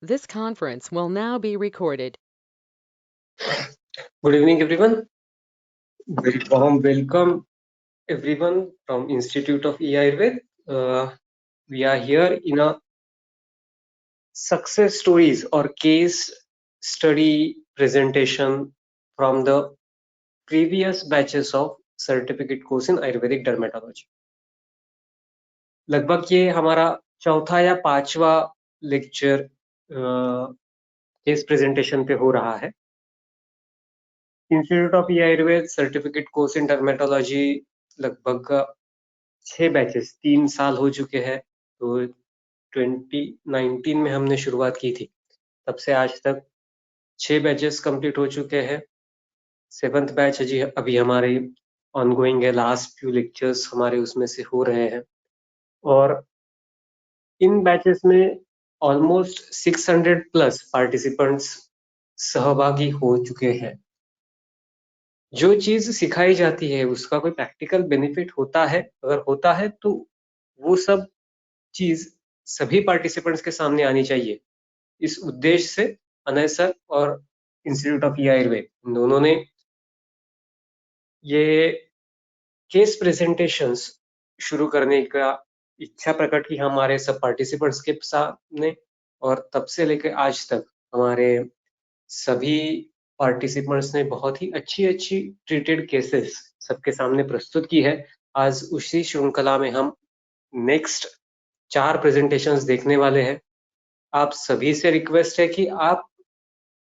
This conference will now be recorded. Good evening, everyone. Very warm welcome, everyone from Institute of Ayurveda. We are here in a success stories or case study presentation from the previous batches of certificate course in Ayurvedic dermatology. लगभग ये हमारा चौथा या पांचवा lecture case presentation पे हो रहा है। Institute of Ayurveda certificate course in dermatology लगभग 6 बैचेस 3 साल हो चुके हैं। तो 2019 में हमने शुरुआत की थी, तब से आज तक 6 बैचेस कंप्लीट हो चुके हैं। 7th बैच जी अभी हमारे ऑनगोइंग है, लास्ट फ्यू लेक्चर्स हमारे उसमें से हो रहे हैं और इन बैचेस में ऑलमोस्ट 600 प्लस पार्टिसिपेंट्स सहभागी हो चुके हैं। जो चीज सिखाई जाती है उसका कोई प्रैक्टिकल बेनिफिट होता है, अगर होता है तो वो सब चीज सभी पार्टिसिपेंट्स के सामने आनी चाहिए। इस उद्देश्य से अनय सर और इंस्टीट्यूट ऑफ आयुर्वेद इन दोनों ने ये केस प्रेजेंटेशंस शुरू करने का इच्छा प्रकट की हमारे सब पार्टिसिपेंट्स के सामने, और तब से लेकर आज तक हमारे सभी पार्टिसिपेंट्स ने बहुत ही अच्छी अच्छी ट्रीटेड केसेस सबके सामने प्रस्तुत की है। आज उसी श्रृंखला में हम नेक्स्ट 4 प्रेजेंटेशंस देखने वाले हैं। आप सभी से रिक्वेस्ट है कि आप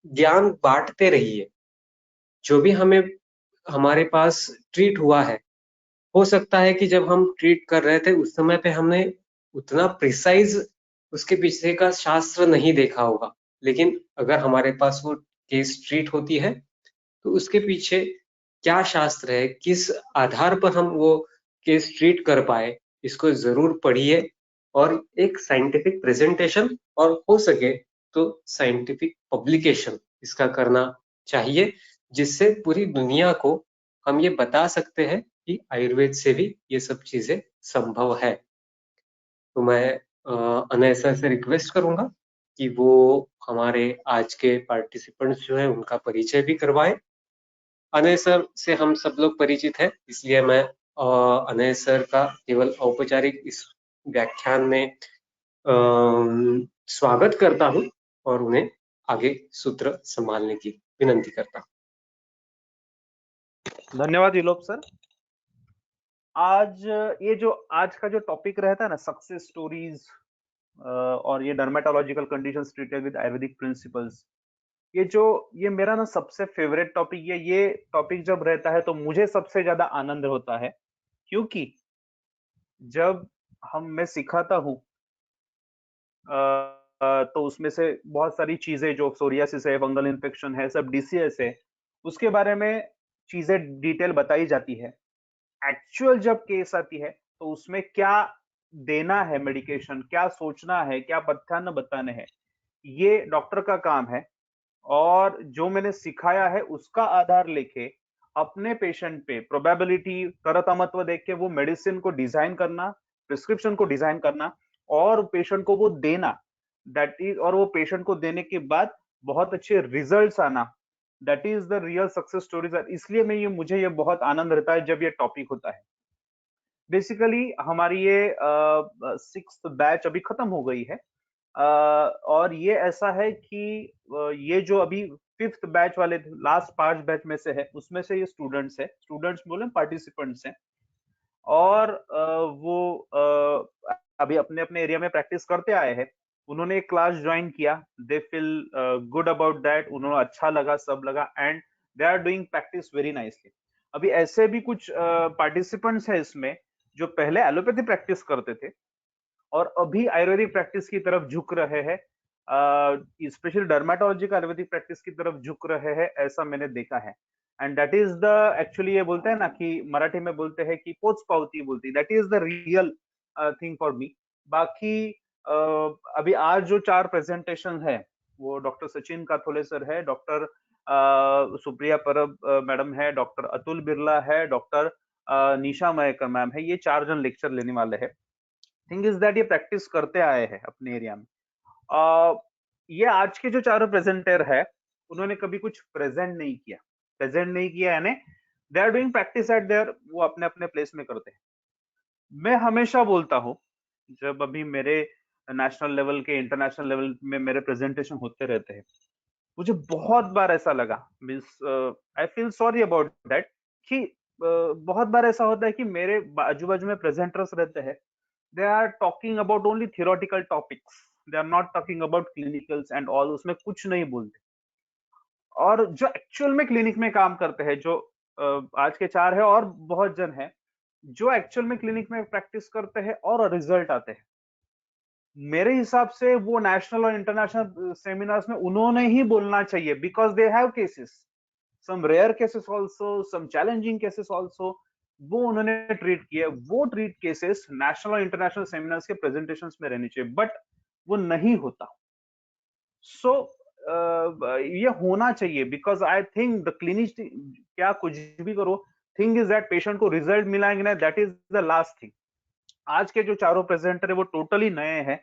ज्ञान बांटते रहिए। जो भी हमारे पास ट्रीट हुआ है, हो सकता है कि जब हम ट्रीट कर रहे थे उस समय पे हमने उतना प्रिसाइज उसके पीछे का शास्त्र नहीं देखा होगा, लेकिन अगर हमारे पास वो केस ट्रीट होती है तो उसके पीछे क्या शास्त्र है, किस आधार पर हम वो केस ट्रीट कर पाए, इसको जरूर पढ़िए और एक साइंटिफिक प्रेजेंटेशन और हो सके तो साइंटिफिक पब्लिकेशन इसका करना चाहिए, जिससे पूरी दुनिया को हम ये बता सकते हैं कि आयुर्वेद से भी ये सब चीजें संभव है। तो मैं अनय सर से रिक्वेस्ट करूंगा कि वो हमारे आज के पार्टिसिपेंट्स जो है उनका परिचय भी करवाएं। अनय सर से हम सब लोग परिचित हैं, इसलिए मैं अनय सर का केवल औपचारिक इस व्याख्यान में स्वागत करता हूं और उन्हें आगे सूत्र संभालने की विनंती करता हूं। धन्यवाद इलोप सर। आज ये जो आज का जो टॉपिक रहता है ना, सक्सेस स्टोरीज और ये dermatological conditions treated with Ayurvedic principles, ये मेरा ना सबसे फेवरेट टॉपिक है। ये टॉपिक जब रहता है तो मुझे सबसे ज्यादा आनंद होता है, क्योंकि जब मैं सिखाता हूँ तो उसमें से बहुत सारी चीजें, जो सोरियासिस है, फंगल इन्फेक्शन है, सब डीसीएस है, उसके बारे में चीजें डिटेल बताई जाती है। एक्चुअल जब केस आती है तो उसमें क्या देना है मेडिकेशन, क्या सोचना है, क्या पथ्यान्न बताने हैं, ये डॉक्टर का काम है। और जो मैंने सिखाया है उसका आधार लेके अपने पेशेंट पे प्रोबेबिलिटी करतमत्व देख के वो मेडिसिन को डिजाइन करना, प्रिस्क्रिप्शन को डिजाइन करना और पेशेंट को वो देना, दैट इज, और वो पेशेंट को देने के बाद बहुत अच्छे रिजल्ट्स आना, that is the real success stories. इसलिए मुझे ये बहुत आनंद रहता है जब ये टॉपिक होता है। बेसिकली हमारी ये 6th बैच अभी खत्म हो गई है, और ये ऐसा है कि ये जो अभी 5th बैच वाले लास्ट 5 बैच में से है, उसमें से ये स्टूडेंट्स बोले पार्टिसिपेंट्स हैं, और वो अभी अपने अपने एरिया में प्रैक्टिस करते आए हैं। उन्होंने एक क्लास ज्वाइन किया, they feel good about that, उन्होंने अच्छा लगा, सब लगा, and they are doing practice very nicely. अभी ऐसे भी कुछ पार्टिसिपेंट्स हैं इसमें जो पहले एलोपैथी प्रैक्टिस करते थे और अभी आयुर्वेदिक प्रैक्टिस की तरफ झुक रहे हैं, स्पेशली डर्मेटोलॉजी का आयुर्वेदिक प्रैक्टिस की तरफ झुक रहे हैं, ऐसा मैंने देखा है। And that is the actually, ये बोलते हैं ना कि मराठी में बोलते हैं कि पोच पावती बोलती, that is the real thing for me. बाकी अभी आज जो 4 प्रेजेंटेशन है वो डॉक्टर सचिन काथोले सर है, डॉक्टर सुप्रिया परब मैडम है, डॉक्टर अतुल बिरला है, डॉक्टर निशा मयकर मैम है। ये 4 जन लेक्चर लेने वाले हैं। थिंग इज दैट ये प्रैक्टिस करते आए हैं अपने एरिया में। ये आज के जो चारों प्रेजेंटर है उन्होंने कभी कुछ प्रेजेंट नहीं किया यानी they are doing practice at there, वो अपने अपने प्लेस में करते हैं। मैं हमेशा बोलता हूँ, जब अभी मेरे नेशनल लेवल के इंटरनेशनल लेवल में मेरे प्रेजेंटेशन होते रहते हैं, मुझे बहुत बार ऐसा लगा, means I feel sorry about that, कि बहुत बार ऐसा होता है कि मेरे बाजू बाजू में प्रेजेंटर्स रहते हैं, they are talking about only theoretical topics, they are not talking about clinicals and all, उसमें कुछ नहीं बोलते। और जो एक्चुअल में क्लिनिक में काम करते हैं, जो आज के चार है और बहुत जन है जो एक्चुअल में क्लिनिक में प्रैक्टिस करते हैं और रिजल्ट आते हैं, मेरे हिसाब से वो नेशनल और इंटरनेशनल सेमिनार्स में उन्होंने ही बोलना चाहिए, because they have cases, some rare cases also, some challenging cases also, वो उन्होंने ट्रीट किए। वो ट्रीट केसेस नेशनल और इंटरनेशनल सेमिनार्स के प्रेजेंटेशंस में रहने चाहिए, बट वो नहीं होता। सो ये होना चाहिए, because I think the clinic, क्या कुछ भी करो, थिंग इज दैट पेशेंट को रिजल्ट मिला है कि नहीं, that is the last thing. आज के जो चारों प्रेजेंटर है वो टोटली नए हैं,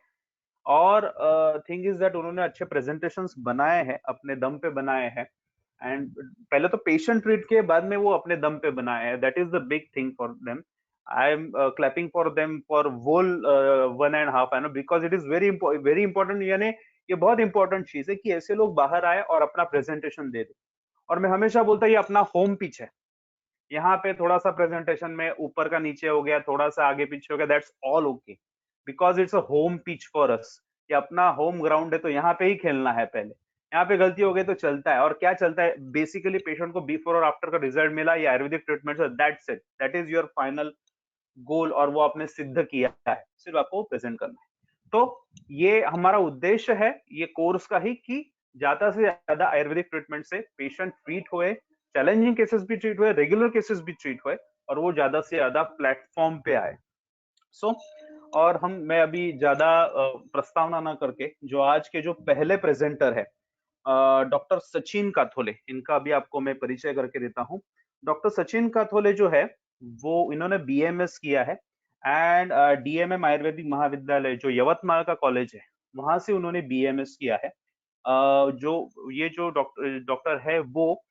और थिंग इज दैट उन्होंने अच्छे प्रेजेंटेशंस बनाए हैं, अपने दम पे बनाए हैं, एंड पहले तो पेशेंट ट्रीट किए, बाद में वो अपने दम पे बनाए हैं, that is the big thing for them. I am clapping for them for whole 1.5 hour, because it is very important, यानी ये बहुत इंपॉर्टेंट चीज है कि ऐसे लोग बाहर आए और अपना प्रेजेंटेशन दे दे। और मैं हमेशा बोलता हूँ ये अपना होम पिच है, यहाँ पे थोड़ा सा प्रेजेंटेशन में ऊपर का नीचे हो गया, थोड़ा सा आगे पीछे हो गया, that's all okay, because it's a home pitch for us, ये अपना होम ग्राउंड है, तो यहाँ पे ही खेलना है। पहले यहाँ पे गलती हो गई तो चलता है, और क्या चलता है, बेसिकली पेशेंट को बिफोर और आफ्टर का रिजल्ट मिला, ये आयुर्वेदिक ट्रीटमेंट से, that's it, that is your final goal, और वो आपने सिद्ध किया है, सिर्फ आपको प्रेजेंट करना है। तो ये हमारा उद्देश्य है ये कोर्स का ही, कि ज्यादा से ज्यादा आयुर्वेदिक ट्रीटमेंट से पेशेंट ट्रीट हुए, चैलेंजिंग केसेस भी ट्रीट हुए, रेगुलर केसेस भी ट्रीट हुए, और वो ज्यादा से ज्यादा प्लेटफॉर्म पे आए। सो और मैं अभी ज्यादा प्रस्तावना ना करके, जो आज के जो पहले प्रेजेंटर है डॉक्टर सचिन काथोले, इनका भी आपको मैं परिचय करके देता हूँ। डॉक्टर सचिन काथोले जो है वो इन्होंने बीएमएस किया है, एंड डीएमएम आयुर्वेदिक महाविद्यालय जो यवतमाल का कॉलेज है, वहां से उन्होंने बीएमएस किया है। जो ये जो डॉक्टर है वो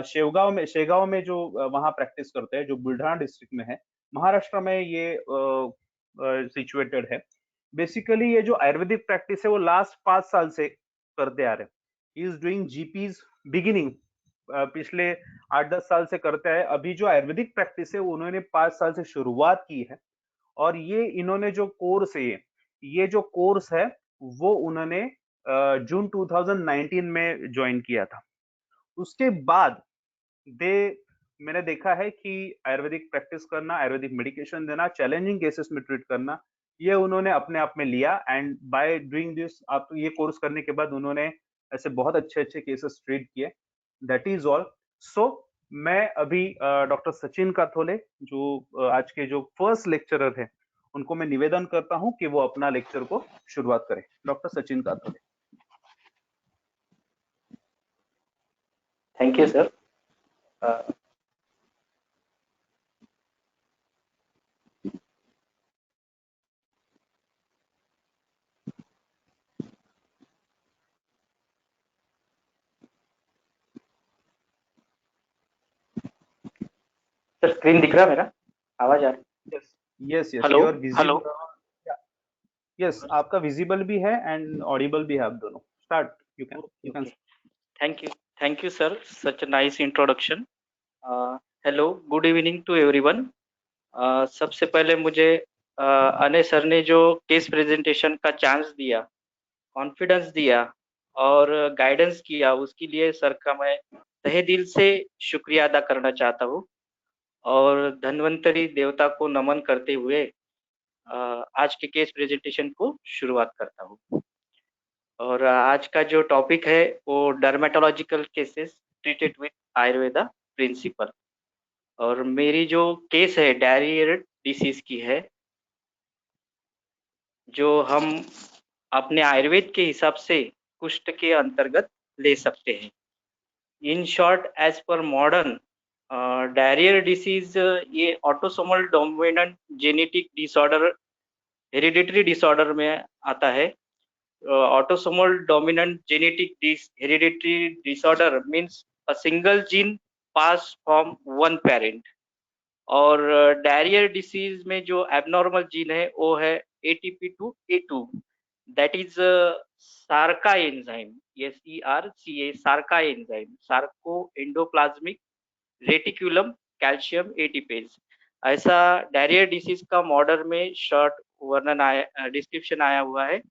शेगांव में जो वहाँ प्रैक्टिस करते हैं, जो बुल्ढाना डिस्ट्रिक्ट में है, महाराष्ट्र में ये सिचुएटेड है। बेसिकली ये जो आयुर्वेदिक प्रैक्टिस है वो लास्ट 5 साल से करते आ रहे हैं। He is doing GPs beginning, पिछले 8-10 साल से करते हैं। अभी जो आयुर्वेदिक प्रैक्टिस है उन्होंने 5 साल से शुरुआत की है, और ये इन्होंने जो कोर्स है, ये जो कोर्स है वो उन्होंने जून 2019 में ज्वाइन किया था। उसके बाद दे मैंने देखा है कि आयुर्वेदिक प्रैक्टिस करना, आयुर्वेदिक मेडिकेशन देना, चैलेंजिंग केसेस में ट्रीट करना, ये उन्होंने अपने आप में लिया, एंड बाय डूइंग दिस, आप ये कोर्स करने के बाद उन्होंने ऐसे बहुत अच्छे अच्छे केसेस ट्रीट किए, दैट इज ऑल। सो मैं अभी डॉक्टर सचिन काथोले, जो आज के जो फर्स्ट लेक्चरर है, उनको मैं निवेदन करता हूं कि वो अपना लेक्चर को शुरुआत करें। Doctor Sachin Kathole. Thank you sir. Sir screen दिख रहा है मेरा, आवाज आ रही है? Yes yes, hello you are visible. Hello. Yes, आपका विजिबल भी है एंड ऑडिबल भी है, आप दोनों। Start, you can. Thank you sir, such a nice introduction. Hello, good evening to everyone. सबसे पहले मुझे अनय सर ने जो केस प्रेजेंटेशन का चांस दिया, कॉन्फिडेंस दिया और गाइडेंस किया, उसके लिए सर का मैं तहे दिल से शुक्रिया अदा करना चाहता हूँ, और धन्वंतरी देवता को नमन करते हुए आज के केस प्रेजेंटेशन को शुरुआत करता हूँ। और आज का जो टॉपिक है वो dermatological cases treated with Ayurveda principle, और मेरी जो केस है डायरियर डिसीज की है, जो हम अपने आयुर्वेद के हिसाब से कुष्ठ के अंतर्गत ले सकते हैं। In short, as per modern, Darier disease ये autosomal dominant genetic disorder, hereditary disorder में आता है, autosomal dominant genetic hereditary disorder means a single gene passed from one parent. और डायरियर डिसीज में जो एबनॉर्मल जीन है वो है ATP2A2, that is SERCA enzyme, SERCA, SERCA enzyme, sarco endoplasmic reticulum calcium ATPase. ऐसा डायरियर डिसीज का modern में short वर्णन आया, डिस्क्रिप्शन आया हुआ है।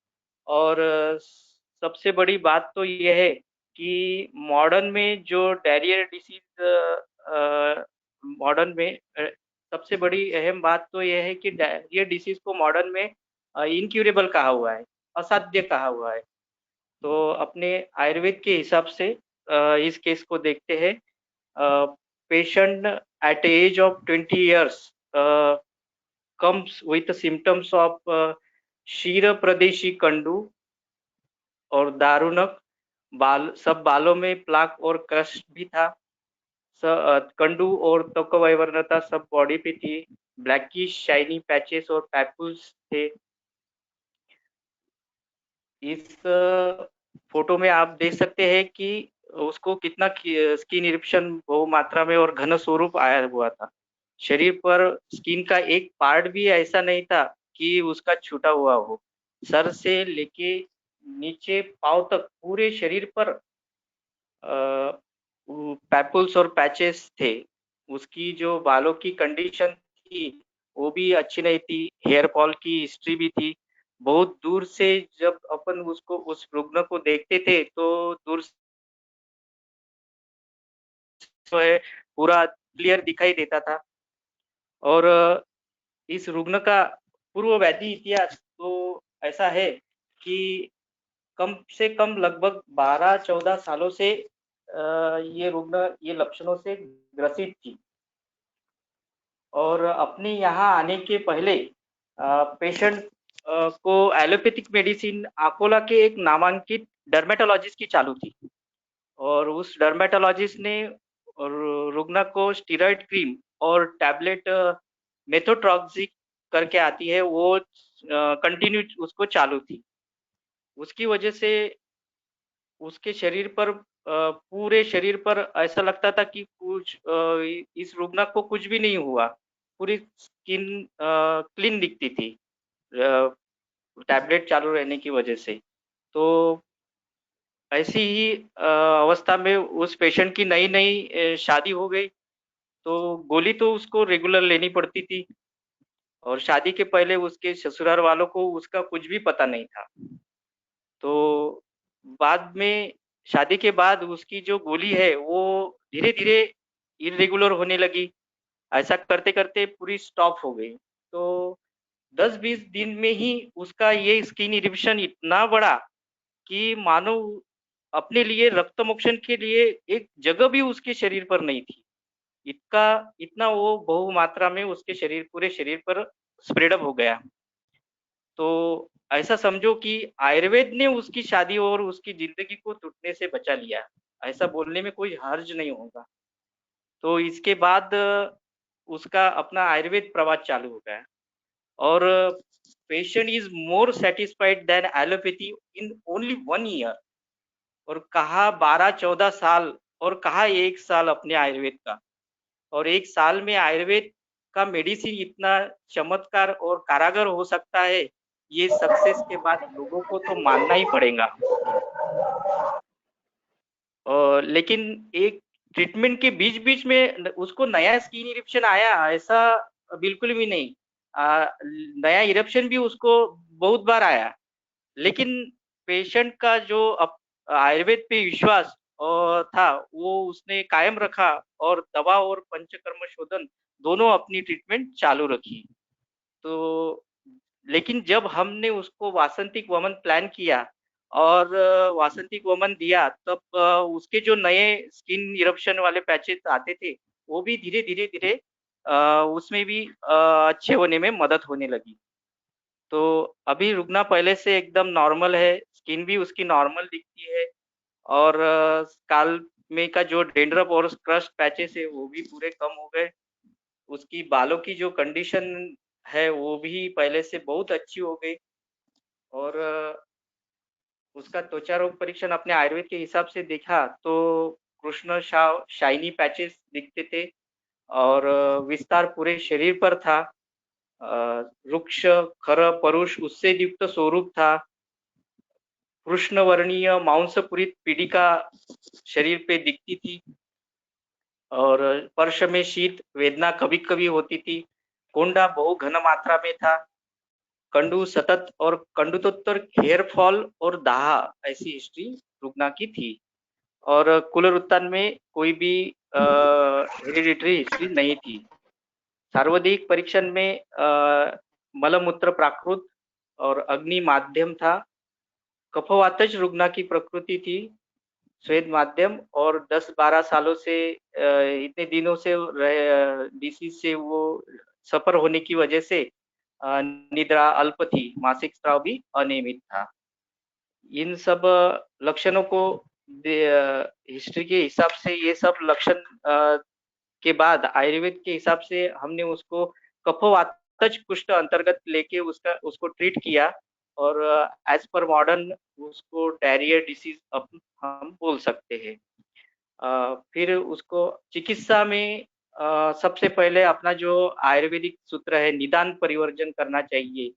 और सबसे बड़ी बात तो यह है कि मॉडर्न में जो डायरियर डिसीज मॉडर्न में सबसे बड़ी अहम बात तो यह है कि डायरियर डिसीज को मॉडर्न में इनक्यूरेबल कहा हुआ है, असाध्य कहा हुआ है। तो अपने आयुर्वेद के हिसाब से इस केस को देखते हैं। Patient at the age of 20 years comes with the symptoms of शीर प्रदेशी कंडू और दारुणक, सब बालों में प्लाक और क्रस्ट भी था। कंडू और त्वक वैवर्णता सब बॉडी पे थी। ब्लैकिश शाइनी पैचेस और पैपुल्स थे। इस फोटो में आप देख सकते हैं कि उसको कितना स्किन इरिप्शन बहु मात्रा में और घन स्वरूप आया हुआ था। शरीर पर स्किन का एक पार्ट भी ऐसा नहीं था कि उसका छूटा हुआ हो। सर से लेके नीचे पांव तक पूरे शरीर पर पैपुल्स और पैचेस थे। उसकी जो बालों की कंडीशन थी वो भी अच्छी नहीं थी। हेयर फॉल की हिस्ट्री भी थी। बहुत दूर से जब अपन उसको उस रुग्ण को देखते थे तो दूर जो है पूरा क्लियर दिखाई देता था। और इस रुग्ण का पूर्व व्याधि इतिहास तो ऐसा है कि कम से कम लगभग 12-14 सालों से ये रुग्ण ये लक्षणों से ग्रसित थी। और अपने यहाँ आने के पहले पेशेंट को एलोपैथिक मेडिसिन अकोला के एक नामांकित डर्मेटोलॉजिस्ट की चालू थी। और उस डर्मेटोलॉजिस्ट ने रुग्ण को स्टीरॉयड क्रीम और टैबलेट मेथोट्रॉक्सिक करके आती है, वो कंटिन्यू उसको चालू थी। उसकी वजह से उसके शरीर पर पूरे शरीर पर ऐसा लगता था कि कुछ इस रुग्ण को कुछ भी नहीं हुआ। पूरी स्किन क्लीन दिखती थी टैबलेट चालू रहने की वजह से। तो ऐसी ही अवस्था में उस पेशेंट की नई नई शादी हो गई। तो गोली तो उसको रेगुलर लेनी पड़ती थी। और शादी के पहले उसके ससुराल वालों को उसका कुछ भी पता नहीं था। तो बाद में शादी के बाद उसकी जो गोली है वो धीरे धीरे इरेगुलर होने लगी। ऐसा करते करते पूरी स्टॉप हो गई। तो 10-20 दिन में ही उसका ये स्किन इरिप्शन इतना बड़ा कि मानो अपने लिए रक्त मोक्षण के लिए एक जगह भी उसके शरीर पर नहीं थी। इतना वो बहु मात्रा में उसके शरीर पूरे शरीर पर स्प्रेड अप हो गया। तो ऐसा समझो कि आयुर्वेद ने उसकी शादी और उसकी जिंदगी को टूटने से बचा लिया। ऐसा बोलने में कोई हर्ज नहीं होगा। तो इसके बाद उसका अपना आयुर्वेद प्रवास चालू हो गया। और patient is more satisfied than allopathy in only 1 year. और कहा 12-14 साल और कहा 1 साल अपने आयुर्वेद का। और 1 साल में आयुर्वेद का मेडिसिन इतना चमत्कार और कारागर हो सकता है, ये सक्सेस के बाद लोगों को तो मानना ही पड़ेगा। लेकिन एक ट्रीटमेंट के बीच-बीच में उसको नया स्किन इरिप्शन आया, ऐसा बिल्कुल भी नहीं। नया इरिप्शन भी उसको बहुत बार आया। लेकिन पेशेंट का जो आयुर्वेद पे विश्वास था, वो उसने कायम रखा और दवा और पंचकर्म शोधन दोनों अपनी ट्रीटमेंट चालू रखी। तो लेकिन जब हमने उसको वासंतिक वमन प्लान किया और वासंतिक वमन दिया, तब उसके जो नए स्किन इरप्शन वाले पैचेस आते थे, वो भी धीरे-धीरे उसमें भी अच्छे होने में मदद होने लगी। तो अभी रुग्ना पहले से एकदम नॉर्मल है, स्किन भी उसकी नॉर्मल दिखती है। और स्काल्प में का जो डैंड्रफ और क्रस्ट पैचेस है वो भी पूरे कम हो गए। उसकी बालों की जो कंडीशन है वो भी पहले से बहुत अच्छी हो गई। और उसका त्वचा रोग परीक्षण अपने आयुर्वेद के हिसाब से देखा तो कृष्ण शाइनी पैचेस दिखते थे और विस्तार पूरे शरीर पर था। वृक्ष खर परुष उससे युक्त स्वरूप था। कृष्णवर्णीय मांसपूरित पीडिका शरीर पे दिखती थी और स्पर्श में शीत वेदना कभी कभी होती थी। कोंडा बहु घन मात्रा में था। कंडू सतत और कंडूतोत्तर हेयर फॉल और दाह ऐसी हिस्ट्री रुग्ना की थी और कुलरुत्तान में कोई भी हेरिडिटरी हिस्ट्री नहीं थी। सार्वधिक परीक्षण में मलमूत्र प्राकृत और अग्नि माध्यम था। कफवातज रुग्ना की प्रकृति थी, स्वेद माध्यम और 10-12 सालों से इतने दिनों से डिसीज से वो सफर होने की वजह से निद्रा अल्प थी, मासिक स्राव भी अनियमित था। इन सब लक्षणों को हिस्ट्री के हिसाब से ये सब लक्षण के बाद आयुर्वेद के हिसाब से हमने उसको कफवातज कुष्ठ अंतर्गत लेके उसको ट्रीट किया और एज पर मॉडर्न उसको डायरिया डिसीज हम बोल सकते हैं। फिर उसको चिकित्सा में सबसे पहले अपना जो आयुर्वेदिक सूत्र है निदान परिवर्जन करना चाहिए।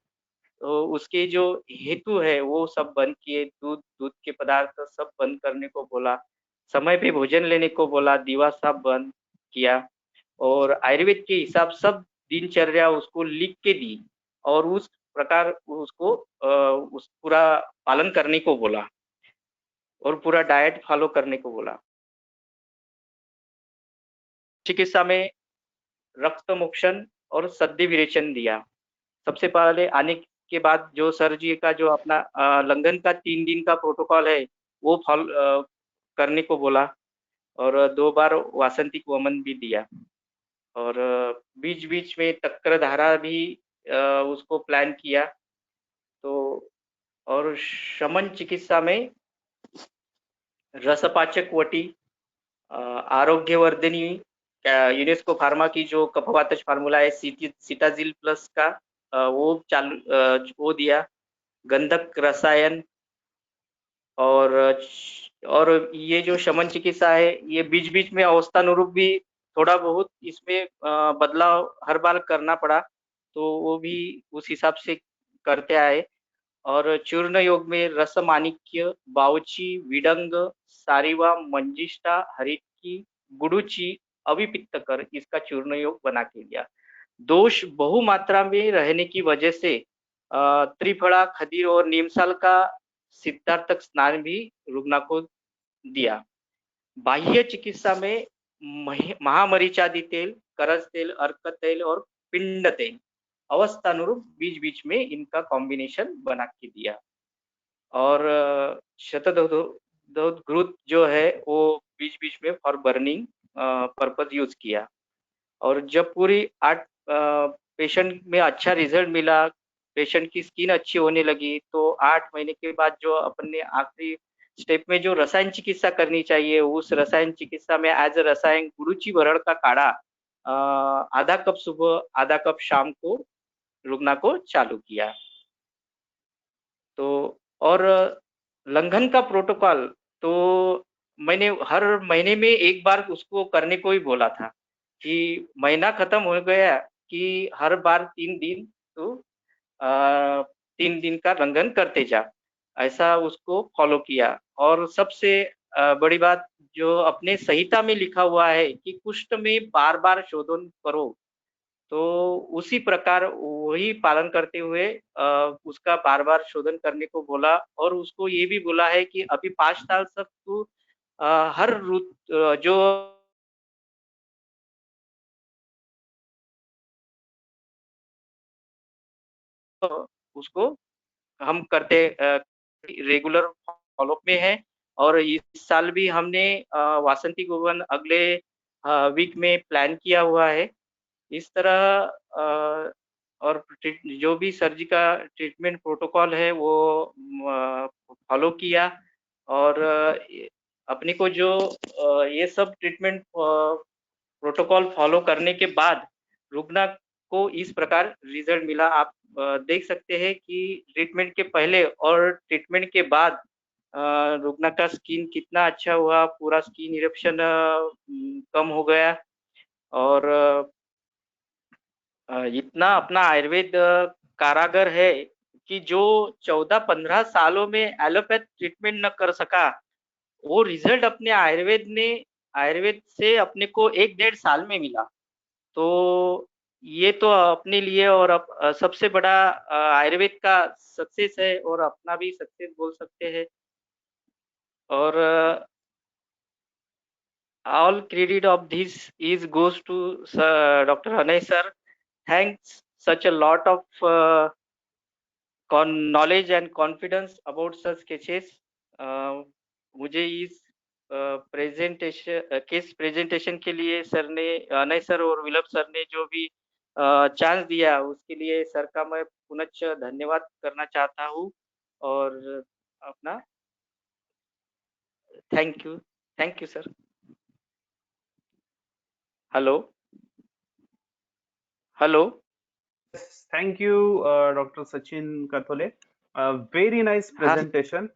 तो उसके जो हेतु है वो सब बंद किए, दूध के पदार्थ सब बंद करने को बोला, समय पे भोजन लेने को बोला, दीवा सब बंद किया और आयुर्वेद के हिसाब सब दिनचर्या उसको लिख के दी और उस प्रकार उसको उस पूरा पालन करने को बोला और पूरा डाइट फॉलो करने को बोला। चिकित्सा में रक्त मोक्षण और सद्य विरेचन दिया। सबसे पहले आने के बाद जो सर जी का जो अपना लंघन का 3 दिन का प्रोटोकॉल है वो फॉलो करने को बोला और 2 बार वासंतिक वमन भी दिया और बीच बीच में तक्र धारा भी उसको प्लान किया। तो और शमन चिकित्सा में रसपाचक वटी, आरोग्यवर्धिनी यूनेस्को फार्मा की जो कफवातज फार्मूला है सीटाजिल प्लस का वो दिया। गंधक रसायन और ये जो शमन चिकित्सा है ये बीच बीच में अवस्थानुरूप भी थोड़ा बहुत इसमें बदलाव हर बार करना पड़ा, तो वो भी उस हिसाब से करते आए। और चूर्ण योग में रस माणिक्य, बावची, विडंग, सारिवा, मंजिष्ठा, हरितकी, गुडुची, अविपित्तकर इसका चूर्ण योग बना के लिया। दोष बहुमात्रा में रहने की वजह से त्रिफला, खदीर और नीमसाल का सिद्धार्थक स्नान भी रुग्ना को दिया। बाह्य चिकित्सा में महामरीचादि तेल, करज तेल, अर्क तेल और पिंड तेल अवस्थानुरूप बीच बीच में इनका कॉम्बिनेशन बना के दिया और शतघ्रुत जो है वो बीच बीच में फॉर बर्निंग पर्पज यूज किया। और जब पूरी 8 पेशेंट में अच्छा रिजल्ट मिला, पेशेंट की स्किन अच्छी होने लगी, तो 8 महीने के बाद जो अपन ने आखिरी स्टेप में जो रसायन चिकित्सा करनी चाहिए उस रसायन चिकित्सा में एज अ रसायन गुरुची भरण का काढ़ा आधा कप सुबह आधा कप शाम को रुग्ना को चालू किया। तो और लंघन का प्रोटोकॉल तो मैंने हर महीने में एक बार उसको करने को ही बोला था कि महीना खत्म हो गया कि हर बार 3 दिन तो 3 दिन का लंघन करते जा, ऐसा उसको फॉलो किया। और सबसे बड़ी बात जो अपने संहिता में लिखा हुआ है कि कुष्ठ में बार बार शोधन करो, तो उसी प्रकार वही पालन करते हुए उसका बार बार शोधन करने को बोला और उसको ये भी बोला है कि अभी 5 साल तक तू हर जो उसको हम करते रेगुलर फॉलोअप में है और इस साल भी हमने वासंती गोवन अगले वीक में प्लान किया हुआ है। इस तरह और जो भी सर्जी का ट्रीटमेंट प्रोटोकॉल है वो फॉलो किया और अपने को जो ये सब ट्रीटमेंट प्रोटोकॉल फॉलो करने के बाद रुग्ना को इस प्रकार रिजल्ट मिला। आप देख सकते हैं कि ट्रीटमेंट के पहले और ट्रीटमेंट के बाद रुग्ना का स्किन कितना अच्छा हुआ, पूरा स्किन इरेप्शन कम हो गया। और इतना अपना आयुर्वेद कारागर है कि जो 14-15 सालों में एलोपैथ ट्रीटमेंट न कर सका, वो रिजल्ट अपने आयुर्वेद से अपने को 1-1.5 साल में मिला। तो ये तो अपने लिए और सबसे बड़ा आयुर्वेद का सक्सेस है और अपना भी सक्सेस बोल सकते हैं। और all credit of this is goes to Dr. Hanay sir. Thanks such a lot of knowledge and confidence about such cases. मुझे इस केस प्रेजेंटेशन के लिए सर ने, अनय सर और विलभ सर ने जो भी चांस दिया, उसके लिए सर का मैं पुनः धन्यवाद करना चाहता हूँ। और अपना thank you sir. Hello. Thank you, Dr. Sachin Kathole. Very nice हाँ presentation.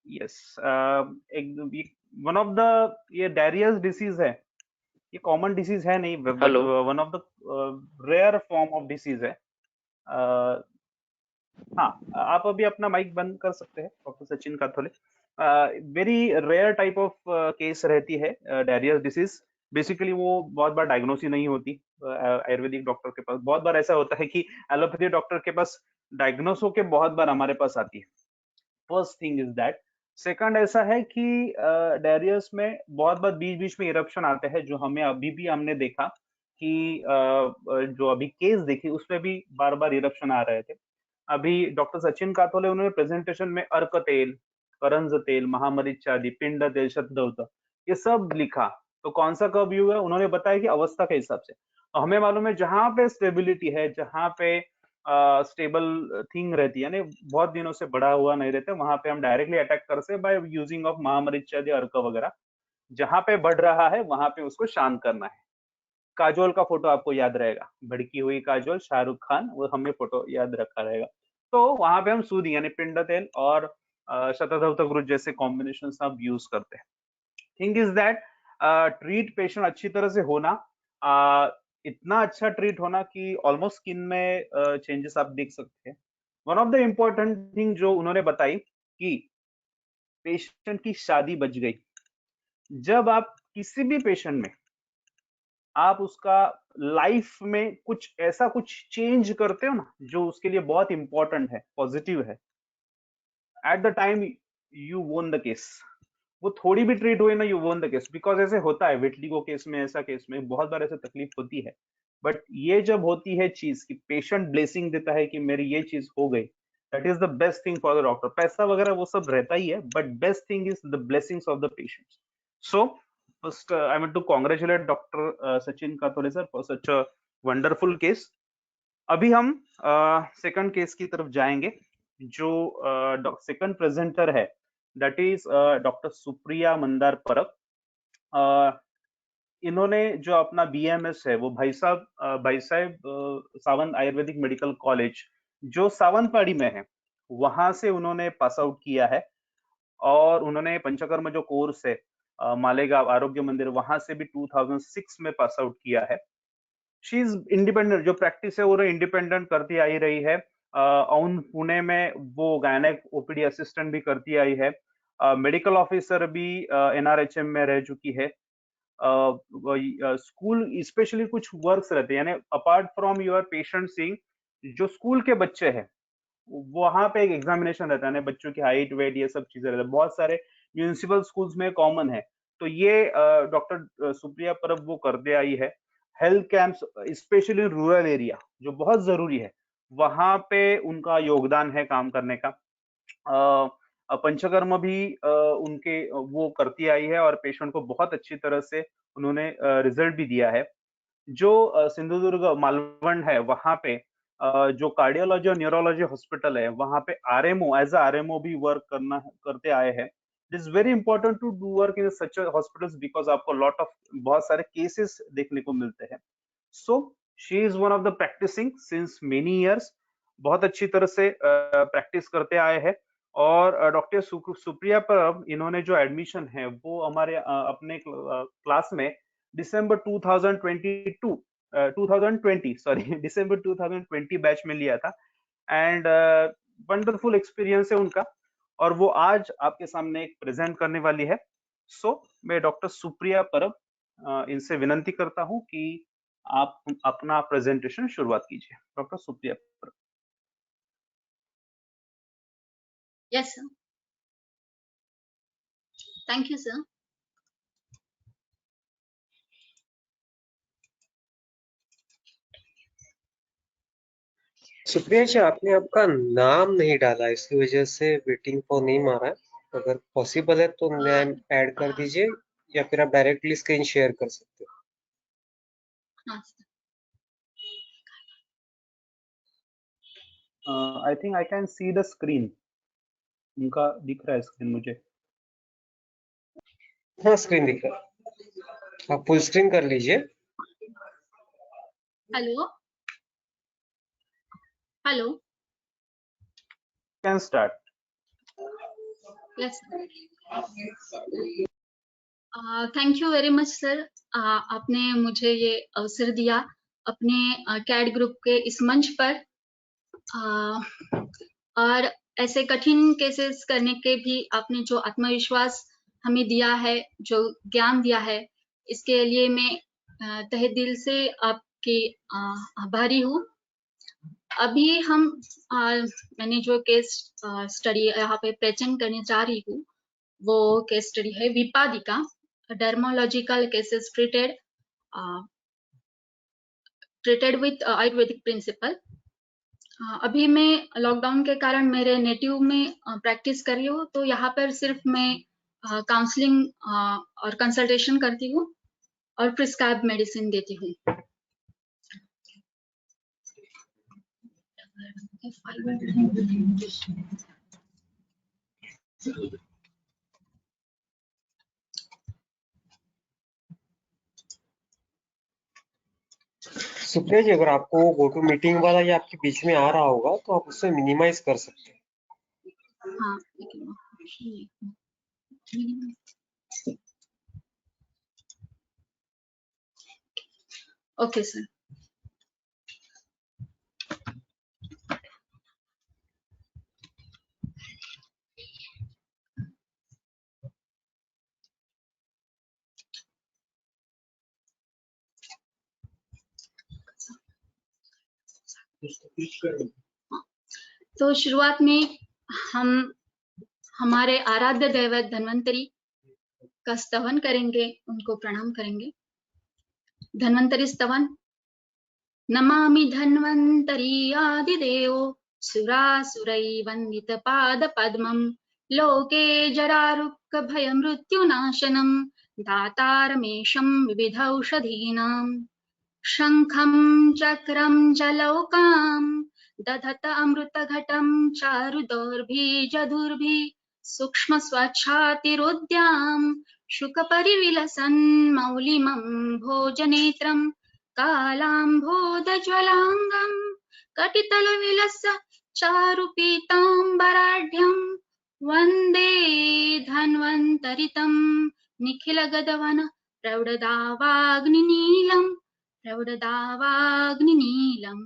Yes. One of the ये Darius disease है, ये common disease है नहीं, but hello. one of the rare form of disease है। हाँ, आप अभी अपना माइक बंद कर सकते हैं, doctor Sachin Kathole. Very rare type of case रहती है डायरियस डिसीज। बेसिकली वो बहुत बार डायग्नोस ही नहीं होती आयुर्वेदिक डॉक्टर के पास। बहुत बार ऐसा होता है कि एलोपैथी डॉक्टर के पास डायग्नोस होके बहुत बार हमारे पास आती है। First thing is that. Second ऐसा है कि डायरियस में बहुत बार बीच बीच में इरप्शन आते हैं, जो हमें अभी भी हमने देखा कि जो अभी केस देखी उसमें भी बार बार इरप्शन आ रहे थे। अभी डॉक्टर सचिन काथोले उन्होंने प्रेजेंटेशन में अर्क तेल, करंज तेल, महामरीचादि, पिंड तेल, शतदौत, ये सब लिखा। तो कौन सा कब यूज है उन्होंने बताया कि अवस्था के हिसाब से। तो हमें मालूम है जहां पे स्टेबिलिटी है, जहां पे स्टेबल थिंग रहती है, यानी बहुत दिनों से बढ़ा हुआ नहीं रहता, वहां पे हम डायरेक्टली अटैक कर से बाय यूजिंग ऑफ महामरीचादि, अर्क वगैरह। जहां पे बढ़ रहा है वहां पे उसको शांत करना है। काजोल का फोटो आपको याद रहेगा, भड़की हुई काजोल, शाहरुख खान, वो हमें फोटो याद रखा रहेगा। तो वहां पे हम सूदी यानी पिंड तेल और शतधौतगुरु जैसे कॉम्बिनेशन आप यूज करते हैं। Thing is that treat patient अच्छी तरह से होना, इतना अच्छा ट्रीट होना कि ऑलमोस्ट स्किन में चेंजेस आप देख सकते हैं। One of the important thing जो उन्होंने बताई कि पेशेंट की शादी बच गई। जब आप किसी भी पेशेंट में आप उसका लाइफ में कुछ ऐसा कुछ चेंज करते हो ना, जो उसके लिए बहुत इंपॉर्टेंट है, पॉजिटिव है, at the time you won the case. वो थोड़ी भी ट्रीट हुई ना, you won the case. Because ऐसे होता है विटलिगो केस में, ऐसा केस में बहुत बार ऐसे तकलीफ होती है। बट ये जब होती है चीज कि पेशेंट ब्लेसिंग देता है कि मेरी ये चीज हो गई, that is the best thing for the doctor. पैसा वगैरह वो सब रहता ही है, but best thing is the blessings of the patients. So first I want to congratulate Dr. Sachin Kathole sir for such a wonderful case. अभी हम second case की तरफ जाएंगे। जो सेकंड प्रेजेंटर है that is doctor Supriya Mandar परब। इन्होंने जो अपना BMS है वो भाई साहब सावंत आयुर्वेदिक मेडिकल कॉलेज जो सावंतवाड़ी में है, वहां से उन्होंने पास आउट किया है। और उन्होंने पंचकर्म जो कोर्स है मालेगांव आरोग्य मंदिर, वहां से भी 2006 में पास आउट किया है। शी इज इंडिपेंडेंट, जो प्रैक्टिस है वो इंडिपेंडेंट करती आई रही है। पुणे में वो गायनेक OPD असिस्टेंट भी करती आई है। मेडिकल ऑफिसर भी NRHM में रह चुकी है। स्कूल स्पेशली कुछ वर्क्स रहते हैं, यानी apart from your patient seeing, जो स्कूल के बच्चे हैं वहां पे एक एग्जामिनेशन रहता है, बच्चों की हाइट वेट ये सब चीजें रहती है, बहुत सारे म्यूनिसिपल स्कूल्स में कॉमन है। तो ये डॉक्टर सुप्रिया परब वो करते आई है। Health camps specially rural area जो बहुत जरूरी है, वहां पे उनका योगदान है काम करने का। पंचकर्म भी उनके वो करती आई है और पेशेंट को बहुत अच्छी तरह से उन्होंने रिजल्ट भी दिया है। जो सिंधुदुर्ग मालवण है, वहां पे जो कार्डियोलॉजी और न्यूरोलॉजी हॉस्पिटल है, वहां पे RMO एज RMO भी वर्क करते आए हैं। It is very important to do work in such hospitals because आपको लॉट ऑफ बहुत सारे केसेस देखने को मिलते हैं। So she is one of the practicing since many years, बहुत अच्छी तरह से प्रैक्टिस करते आए हैं। और डॉक्टर सुप्रिया परब, इन्होंने जो एडमिशन है वो हमारे अपने क्लास में दिसंबर 2020 सॉरी दिसंबर 2020 बैच में लिया था। एंड वंडरफुल एक्सपीरियंस है उनका, और वो आज आपके सामने एक प्रेजेंट करने वाली है। सो मैं डॉक्टर सुप्रिया परब इनसे विनंती करता हूं कि आप अपना प्रेजेंटेशन शुरुआत कीजिए। डॉक्टर सुप्रिया परब। Yes, sir. Thank you, sir. Supriya जी, आपने आपका नाम नहीं डाला, इसकी वजह से वेटिंग फॉर नेम आ रहा है। अगर पॉसिबल है तो नेम ऐड कर दीजिए, या फिर आप डायरेक्टली स्क्रीन शेयर कर सकते हो। हाँ, sir. I think I can see the screen. उनका दिख रहा है स्क्रीन मुझे। हाँ, स्क्रीन दिख रहा है, आप फुल स्क्रीन कर लीजिए। Hello. Hello. Can start. Yes, sir. Thank you very much, sir. आपने मुझे ये अवसर दिया अपने कैड ग्रुप के इस मंच पर, और ऐसे कठिन केसेस करने के भी आपने जो आत्मविश्वास हमें दिया है, जो ज्ञान दिया है, इसके लिए मैं तहे दिल से आपकी आभारी हूँ। अभी मैंने जो केस स्टडी यहाँ पे प्रेजेंट करने जा रही हूँ, वो केस स्टडी है विपादिका, dermatological cases treated with Ayurvedic principle. अभी मैं लॉकडाउन के कारण मेरे नेटिव में प्रैक्टिस कर रही हूँ, तो यहाँ पर सिर्फ मैं काउंसलिंग और कंसल्टेशन करती हूँ और प्रिस्क्राइब मेडिसिन देती हूँ। सुप्रिया जी, अगर आपको गो टू मीटिंग वाला या आपके बीच में आ रहा होगा तो आप उसे मिनिमाइज कर सकते हैं। हाँ, ओके सर। तो शुरुआत में हम हमारे आराध्य दैवत धन्वंतरी का स्तवन करेंगे, उनको प्रणाम करेंगे। धन्वंतरी स्तवन। नमामि धन्वंतरी आदिदेवो सुरासुरैर्वन्दित पाद पद्मम् लोके जरारुक्क भय मृत्युनाशनम् दातारमेशं विविधौषधीनाम् शङ्खं चक्रं च लौकाम् दधत अमृतघटं चारुदौर्भिजधुर्भिः सूक्ष्म स्वच्छातिरुद्याम् शुकपरिविलसन् मौलिमं भोजनेत्रम् कालाम्भोदज्वलाङ्गम् कटितलविलस चारुपीताम्बराढ्यम् वन्दे धन्वन्तरितं निखिलगदवन प्रौढदावाग्निनीलम् प्रौढदावाग्निनीलम्।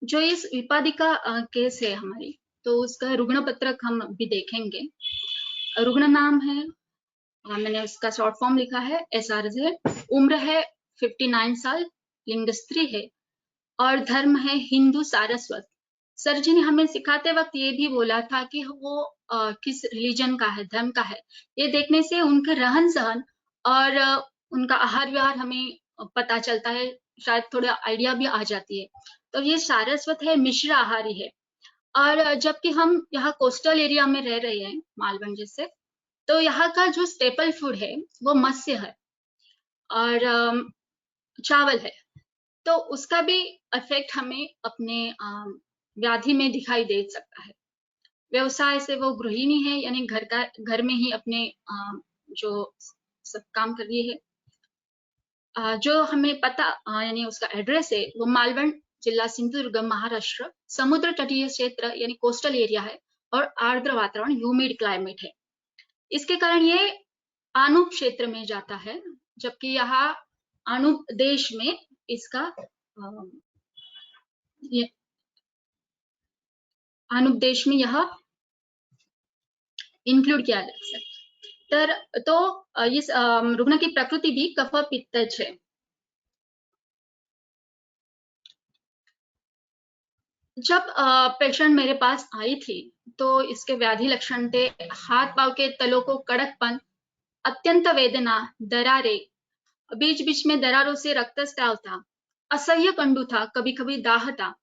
जो इस विपादिका केस है हमारी, तो उसका रुग्ण पत्रक हम भी देखेंगे। रुग्ण नाम है, मैंने उसका शॉर्ट फॉर्म लिखा है SRJ। उम्र है 59 साल, लिंग स्त्री है और धर्म है हिंदू सारस्वत। सर जी ने हमें सिखाते वक्त ये भी बोला था कि वो किस रिलीजन का है, धर्म का है। ये देखने से उनके रहन सहन और उनका आहार विहार हमें पता चलता है, शायद थोड़ा आइडिया भी आ जाती है। तो ये सारस्वत है, मिश्र आहारी है। और जबकि हम यहाँ कोस्टल एरिया में रह रहे हैं, मालवण जैसे, तो यहाँ का जो स्टेपल फूड है वो मत्स्य है और चावल है। तो उसका भी इफेक्ट हमें अपने व्याधि में दिखाई दे सकता है। व्यवसाय से वो गृहिणी है, यानी घर में ही अपने जो सब काम कर रही है। जो हमें पता यानी उसका एड्रेस है वो मालवण जिला सिंधुदुर्ग महाराष्ट्र, समुद्र तटीय क्षेत्र यानी कोस्टल एरिया है और आर्द्र वातावरण ह्यूमिड क्लाइमेट है। इसके कारण ये आनुप क्षेत्र में जाता है, जबकि यहाँ आनुप देश में इसका ये आनुप देश में यह इंक्लूड किया जा सकता है। तो इस रुग्ण की प्रकृति भी कफ पित्तज है। जब पेशेंट मेरे पास आई थी तो इसके व्याधि लक्षण थे हाथ पांव के तलों को कड़कपन, अत्यंत वेदना, दरारें, बीच बीच में दरारों से रक्तस्राव था, असह्य कंडू था, कभी कभी दाह था,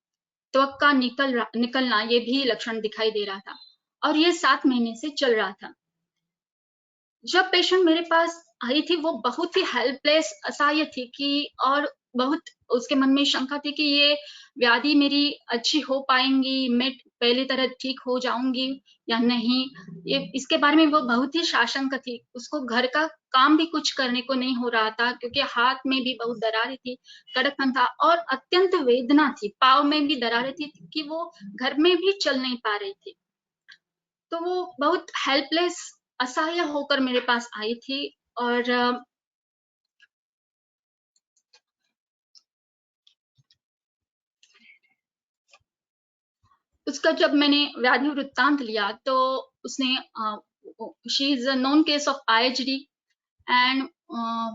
त्वक का निकलना ये भी लक्षण दिखाई दे रहा था और ये 7 महीने से चल रहा था। जब पेशेंट मेरे पास आई थी वो बहुत ही हेल्पलेस, असहाय थी कि और बहुत उसके मन में शंका थी कि ये व्याधि मेरी अच्छी हो पाएंगी, मैं पहले तरह ठीक हो जाऊंगी या नहीं। ये इसके बारे में वो बहुत ही साशंक थी। उसको घर का काम भी कुछ करने को नहीं हो रहा था क्योंकि हाथ में भी बहुत दरारें थी, कड़कपन था और अत्यंत वेदना थी, पाँव में भी दरारें थी कि वो घर में भी चल नहीं पा रही थी। तो वो बहुत हेल्पलेस, असहाय होकर मेरे पास आई थी और उसका जब मैंने व्याधि वृत्तांत लिया तो उसने she is a known case of IHD and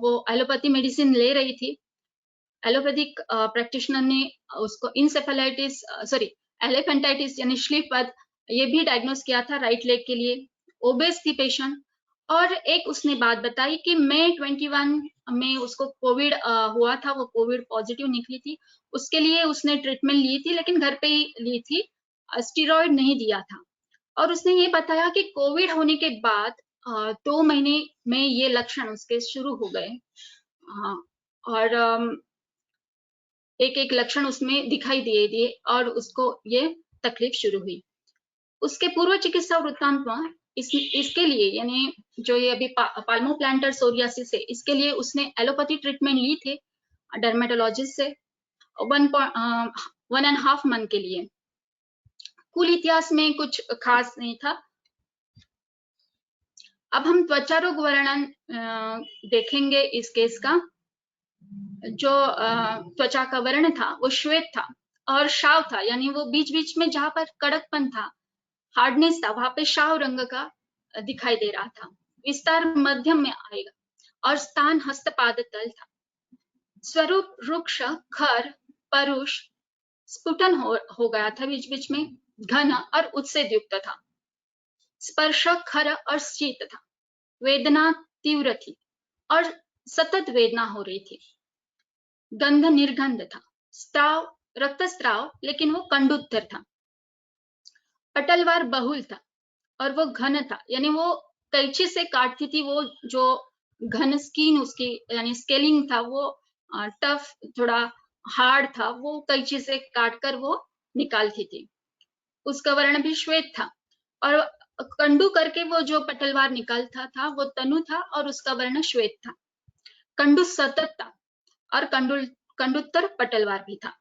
वो एलोपैथी मेडिसिन ले रही थी। एलोपैथिक प्रैक्टिशनर ने उसको इंसेफेलाइटिस एलिफेंटाइटिस यानी श्लीपपथ ये भी डायग्नोस किया था राइट लेग के लिए। ओबेस थी पेशेंट और एक उसने बात बताई कि मई 21 में उसको कोविड हुआ था, वो कोविड पॉजिटिव निकली थी। उसके लिए उसने ट्रीटमेंट ली थी लेकिन घर पे ही ली थी, स्टीरॉयड नहीं दिया था। और उसने ये बताया कि कोविड होने के बाद 2 महीने में ये लक्षण उसके शुरू हो गए और एक एक लक्षण उसमें दिखाई दिए और उसको ये तकलीफ शुरू हुई। उसके पूर्व चिकित्सा वृत्तांत में इसके लिए यानी जो ये अभी पाल्मोप्लांटर सोरियासिस है इसके लिए उसने एलोपैथी ट्रीटमेंट ली थे डर्मेटोलॉजिस्ट से 1.5 मंथ के लिए। कुल इतिहास में कुछ खास नहीं था। अब हम त्वचा रोग वर्णन देखेंगे इस केस का। जो त्वचा का वर्ण था वो श्वेत था और शाव था, यानी वो बीच बीच में जहां पर कड़कपन था, हार्डनेस था, वहां पे शाव रंग का दिखाई दे रहा था। विस्तार मध्यम में आएगा और स्थान हस्तपाद तल था। स्वरूप रुक्ष, खर, परुष, स्फुटन हो गया था बीच बीच में, घन और उत्सेद युक्त था। स्पर्श खर और शीत था। वेदना तीव्र थी और सतत वेदना हो रही थी। गंध निर्गंध था। स्त्राव, रक्तस्राव, लेकिन वो कंडुत्तर था। पटलवार बहुल था और वो घन था, यानी वो कैंची से काटती थी, वो जो घन स्किन उसकी यानी स्केलिंग था वो टफ, थोड़ा हार्ड था, वो कैंची से काटकर वो निकालती थी। उसका वर्ण भी श्वेत था और कंडू करके वो जो पटलवार निकालता था वो तनु था और उसका वर्ण श्वेत था। कंडू सतत था और कंडुत्तर पटलवार भी था।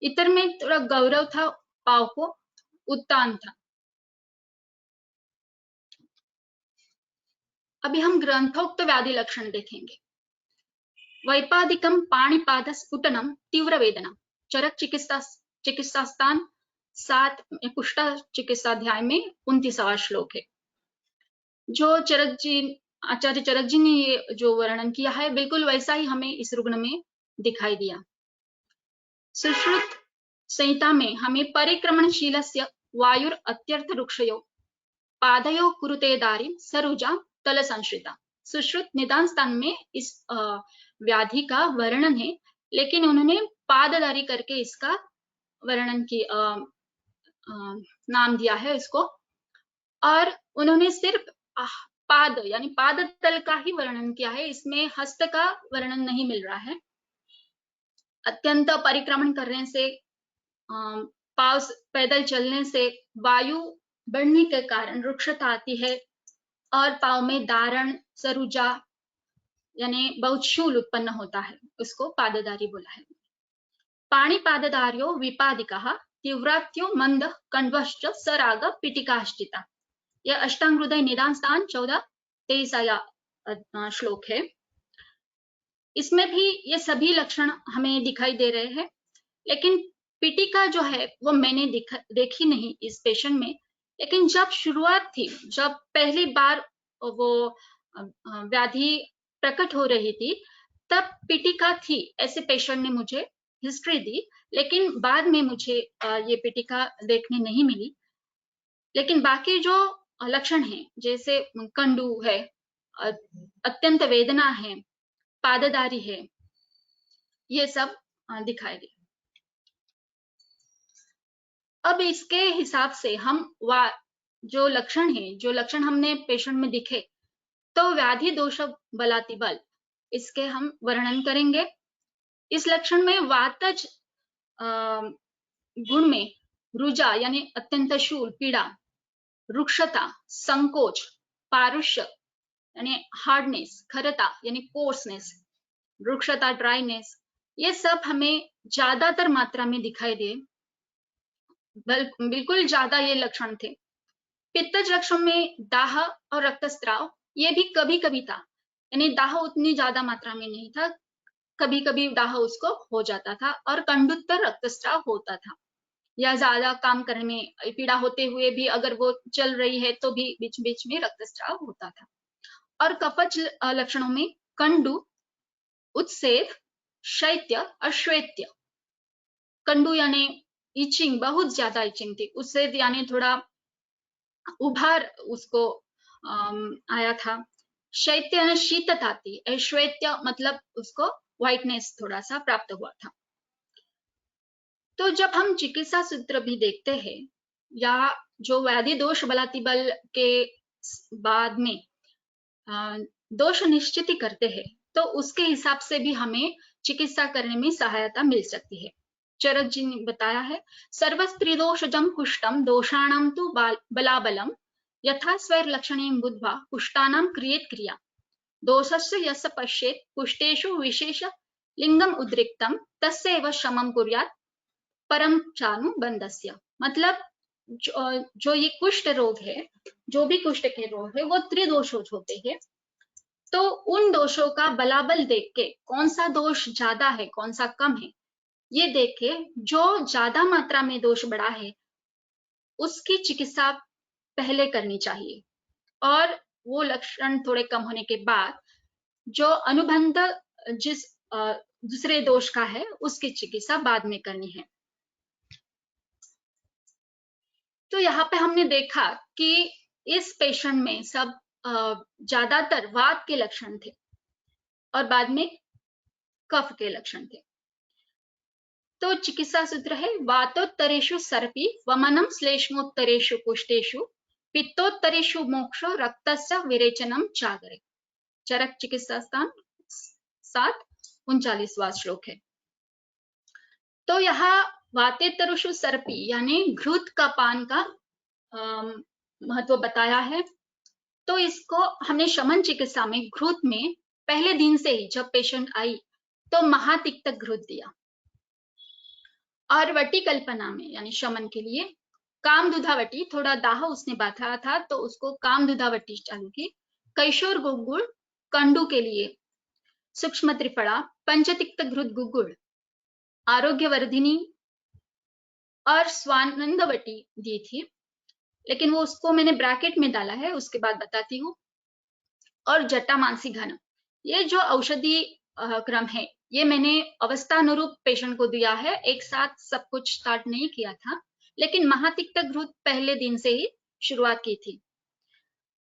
इतर में थोड़ा गौरव था, पाव को उत्तान था। अभी हम ग्रंथोक्त व्याधि लक्षण देखेंगे। वैपादिकम पाणिपाद स्फुटनम तीव्र वेदना, चरक चिकित्सा स्थान 7 कुष्ठा चिकित्साध्याय में 29वां श्लोक है। जो आचार्य चरक जी ने ये जो वर्णन किया है बिल्कुल वैसा ही हमें इस रुग्ण में दिखाई दिया। सुश्रुत संहिता में हमें परिक्रमणशीलस्य वायुर अत्यर्थ रुक्षयो पादयो कुरुते दारी सरुजा तल संश्रिता। सुश्रुत निदान स्थान में इस व्याधि का वर्णन है, लेकिन उन्होंने पाददारी करके इसका वर्णन की नाम दिया है इसको, और उन्होंने सिर्फ पाद यानी पाद तल का ही वर्णन किया है, इसमें हस्त का वर्णन नहीं मिल रहा है। अत्यंत परिक्रमण करने से, पाव पैदल चलने से वायु बढ़ने के कारण रुक्षता आती है और पाव में दारण, सरुजा यानी बहुत शूल उत्पन्न होता है, उसको पाददारी बोला है। पाणिपाददार्यो विपादिकः तीव्रात्यो मंद कंडवश्च सराग पिटिकाश्चिता। यह अष्टांग हृदय निदान स्थान 14-23 श्लोक है। इसमें भी ये सभी लक्षण हमें दिखाई दे रहे हैं, लेकिन पिटिका जो है वो मैंने देखी नहीं इस पेशेंट में। लेकिन जब शुरुआत थी, जब पहली बार वो व्याधि प्रकट हो रही थी, तब पिटिका थी ऐसे पेशेंट ने मुझे हिस्ट्री दी, लेकिन बाद में मुझे ये पिटिका देखने नहीं मिली। लेकिन बाकी जो लक्षण हैं, जैसे कंडू है, अत्यंत वेदना है, पाददारी है, ये सब दिखाई दे। अब इसके हिसाब से हम जो लक्षण है, जो लक्षण हमने पेशेंट में दिखे, तो व्याधि दोष बलातिबल इसके हम वर्णन करेंगे। इस लक्षण में वातज गुण में रुजा यानी अत्यंत शूल पीड़ा, रुक्षता संकोच, पारुष्य यानी हार्डनेस, खरता यानी कोर्सनेस, रुक्षता ड्राइनेस, ये सब हमें ज्यादातर मात्रा में दिखाई दे, बिल्कुल ज्यादा ये लक्षण थे। पित्तज लक्षण में दाह और रक्तस्राव ये भी कभी कभी था, यानी दाह उतनी ज्यादा मात्रा में नहीं था, कभी कभी दाह उसको हो जाता था, और कंडुत्तर रक्तस्राव होता था, या ज्यादा काम करने में पीड़ा होते हुए भी अगर वो चल रही है तो भी बीच बीच में रक्तस्राव होता था। और कफज लक्षणों में कंडु, उत्सेद, शैत्य और श्वेत्य। कंडु यानी इचिंग, बहुत ज्यादा इचिंग थी। उत्सेद यानी थोड़ा उभार उसको आया था। शैत्य यानी शीतता थी। श्वेत्य मतलब उसको व्हाइटनेस थोड़ा सा प्राप्त हुआ था। तो जब हम चिकित्सा सूत्र भी देखते हैं, या जो व्याधि दोष बलातिबल के बाद में दोष निश्चित करते हैं, तो उसके हिसाब से भी हमें चिकित्सा करने में सहायता मिल सकती है। चरक जी ने बताया है, सर्वस्त्रिदोषजम कुष्ठम दोषाणाम तु बलाबलम यथा स्वैर लक्षणीं बुद्ध्वा कुष्ठानां क्रियेत क्रिया दोषस्य यस्य पश्येत कुष्ठेषु विशेष लिंगम उद्रिक्तम तस्य एव शमं कुर्यात् परम चानु बंधस्य। मतलब जो ये कुष्ठ रोग है, जो भी कुष्ठ के रोग है, वो त्रिदोष होते हैं। तो उन दोषों का बलाबल देख के कौन सा दोष ज्यादा है, कौन सा कम है, ये देख के जो ज्यादा मात्रा में दोष बढ़ा है उसकी चिकित्सा पहले करनी चाहिए, और वो लक्षण थोड़े कम होने के बाद जो अनुबंध जिस दूसरे दोष का है उसकी चिकित्सा बाद में करनी है। तो यहाँ पे हमने देखा कि इस पेशेंट में सब ज्यादातर वात के लक्षण थे और बाद में कफ के लक्षण थे। तो चिकित्सा सूत्र है, वातोत्तरेषु सर्पी वमनम श्लेष्मोत्तरेषु कुष्ठेषु पित्तोत्तरेषु मोक्ष रक्तस्य विरेचनम चागरे। चरक चिकित्सा स्थान 7-39वां श्लोक है। तो यहाँ वातेतरुषु सर्पी यानी घृत का पान का महत्व बताया है। तो इसको हमने शमन चिकित्सा में घृत में पहले दिन से ही जब पेशेंट आई तो महातिक्त घृत दिया, और वटी कल्पना में यानी शमन के लिए कामदुधावटी, थोड़ा दाह उसने बांधा था तो उसको कामदुधावटी चालू की। कैशोर गुगुड़ कंडू के लिए सूक्ष्म त्रिफला, पंचतिक्त घृत गुगुड़, आरोग्यवर्धिनी और स्वानंदवटी दी थी, लेकिन वो उसको मैंने ब्रैकेट में डाला है, उसके बाद बताती हूँ। और जटा मानसी घन, ये जो औषधि क्रम है ये मैंने अवस्थानुरूप पेशेंट को दिया है, एक साथ सब कुछ स्टार्ट नहीं किया था, लेकिन महातिक्त घृत पहले दिन से ही शुरुआत की थी।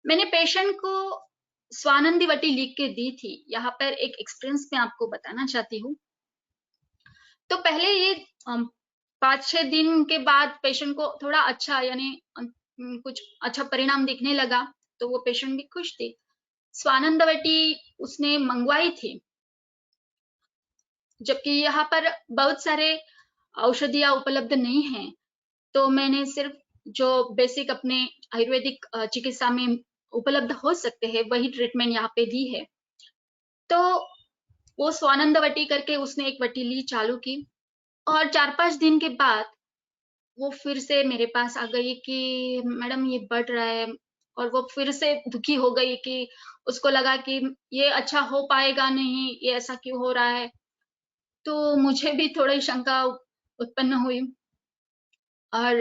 मैंने पेशेंट को स्वानंदीवटी लिख के दी थी। यहाँ पर एक एक्सपीरियंस में आपको बताना चाहती हूँ। तो पहले ये 5-6 दिन के बाद पेशेंट को थोड़ा अच्छा यानी कुछ अच्छा परिणाम दिखने लगा, तो वो पेशेंट भी खुश थी। स्वानंदवटी उसने मंगवाई थी, जबकि यहाँ पर बहुत सारे औषधियां उपलब्ध नहीं हैं, तो मैंने सिर्फ जो बेसिक अपने आयुर्वेदिक चिकित्सा में उपलब्ध हो सकते हैं वही ट्रीटमेंट यहाँ पे दी है। तो वो स्वानंद वटी करके उसने एक वटी ली चालू की, और 4-5 दिन के बाद वो फिर से मेरे पास आ गई कि मैडम ये बढ़ रहा है, और वो फिर से दुखी हो गई कि उसको लगा कि ये अच्छा हो पाएगा नहीं, ये ऐसा क्यों हो रहा है। तो मुझे भी थोड़ी शंका उत्पन्न हुई, और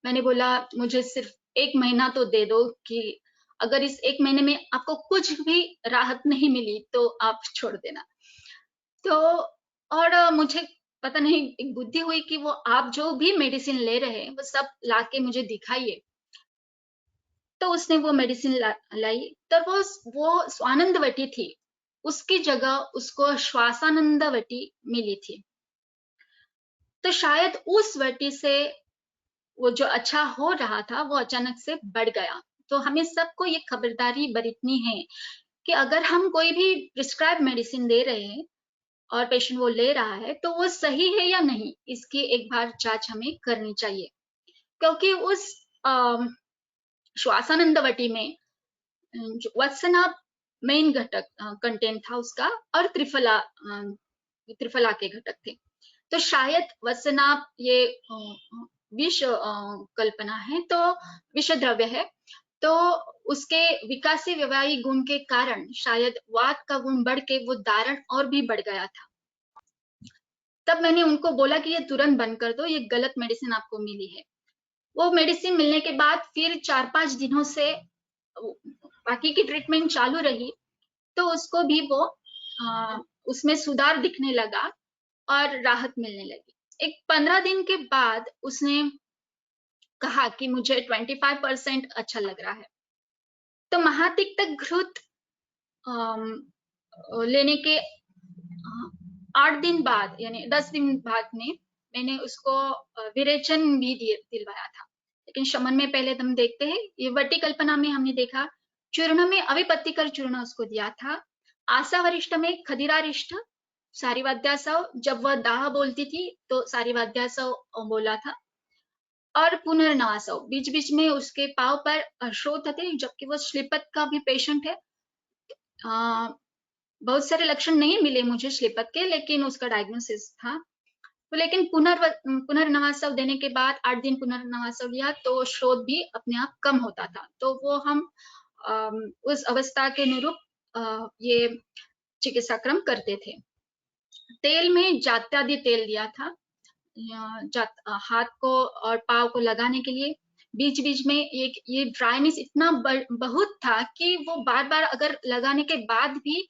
मैंने बोला मुझे सिर्फ 1 महीना तो दे दो, कि अगर इस 1 महीने में आपको कुछ भी राहत नहीं मिली तो आप छोड़ देना। तो और मुझे पता नहीं एक बुद्धि हुई कि वो आप जो भी मेडिसिन ले रहे हैं वो सब लाके मुझे दिखाइए। तो उसने वो मेडिसिन लाई, तो वो स्वानंदवटी थी, उसकी जगह उसको श्वासानंदवटी मिली थी। तो शायद उस वटी से वो जो अच्छा हो रहा था वो अचानक से बढ़ गया। तो हमें सबको ये खबरदारी बरतनी है कि अगर हम कोई भी प्रिस्क्राइब मेडिसिन दे रहे हैं और पेशेंट वो ले रहा है तो वो सही है या नहीं, इसकी एक बार जांच हमें करनी चाहिए। क्योंकि उस श्वासानंदवटी में जो वत्सनाभ मेन घटक कंटेंट था उसका, और त्रिफला के घटक थे। तो शायद वत्सनाभ ये विष कल्पना है, तो विष द्रव्य है, तो उसके विकासी व्यवहारिक गुण के कारण शायद वात का गुण बढ़ के वो दारण और भी बढ़ गया था। तब मैंने उनको बोला कि ये तुरंत बंद कर दो, ये गलत मेडिसिन आपको मिली है। वो मेडिसिन मिलने के बाद फिर 4-5 दिनों से बाकी की ट्रीटमेंट चालू रही, तो उसको भी वो उसमें सुधार दिखने लगा और राहत मिलने लगी। एक 15 दिन के बाद उसने कहा कि मुझे 25% अच्छा लग रहा है। तो महातिक्त घृत लेने के 8 दिन बाद, यानी 10 दिन बाद में मैंने उसको विरेचन भी दिलवाया था। लेकिन शमन में पहले हम देखते हैं, ये वटी कल्पना में हमने देखा, चूर्ण में अविपत्तिकर चूर्ण उसको दिया था, आसावरिष्ठ में खदिरारिष्ठ, सारीवाद्यासव जब वह दाह बोलती थी तो सारीवाद्यासव बोला था, और पुनर्नवासव बीच बीच में उसके पाव पर शोथ थे, जबकि वो श्लीपत का भी पेशेंट है। बहुत सारे लक्षण नहीं मिले मुझे श्लीपत के, लेकिन उसका डायग्नोसिस था। तो लेकिन पुनर्नवासव देने के बाद 8 दिन पुनर्नवासव लिया तो शोथ भी अपने आप कम होता था। तो वो हम उस अवस्था के अनुरूप ये चिकित्सा क्रम करते थे। तेल में जात्यादि तेल दिया था हाथ को और पाव को लगाने के लिए। बीच बीच में ये ड्राइनेस इतना बहुत था कि वो बार बार अगर लगाने के बाद भी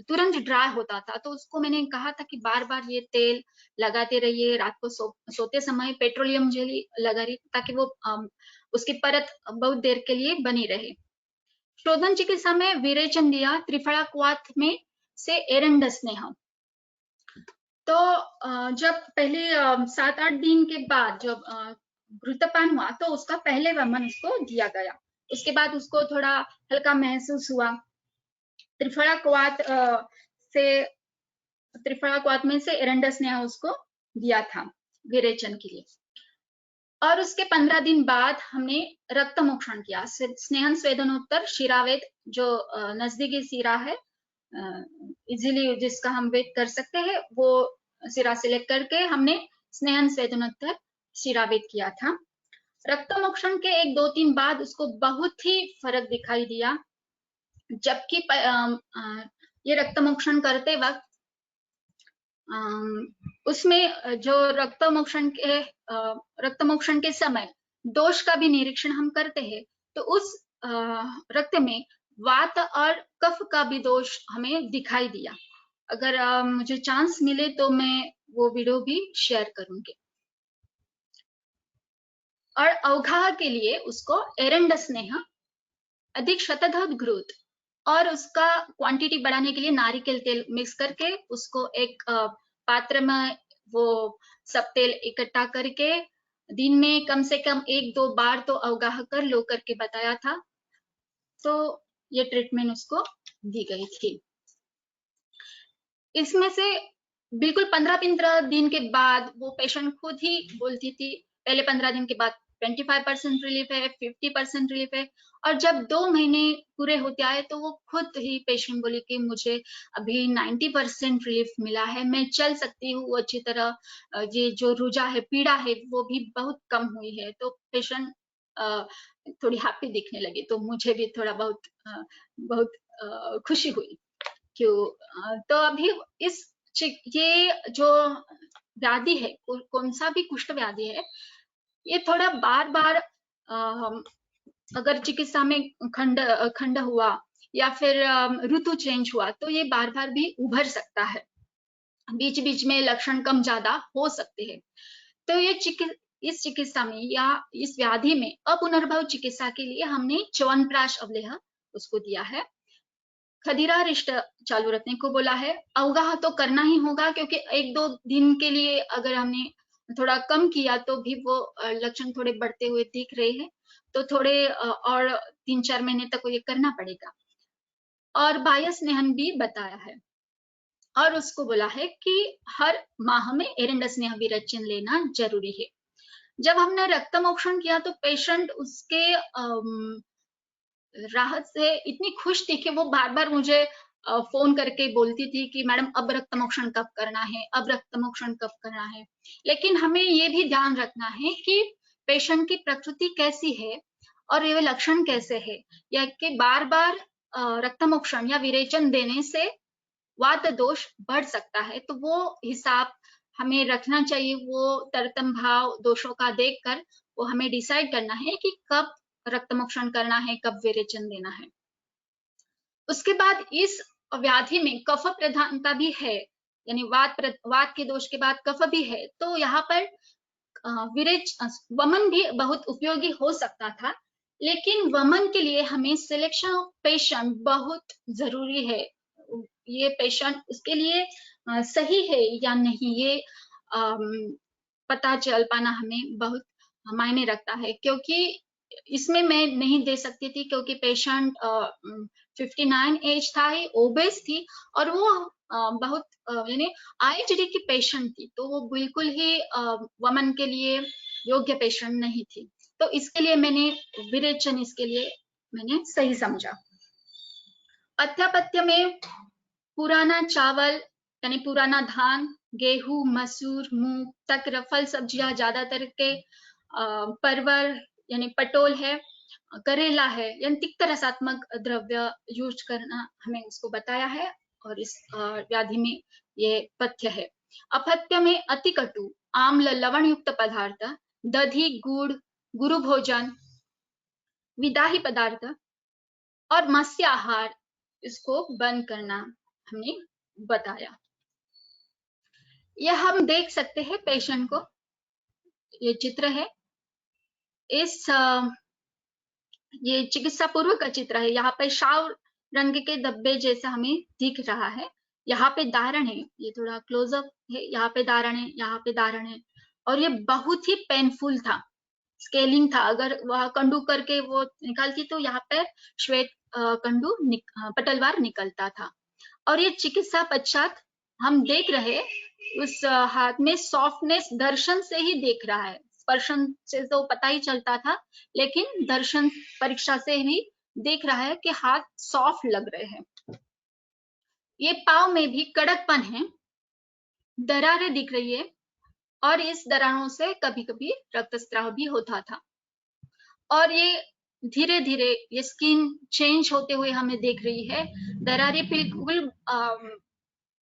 तुरंत ड्राई होता था। तो उसको मैंने कहा था कि बार बार ये तेल लगाते रहिए, रात को सोते समय पेट्रोलियम जेली लगा रही, ताकि वो उसकी परत बहुत देर के लिए बनी रहे। शोधन चिकित्सा में विरेचन दिया, त्रिफला क्वाथ में से एरंडस स्नेह। तो जब पहले 7-8 दिन के बाद जब घृतपान हुआ तो उसका पहले वमन उसको दिया गया। उसके बाद उसको थोड़ा हल्का महसूस हुआ। त्रिफला क्वाथ में से एरंडस ने उसको दिया था विरेचन के लिए। और उसके 15 दिन बाद हमने रक्त मोक्षण किया। स्नेहन स्वेदनोत्तर शिरावेद, जो नजदीकी शिरा है इजीली जिसका हम वेद कर सकते हैं, वो सिरा सेलेक्ट करके हमने स्नेहन स्वेदनोत्तर शिरावेद किया था। रक्त मोक्षण के 1-2 दिन बाद उसको बहुत ही फर्क दिखाई दिया, जबकि ये रक्त मोक्षण करते वक्त उसमें जो रक्त मोक्षण के समय दोष का भी निरीक्षण हम करते हैं, तो उस रक्त में वात और कफ का भी दोष हमें दिखाई दिया। अगर मुझे चांस मिले तो मैं वो वीडियो भी शेयर करूंगी। और अवगाह के लिए उसको एरंडस स्नेह, अधिक शतधत घृत और उसका क्वांटिटी बढ़ाने के लिए नारिकेल तेल मिक्स करके उसको एक पात्र में वो सब तेल इकट्ठा करके दिन में कम से कम 1-2 बार तो अवगाह कर लो करके बताया था। तो ये ट्रीटमेंट उसको दी गई थी। इसमें से बिल्कुल 15 दिन के बाद वो पेशेंट खुद ही बोलती थी, पहले 15 दिन के बाद 25% रिलीफ है, 50% रिलीफ है। और जब 2 महीने पूरे होते आए तो वो खुद ही पेशेंट बोले कि मुझे अभी 90% रिलीफ मिला है, मैं चल सकती हूँ अच्छी तरह, ये जो रुझा है, पीड़ा है, वो भी बहुत कम हुई है। तो पेशेंट थोड़ी हैप्पी दिखने लगी, तो मुझे भी थोड़ा बहुत खुशी हुई। तो अभी ये जो व्याधि है, कौन सा भी कुष्ठ व्याधि है, ये थोड़ा बार-बार अगर चिकित्सा में खंड हुआ या फिर ऋतु चेंज हुआ तो ये बार-बार भी उभर सकता है। बीच-बीच में लक्षण कम ज्यादा हो सकते हैं। तो इस चिकित्सा में या इस व्याधि में अपुनर्भव चिकित्सा के लिए हमने च्यवनप्राश अवलेह उसको दिया है। खदीरा रिष्ट चालू रखने को बोला है। अवगाह तो करना ही होगा, क्योंकि 1-2 दिन के लिए अगर हमने थोड़ा कम किया तो भी वो लक्षण थोड़े बढ़ते हुए दिख रहे हैं, तो थोड़े और 3-4 महीने तक ये करना पड़ेगा। और बाह्य स्नेहन भी बताया है, और उसको बोला है कि हर माह में एरंड स्नेह विरेचन लेना जरूरी है। जब हमने रक्तमोक्षण किया तो पेशेंट उसके राहत से इतनी खुश थी कि वो बार-बार मुझे फोन करके बोलती थी कि मैडम अब रक्तमोक्षण कब करना है, अब रक्तमोक्षण कब करना है। लेकिन हमें ये भी ध्यान रखना है कि पेशेंट की प्रकृति कैसी है और ये लक्षण कैसे है, या कि बार-बार रक्तमोक्षण या विरेचन देने से वात दोष बढ़ सकता है। तो वो हिसाब हमें रखना चाहिए, वो तरतम भाव दोषों का देखकर वो हमें डिसाइड करना है कि कब रक्तमोक्षण करना है, कब विरेचन देना है। उसके बाद इस व्याधि में कफ प्रधानता भी है, यानी वात के दोष के बाद कफ भी है, तो यहाँ पर वमन भी बहुत उपयोगी हो सकता था। लेकिन वमन के लिए हमें सिलेक्शन ऑफ पेशेंट बहुत जरूरी है। ये पेशेंट उसके लिए सही है या नहीं, ये पता चल पाना हमें बहुत मायने रखता है। क्योंकि इसमें मैं नहीं दे सकती थी, क्योंकि पेशेंट 59 एज था, ही ओबेस थी, और वो बहुत यानी IHD की पेशेंट थी, तो वो बिल्कुल ही वमन के लिए योग्य पेशेंट नहीं थी। तो इसके लिए मैंने विरेचन इसके लिए मैंने सही समझा। पथ्यापथ्य में पुराना चावल यानी पुराना धान, गेहूं, मसूर, मूंग, तक फल सब्जियां ज्यादातर के परवर यानी पटोल है, करेला है, यानी तिक्त रसात्मक द्रव्य यूज करना हमें उसको बताया है, और इस व्याधि में ये पथ्य है। अपथ्य में अति कटु, आम्ल, लवण युक्त पदार्थ, दधी, गुड़, गुरु भोजन, विदाही पदार्थ और मत्स्य आहार, इसको बंद करना हमने बताया। यह हम देख सकते हैं पेशेंट को, ये चित्र है, इस ये चिकित्सा पूर्व का चित्र है। यहाँ पे शाव रंग के धब्बे जैसा हमें दिख रहा है। यहाँ पे दारण है, ये थोड़ा क्लोजअप है, यहाँ पे दारण है, यहाँ पे दारण है, और ये बहुत ही पेनफुल था, स्केलिंग था। अगर वह कंडू करके वो निकालती तो यहाँ पे श्वेत कंडू पटलवार निकलता था। और ये चिकित्सा पश्चात हम देख रहे उस हाथ में सॉफ्टनेस दर्शन से ही देख रहा है, स्पर्शन से तो पता ही चलता था, लेकिन दर्शन परीक्षा से भी देख रहा है कि हाथ सॉफ्ट लग रहे हैं। ये पाव में भी कड़कपन है, दरारें दिख रही है, और इस दरारों से कभी कभी रक्तस्राव भी होता था। और ये धीरे धीरे ये स्किन चेंज होते हुए हमें देख रही है, दरारें बिल्कुल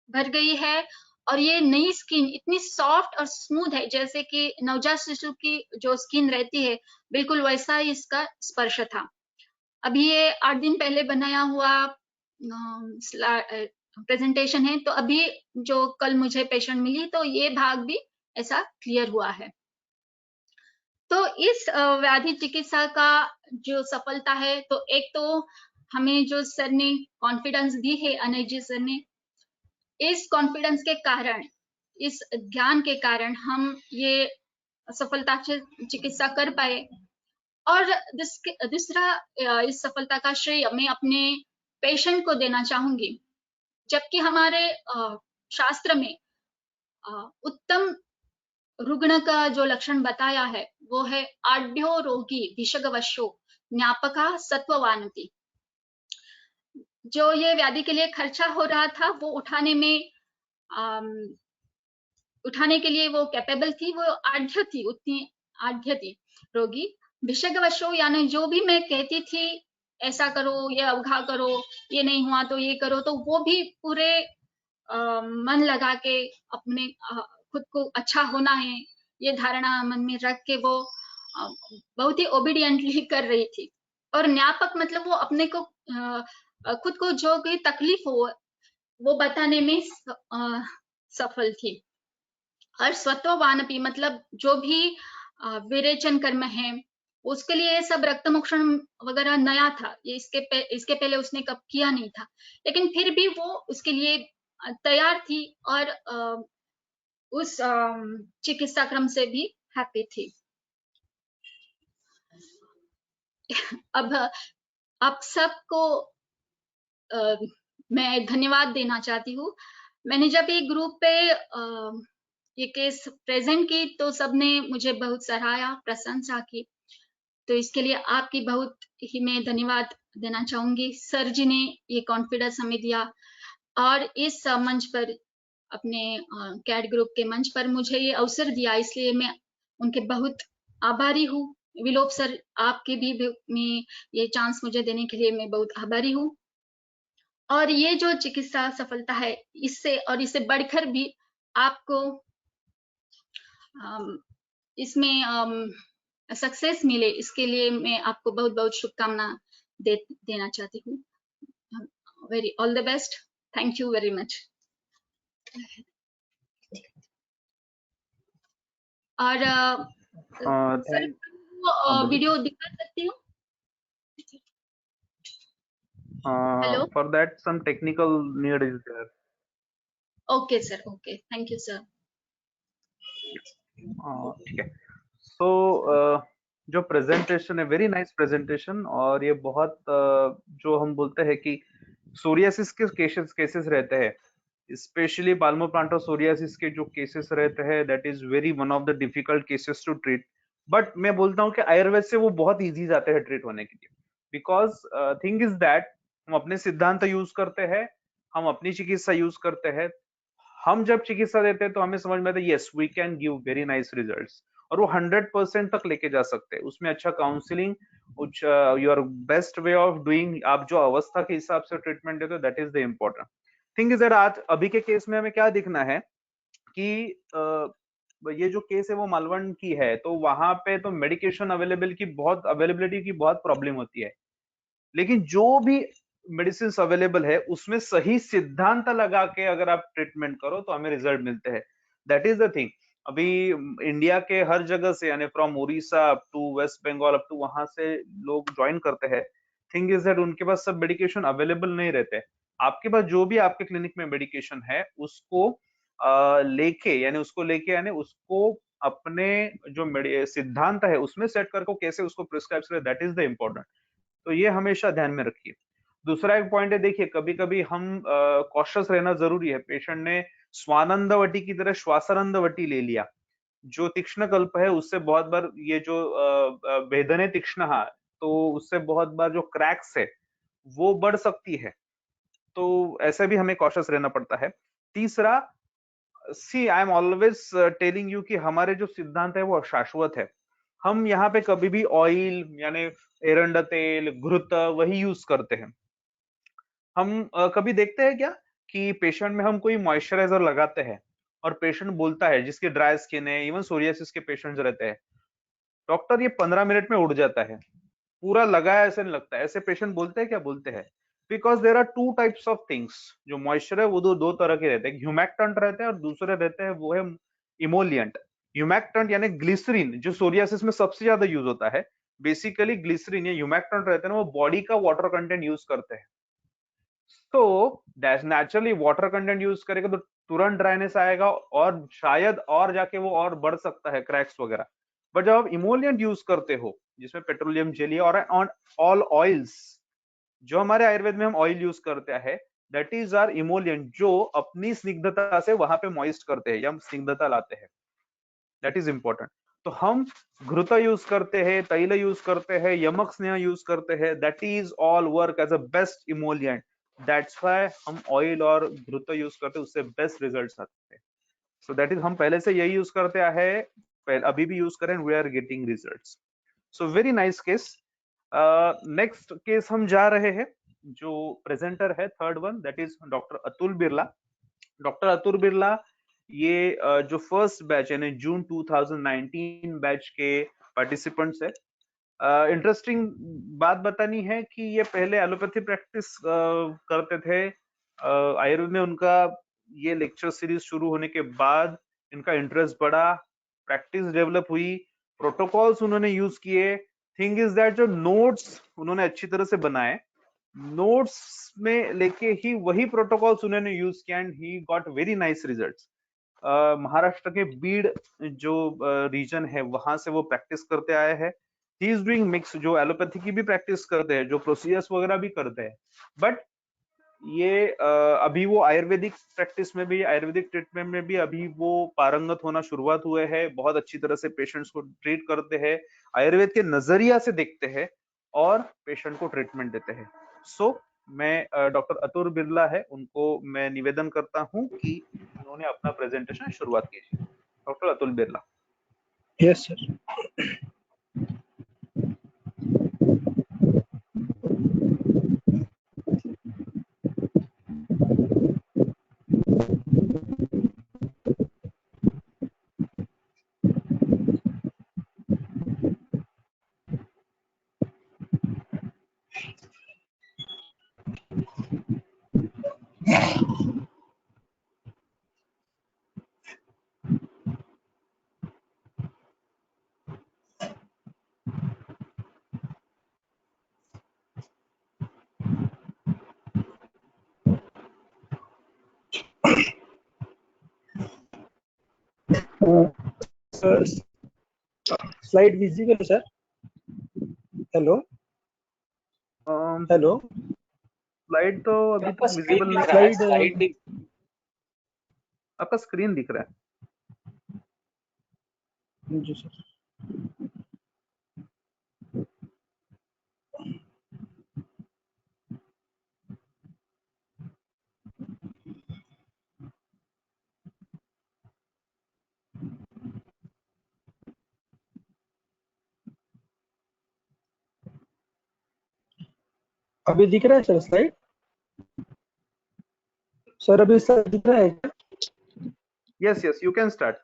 भर गई है, और ये नई स्किन इतनी सॉफ्ट और स्मूथ है, जैसे कि नवजात शिशु की जो स्किन रहती है बिल्कुल वैसा ही इसका स्पर्श था। अभी ये 8 दिन पहले बनाया हुआ प्रेजेंटेशन है, तो अभी जो कल मुझे पेशेंट मिली तो ये भाग भी ऐसा क्लियर हुआ है। तो इस व्याधि चिकित्सा का जो सफलता है, तो एक तो हमें जो सर ने कॉन्फिडेंस दी है, अनय जी सर ने, इस कॉन्फिडेंस के कारण, इस ज्ञान के कारण हम ये सफलता से चिकित्सा कर पाए। और दूसरा इस सफलता का श्रेय मैं अपने पेशेंट को देना चाहूंगी। जबकि हमारे शास्त्र में उत्तम रुग्ण का जो लक्षण बताया है वो है आढ्यो रोगी भिषगवशो ज्ञापका सत्ववानति। जो ये व्याधि के लिए खर्चा हो रहा था वो उठाने के लिए वो कैपेबल थी, वो आढ्य थी, उतनी आढ्य थी रोगी। भिषगवशो यानी जो भी मैं कहती थी ऐसा करो, ये अवघा करो, ये नहीं हुआ तो ये करो, तो वो भी पूरे मन लगा के अपने खुद को अच्छा होना है ये धारणा मन में रख के वो बहुत ही ओबीडियंटली कर रही थी। और ज्ञापक मतलब वो अपने को खुद को जो कोई तकलीफ हो वो बताने में सफल थी। और स्वत्ववानपि मतलब जो भी विरेचन कर्म है उसके लिए ये सब रक्तमोक्षण वगैरह नया था, ये इसके पहले उसने कब किया नहीं था, लेकिन फिर भी वो उसके लिए तैयार थी और उस चिकित्सा क्रम से भी हैप्पी थी। अब आप सबको मैं धन्यवाद देना चाहती हूँ। मैंने जब ये ग्रुप पे ये केस प्रेजेंट की तो सबने मुझे बहुत सराहा, प्रशंसा की, तो इसके लिए आपकी बहुत ही मैं धन्यवाद देना चाहूंगी। सर जी ने ये कॉन्फिडेंस हमें दिया और इस मंच पर अपने कैट ग्रुप के मंच पर मुझे ये अवसर दिया, इसलिए मैं उनके बहुत आभारी हूँ। विलोप सर आपके भी में ये चांस मुझे देने के लिए मैं बहुत आभारी हूँ। और ये जो चिकित्सा सफलता है इससे और इससे बढ़कर भी आपको इसमें सक्सेस मिले, इसके लिए मैं आपको बहुत बहुत शुभकामना देना चाहती हूँ। Very all the best, thank you very much. और सर वीडियो दिखा सकती हूँ? Hello, for that some technical need is there. Okay sir, okay, thank you sir. ठीक है। सो जो प्रेजेंटेशन है, वेरी नाइस प्रेजेंटेशन, और ये बहुत जो हम बोलते हैं कि सोरियासिस के केसेस रहते हैं, स्पेशली पाल्मोप्लांटो सोरियासिस के जो केसेस रहते हैं, that is very one of the difficult cases to treat. But मैं बोलता हूँ कि आयुर्वेद से वो बहुत इजी जाते हैं ट्रीट होने के लिए, बिकॉज थिंग इज दैट हम अपने सिद्धांत यूज करते हैं, हम अपनी चिकित्सा यूज करते हैं। हम जब चिकित्सा देते हैं तो हमें समझ में आता है yes we can give very nice results, और वो 100% तक लेके जा सकते हैं। उसमें अच्छा counselling, your best way of doing, आप जो अवस्था के हिसाब से ट्रीटमेंट देते हो, that is the important thing. Is that आज अभी के केस में हमें क्या दिखना है कि ये जो केस है वो मालवण की है, तो वहां पे तो मेडिकेशन अवेलेबिलिटी की बहुत प्रॉब्लम होती है, लेकिन जो भी मेडिसिन अवेलेबल है उसमें सही सिद्धांत लगा के अगर आप ट्रीटमेंट करो तो हमें रिजल्ट मिलते हैं। That is the thing. अभी इंडिया के हर जगह से, यानी from Odisha up to West Bengal up to, वहां से लोग ज्वाइन करते हैं। थिंग इज दैट उनके पास सब मेडिकेशन अवेलेबल नहीं रहते। आपके पास जो भी आपके क्लिनिक में मेडिकेशन है उसको लेके यानी उसको अपने जो सिद्धांत है उसमें सेट करके कैसे उसको प्रिस्क्राइब करें, दैट इज द इम्पोर्टेंट। तो ये हमेशा ध्यान में रखिए। दूसरा एक पॉइंट है, देखिए कभी कभी हम कॉशियस रहना जरूरी है। पेशेंट ने स्वानंदवटी की तरह श्वासानंदवटी ले लिया, जो तीक्ष्ण कल्प है उससे बहुत बार ये जो वेदने तीक्ष्ण, तो उससे बहुत बार जो क्रैक्स है वो बढ़ सकती है, तो ऐसे भी हमें कॉशियस रहना पड़ता है। तीसरा, see I am always telling you कि हमारे जो सिद्धांत है वो शाश्वत है। हम यहाँ पे कभी भी ऑयल यानी एरंड तेल, घृत वही यूज करते हैं। हम कभी देखते हैं क्या कि पेशेंट में हम कोई मॉइस्चराइजर लगाते हैं और पेशेंट बोलता है, जिसकी ड्राई स्किन है, इवन सोरियासिस के पेशेंट्स रहते हैं, डॉक्टर ये 15 मिनट में उड़ जाता है, पूरा लगाया ऐसे नहीं लगता। ऐसे पेशेंट बोलते हैं क्या? बोलते हैं। Because there are two types of things. जो मॉइस्चर है वो दो तरह के रहते हैं, ह्यूमैक्टेंट रहते हैं और दूसरे रहते हैं वो है इमोलियंट। ह्यूमैक्टेंट यानी ग्लिसरीन, जो सोरियासिस में सबसे ज्यादा यूज होता है, बेसिकली ग्लिसरीन या ह्यूमैक्टेंट रहते हैं ना, वो बॉडी का वाटर कंटेंट यूज करते हैं। तो नेचुरली वाटर कंटेंट यूज करेगा तो तुरंत ड्राइनेस आएगा और शायद और जाके वो और बढ़ सकता है, क्रैक्स वगैरह। बट जब आप इमोलियंट यूज करते हो जिसमें पेट्रोलियम जेली और ऑल ऑयल्स, जो हमारे आयुर्वेद में हम ऑयल यूज करते हैं, दैट इज आर इमोलियंट, जो अपनी स्निग्धता से वहां पे मॉइस्ट करते हैं या स्निग्धता लाते हैं। That is important. तो हम घृत यूज करते हैं, तैल यूज करते हैं, यमक स्नेह यूज करते हैं, that is all work as a best emollient. That's why हम ऑयल और घृत यूज करते हैं, उससे बेस्ट रिजल्ट्स आते हैं। सो दैट इज हम पहले से यही यूज करते आए हैं, अभी भी यूज करें, we are getting results. So very nice case. Next case हम जा रहे हैं, जो प्रेजेंटर है third one, that is doctor Atul Birla. Doctor Atul Birla ये जो फर्स्ट बैच यानी जून 2019 बैच के पार्टिसिपेंट्स है। इंटरेस्टिंग बात बतानी है कि ये पहले एलोपैथी प्रैक्टिस करते थे। आयुर्वेद में उनका ये लेक्चर सीरीज शुरू होने के बाद इनका इंटरेस्ट बढ़ा, प्रैक्टिस डेवलप हुई, प्रोटोकॉल्स उन्होंने यूज किए। थिंग इज दैट जो नोट्स उन्होंने अच्छी तरह से बनाए, नोट्स में लेके ही वही प्रोटोकॉल्स उन्होंने यूज किया and he got very nice results. Maharashtra के बीड जो रीजन है वहां से वो प्रैक्टिस करते आए हैं। ही इज डूइंग मिक्स, जो एलोपैथी की भी प्रैक्टिस करते हैं, जो प्रोसीजर्स वगैरह भी करते हैं, बट ये अभी वो आयुर्वेदिक प्रैक्टिस में भी, आयुर्वेदिक ट्रीटमेंट में भी अभी वो पारंगत होना शुरुआत हुए हैं। बहुत अच्छी तरह से पेशेंट्स को ट्रीट करते हैं, आयुर्वेद के नजरिया से देखते हैं और पेशेंट को ट्रीटमेंट देते हैं। सो मैं डॉक्टर अतुल बिरला है, उनको मैं निवेदन करता हूं कि उन्होंने अपना प्रेजेंटेशन शुरुआत कीजिए। Doctor Atul Birla. Yes sir. Slide visible sir? Hello hello, slide तो अभी आपका तक स्क्रीन विजिबल दिख नहीं। रहा है, स्लाइड आपका स्क्रीन दिख रहा है। जी सर। अभी दिख रहा है सर स्लाइड? सर अभी स्लाइड दिख रहा है क्या? Yes yes, you can start.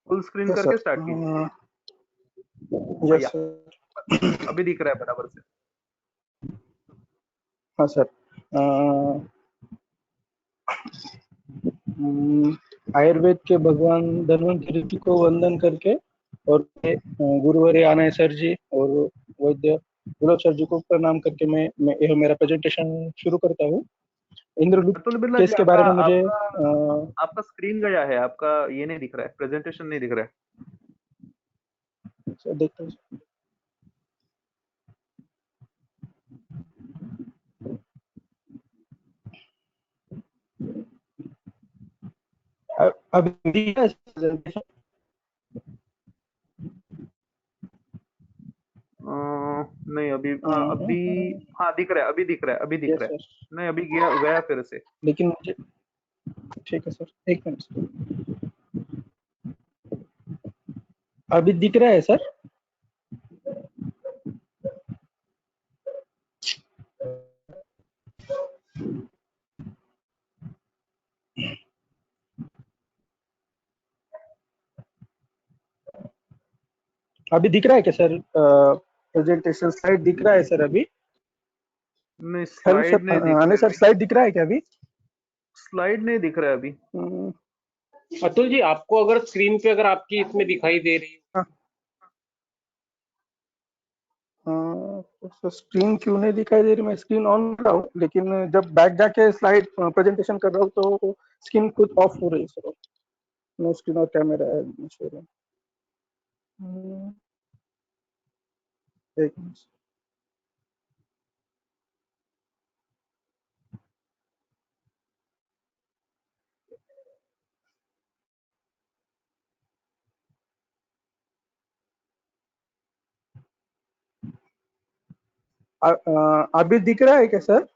Full screen करके स्टार्ट कीजिए। Yes sir. अभी दिख रहा है बराबर से। हाँ सर। आयुर्वेद के भगवान धन्वंतरि जी को वंदन करके और गुरुवर आनय सर जी और वैद्य गुलाब सर जी को प्रणाम करके मैं यह मेरा प्रेजेंटेशन शुरू करता हूँ। इंद्रलूट अतुल बिरला केस जी, के बारे में मुझे आपका स्क्रीन गया है, आपका ये नहीं दिख रहा है, प्रेजेंटेशन नहीं दिख रहा है। देखते हैं। अभी नहीं अभी, हाँ दिख रहा है, अभी दिख रहा है, अभी दिख रहा है। नहीं अभी गया फिर से। लेकिन मुझे ठीक है सर, एक मिनट। अभी दिख रहा है सर? अभी दिख रहा है क्या सर? प्रेजेंटेशन स्लाइड दिख रहा है सर अभी? नहीं स्लाइड नहीं दिख रहा है। सर स्लाइड दिख रहा है क्या अभी? स्लाइड नहीं दिख रहा है अभी। अतुल जी, आपको अगर स्क्रीन पे अगर आपकी इसमें दिखाई दे रही है, तो स्क्रीन क्यों नहीं दिखाई दे रही? मैं स्क्रीन ऑन कर रहा हूँ, लेकिन जब बैक जाके स्लाइड प्रेजेंटेशन कर रहा हूँ तो स्क्रीन खुद ऑफ हो रही है सर। नो स्क्रीन और कैमरा शो रहा है। एक मिनट। अभी दिख रहा है क्या सर?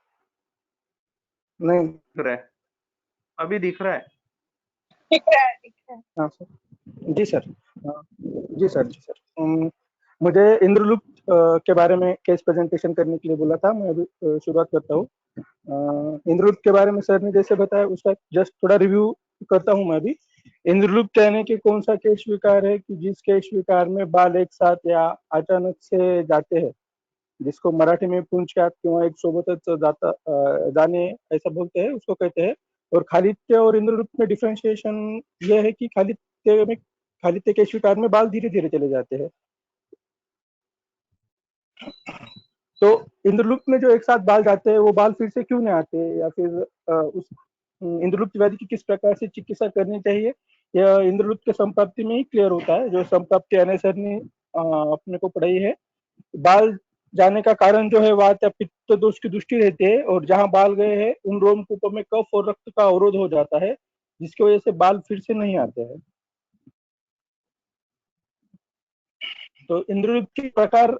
नहीं दिख रहा है, अभी दिख रहा है। हाँ सर, जी सर। जी सर, जी सर। मुझे इंद्रलुप्त के बारे में केस प्रेजेंटेशन करने के लिए बोला था। मैं अभी शुरुआत करता हूँ। इंद्रलुप्त के बारे में सर ने जैसे बताया उसका जस्ट थोड़ा रिव्यू करता हूँ मैं अभी। इंद्रलुप्त कहने के कौन सा केश विकार है कि जिस केश विकार में बाल एक साथ या अचानक से जाते हैं, जिसको मराठी में पुंजक्यात किंवा एक सोबतच जाता जाने ऐसा बोलते हैं, उसको कहते हैं। और खालित्य और इंद्रलुप्त में डिफरेंशिएशन ये है कि खालित्य केश विकार में बाल धीरे धीरे चले जाते हैं। तो इंद्रलुप्त में जो एक साथ बाल जाते हैं वो बाल फिर से क्यों नहीं आते, या फिर उस इंद्रलुप्त व्याधि की किस प्रकार से चिकित्सा करनी चाहिए, यह इंद्रलुप्त के संप्राप्ति में ही क्लियर होता है, जो संप्राप्ति अनय सर ने अपने को पढ़ाई है। बाल जाने का कारण जो है वात या पित्त दोष की दृष्टि रहती है, और जहां बाल गए हैं उन रोमकूपों में कफ और रक्त का अवरोध हो जाता है, जिसकी वजह से बाल फिर से नहीं आते हैं। तो इंद्रलुप्त के प्रकार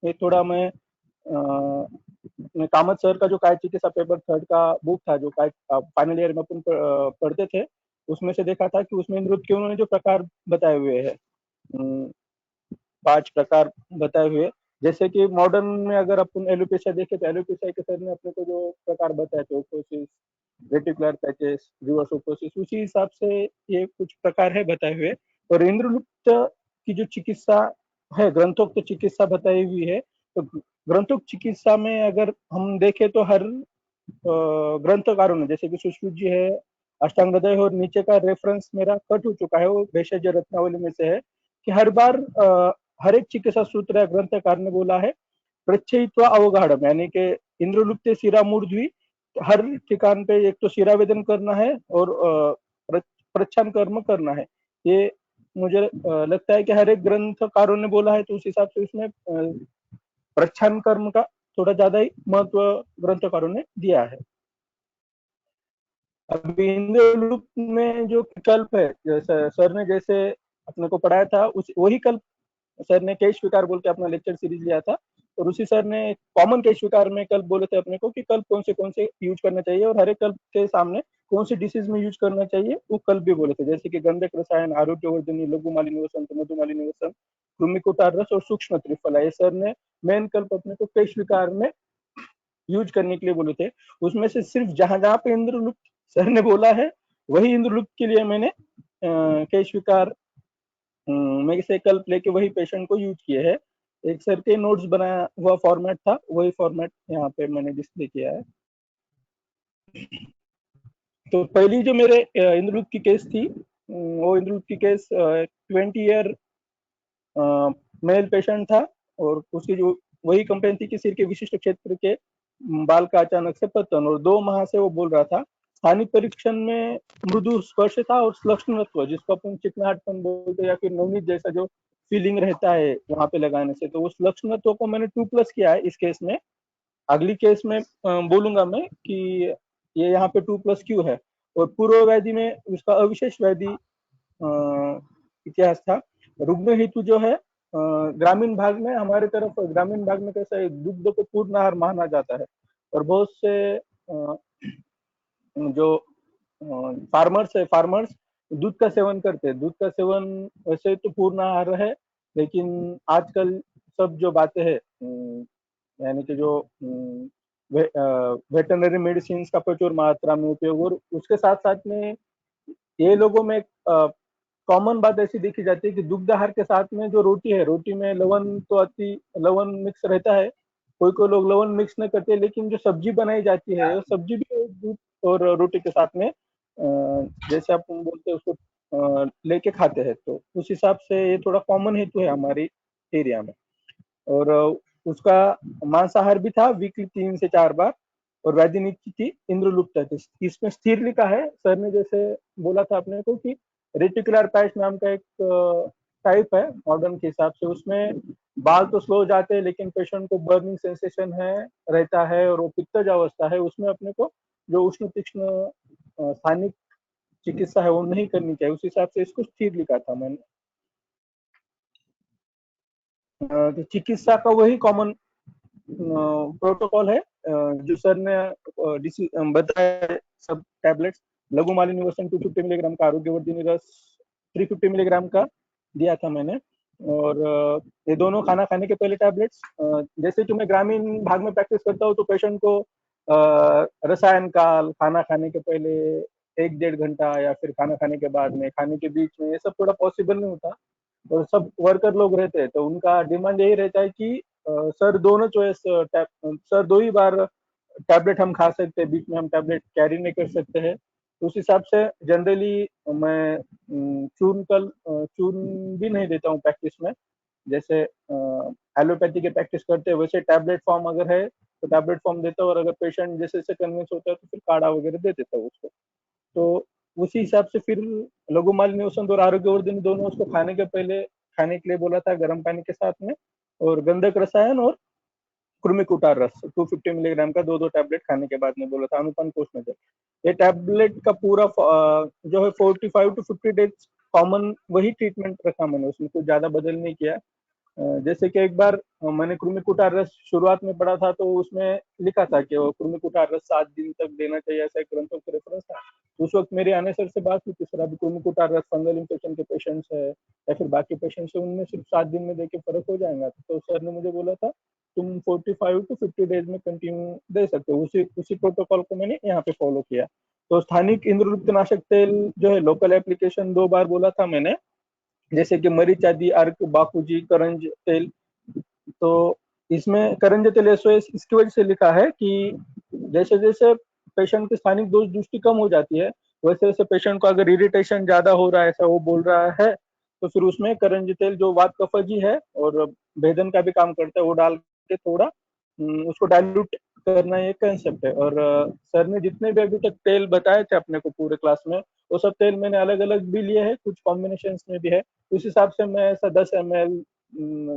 ये थोड़ा मैं कामत सर का जो काय चिकित्सा पेपर 3 का बुक था, जो काय फाइनल ईयर में अपन पढ़ते थे, उसमें से देखा था कि उसमें इंद्रलुप्त के उन्होंने जो प्रकार बताए हुए हैं, 5 प्रकार बताए हुए। जैसे कि मॉडर्न में अगर अपन एलोपेशिया देखें तो एलोपेशिया के सर ने अपने को जो प्रकार बताए थे, ओकोसिस, रेटिकुलर पैचेस, रिवर्स ओकोसिस, उसी हिसाब से ये कुछ प्रकार है बताए हुए। और इंद्रलुप्त की जो चिकित्सा है, ग्रंथोक्त चिकित्सा बताई हुई है। तो ग्रंथोक्त चिकित्सा में अगर हम देखें तो हर ग्रंथकारों ने, जैसे कि सुश्रुत जी है, अष्टांग हृदय, और नीचे का रेफरेंस मेरा कट हो चुका है, वो भेषज रत्नावली में से है, कि हर बार हर एक चिकित्सा सूत्र या ग्रंथकार ने बोला है प्रच्छयित्वा अवगाढ़म, यानी कि इंद्रलुप्त शिरा मूर्ध्वी, हर ठिकान पे एक तो शिरावेदन करना है और प्रच्छन्न कर्म करना है। ये मुझे लगता है कि हर एक ग्रंथकारों ने बोला है, तो उस हिसाब से उसमें प्रच्छन्न कर्म का थोड़ा ज्यादा ही महत्व ग्रंथकारों ने दिया है। अभी इंद्रलुप्त में जो कल्प है, जैसे सर ने जैसे अपने को पढ़ाया था, उस वही कल्प सर ने केश विकार बोल के अपना लेक्चर सीरीज लिया था, और उसी सर ने कॉमन केश विकार में कल्प बोले थे अपने को कि कल्प कौन से यूज करना चाहिए, और हर एक कल्प के सामने कौन सी डिसीज में यूज करना चाहिए वो कल्प भी बोले थे, जैसे कि गंधक रसायन, आरोग्यवर्धनी, लघु मालिनी वसंत, मधु मालिनी वसंत, कृमिकोटार रस और सूक्ष्म त्रिफला, ये सर ने मेन कल्प अपने को केश विकार में यूज करने के लिए बोले थे। उसमें से सिर्फ जहां जहां पे इंद्रलुप्त सर ने बोला है, वही इंद्रलुप्त के लिए मैंने केश विकार में से कल्प लेके वही पेशेंट को यूज किए हैं। एक सर के नोट्स बनाया हुआ फॉर्मेट था, वही फॉर्मेट यहाँ पे मैंने डिस्प्ले किया है। तो पहली जो मेरे इंद्रलुप्त की केस थी, वो इंद्रलुप्त की केस 20 ईयर मेल पेशेंट था, और उसकी जो वही कंप्लेन थी कि सिर के विशिष्ट क्षेत्र के बाल का अचानक से पतन, और 2 माह से वो बोल रहा था। स्थानिक परीक्षण में मृदु स्पर्श था और लक्षणत्व, जिसको अपन चिकनाहटपन बोलते हैं या फिर नवनीत जैसा जो फीलिंग रहता है वहां पे लगाने से, तो उस लक्षणत्व को मैंने 2+ किया है इस केस में। अगली केस में बोलूंगा मैं कि ये यहाँ पे 2+ क्यों है। और पूर्व वैधि में उसका अविशेष वैधि इतिहास था। रुग्ण हेतु जो है, ग्रामीण भाग में, हमारे तरफ ग्रामीण भाग में कैसा है, दुग्ध को पूर्ण आहार माना जाता है, और बहुत से जो फार्मर्स दूध का सेवन करते हैं। दूध का सेवन वैसे तो पूर्ण आहार है, लेकिन आजकल सब जो बातें हैं, यानी कि जो वेटरनरी मेडिसिन का प्रचुर मात्रा में उपयोग, और उसके साथ साथ में ये लोगों में कॉमन बात ऐसी देखी जाती है कि दुग्ध आहार के साथ में जो रोटी है, रोटी में लवण तो अति लवण मिक्स रहता है। कोई लोग लवण मिक्स नहीं करते, लेकिन जो सब्जी बनाई जाती है, सब्जी भी दूध और रोटी के साथ में जैसे आप बोलते हैं उसको लेके खाते हैं, तो उस हिसाब से ये थोड़ा कॉमन हेतु है हमारी एरिया में। और उसका मांसाहार भी था वीकली 3 से 4 बार, और वैधि नीति थी इंद्रलुप्त। इसमें स्थिर लिखा है, सर ने जैसे बोला था अपने को कि रेटिकुलर पैच नाम का एक टाइप है मॉडर्न के हिसाब से, उसमें बाल तो स्लो जाते हैं लेकिन पेशेंट को बर्निंग सेंसेशन है रहता है, और वो पित्तज अवस्था है, उसमें अपने को जो उष्ण तीक्ष्ण स्थानिक चिकित्सा है वो नहीं करनी चाहिए। उस हिसाब से इसको स्थिर लिखा था मैंने। तो चिकित्सा का वही कॉमन प्रोटोकॉल है जो सर ने बताया है, सब टैबलेट्स लघु मालिनी वसन 250 मिलीग्राम का, आरोग्यवर्धिनी रस 350 मिलीग्राम का दिया था मैंने। और ये दोनों खाना खाने के पहले टैबलेट्स। जैसे कि मैं ग्रामीण भाग में प्रैक्टिस करता हूँ तो पेशेंट को रसायन काल, खाना खाने के पहले 1-1.5 घंटा या फिर खाना खाने के बाद में, खाने के बीच में, ये सब थोड़ा पॉसिबल नहीं होता। और सब वर्कर लोग रहते हैं तो उनका डिमांड यही रहता है कि सर दोनों चॉइस सर 2 ही बार टैबलेट हम खा सकते हैं, बीच में हम टैबलेट कैरी नहीं कर सकते हैं। तो उस हिसाब से जनरली मैं चूर्ण भी नहीं देता हूँ प्रैक्टिस में। जैसे एलोपैथी के प्रैक्टिस करते हैं वैसे टैबलेट फॉर्म अगर है तो टैबलेट फॉर्म देता हूँ, और अगर पेशेंट जैसे जैसे कन्विंस होता है तो फिर काढ़ा वगैरह दे देता हूँ उसको। तो उसी हिसाब से फिर लघु मालिनी वसन और आरोग्यवर्धिनी दोनों उसको खाने के पहले खाने के लिए बोला था, गर्म पानी के साथ में। और गंधक रसायन और कृमिकुटार रस 250 मिलीग्राम का 2-2 टैबलेट खाने के बाद में बोला था, अनुपान कोष में। ये टैबलेट का पूरा जो है 45 टू 50 डेज कॉमन वही ट्रीटमेंट रखा मैंने, उसमें कुछ ज्यादा बदल नहीं किया। जैसे कि एक बार मैंने कृमिकुटार रस शुरुआत में पढ़ा था तो उसमें लिखा था कि वो कृमिकुटार रस 7 दिन तक देना चाहिए, ऐसा एक ग्रंथों का रेफरेंस था। उस वक्त मेरे आने सर से बात हुई थी, सर अभी कृमिकुटार रस फंगल इन्फेक्शन के पेशेंट्स है या फिर बाकी पेशेंट्स है, उनमें सिर्फ 7 दिन में देके फर्क हो जाएगा। तो सर ने मुझे बोला था तुम 45 टू 50 डेज में कंटिन्यू दे सकते हो। उसी उसी प्रोटोकॉल को मैंने यहाँ पे फॉलो किया। तो स्थानिक इंद्रलुप्तनाशक तेल जो है लोकल एप्लीकेशन 2 बार बोला था मैंने, जैसे कि मरीच आदि, अर्क, बापूजी, करंज तेल। तो इसमें करंज तेल एसओएस इसकी वजह से लिखा है कि जैसे जैसे पेशेंट की स्थानिक दोष दृष्टि कम हो जाती है वैसे वैसे पेशेंट को अगर इरिटेशन ज्यादा हो रहा है ऐसा वो बोल रहा है तो फिर उसमें करंज तेल जो वात कफजी है और भेदन का भी काम करता है वो डाल के थोड़ा उसको डाइल्यूट करना ये कंसेप्ट है। और सर ने जितने भी अभी तक तेल बताए थे अपने को पूरे क्लास में वो सब तेल मैंने अलग अलग भी लिए हैं, कुछ कॉम्बिनेशन में भी है। उस हिसाब से मैं ऐसा 10 ml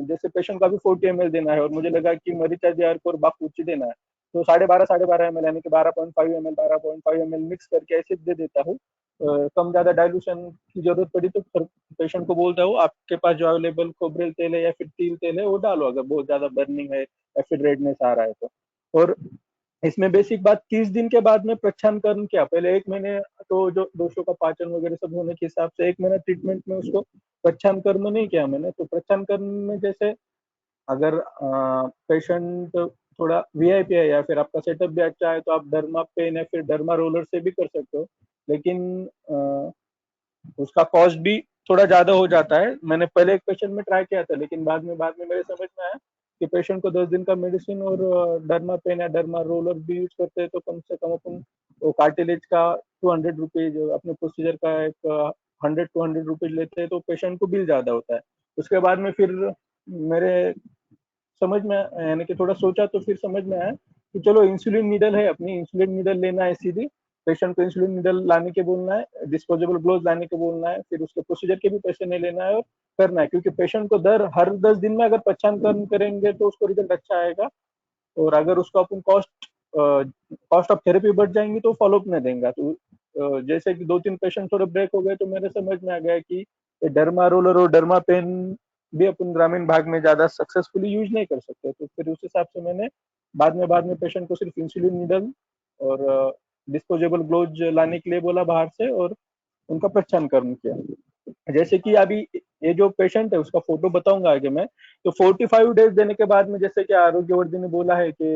जैसे पेशेंट का भी 40 ml देना है और मुझे लगा कि मरीचा अर्क और बापूची देना है तो 12.5 ml यानी कि 12.5 ml 12.5 ml मिक्स करके ऐसे दे देता हूँ। कम ज्यादा डाइल्यूशन की जरूरत पड़ी तो पेशेंट को बोलता हूँ आपके पास जो अवेलेबल कोबरेल तेल है या फिर तिल तेल है वो डालो अगर बहुत ज्यादा बर्निंग है या फिर रेडनेस आ रहा है तो। और इसमें बेसिक बात 30 दिन के बाद में प्रच्छानकरण किया, पहले 1 महीने तो जो दोषों का पाचन वगैरह सब होने के हिसाब से 1 महीना ट्रीटमेंट में उसको प्रच्छानकरण नहीं किया मैंने। तो प्रच्छानकरण में जैसे अगर पेशेंट थोड़ा वीआईपी है या फिर आपका सेटअप भी अच्छा है तो आप डर्मा पेन या फिर डर्मा रोलर से भी कर सकते हो, लेकिन उसका कॉस्ट भी थोड़ा ज्यादा हो जाता है। मैंने पहले एक पेशेंट में ट्राई किया था लेकिन बाद में मेरे समझ में आया कि पेशेंट को 10 दिन का मेडिसिन और डर्मा पेन या डर्मा रोलर भी यूज करते हैं तो कम से कम अपन वो कार्टिलेज का 200 रुपीज अपने प्रोसीजर का एक 100 टू 100 रुपीज लेते हैं तो पेशेंट को बिल ज्यादा होता है। उसके बाद में फिर मेरे समझ में यानी कि थोड़ा सोचा तो फिर समझ में आया कि चलो इंसुलिन नीडल है, अपनी इंसुलिन नीडल लेना है, सीधी पेशेंट को इंसुलिन नीडल लाने के बोलना है, डिस्पोजेबल ग्लोव लाने के बोलना है, फिर उसके प्रोसीजर के भी पैसे नहीं लेना है और करना है, क्योंकि पेशेंट को हर 10 दिन में अगर प्रच्छानकरण करेंगे तो उसको रिजल्ट अच्छा आएगा। और अगर उसको अपन कॉस्ट ऑफ थेरेपी बढ़ जाएंगी तो फॉलोअप नहीं देंगे। तो जैसे कि 2-3 पेशेंट थोड़े ब्रेक हो गए तो मेरे समझ में आ गया कि डर्मा रोलर और डर्मा पेन भी अपन ग्रामीण भाग में ज्यादा सक्सेसफुली यूज नहीं कर सकते। तो फिर उस हिसाब से मैंने बाद में पेशेंट को सिर्फ इंसुलिन नीडल और डिस्पोजेबल ग्लोव्स लाने के लिए बोला बाहर से और उनका प्रच्छानकरण किया। जैसे कि अभी ये जो पेशेंट है उसका फोटो बताऊंगा आगे मैं। तो 45 डेज देने के बाद में जैसे कि आरोग्यवर्धी ने बोला है कि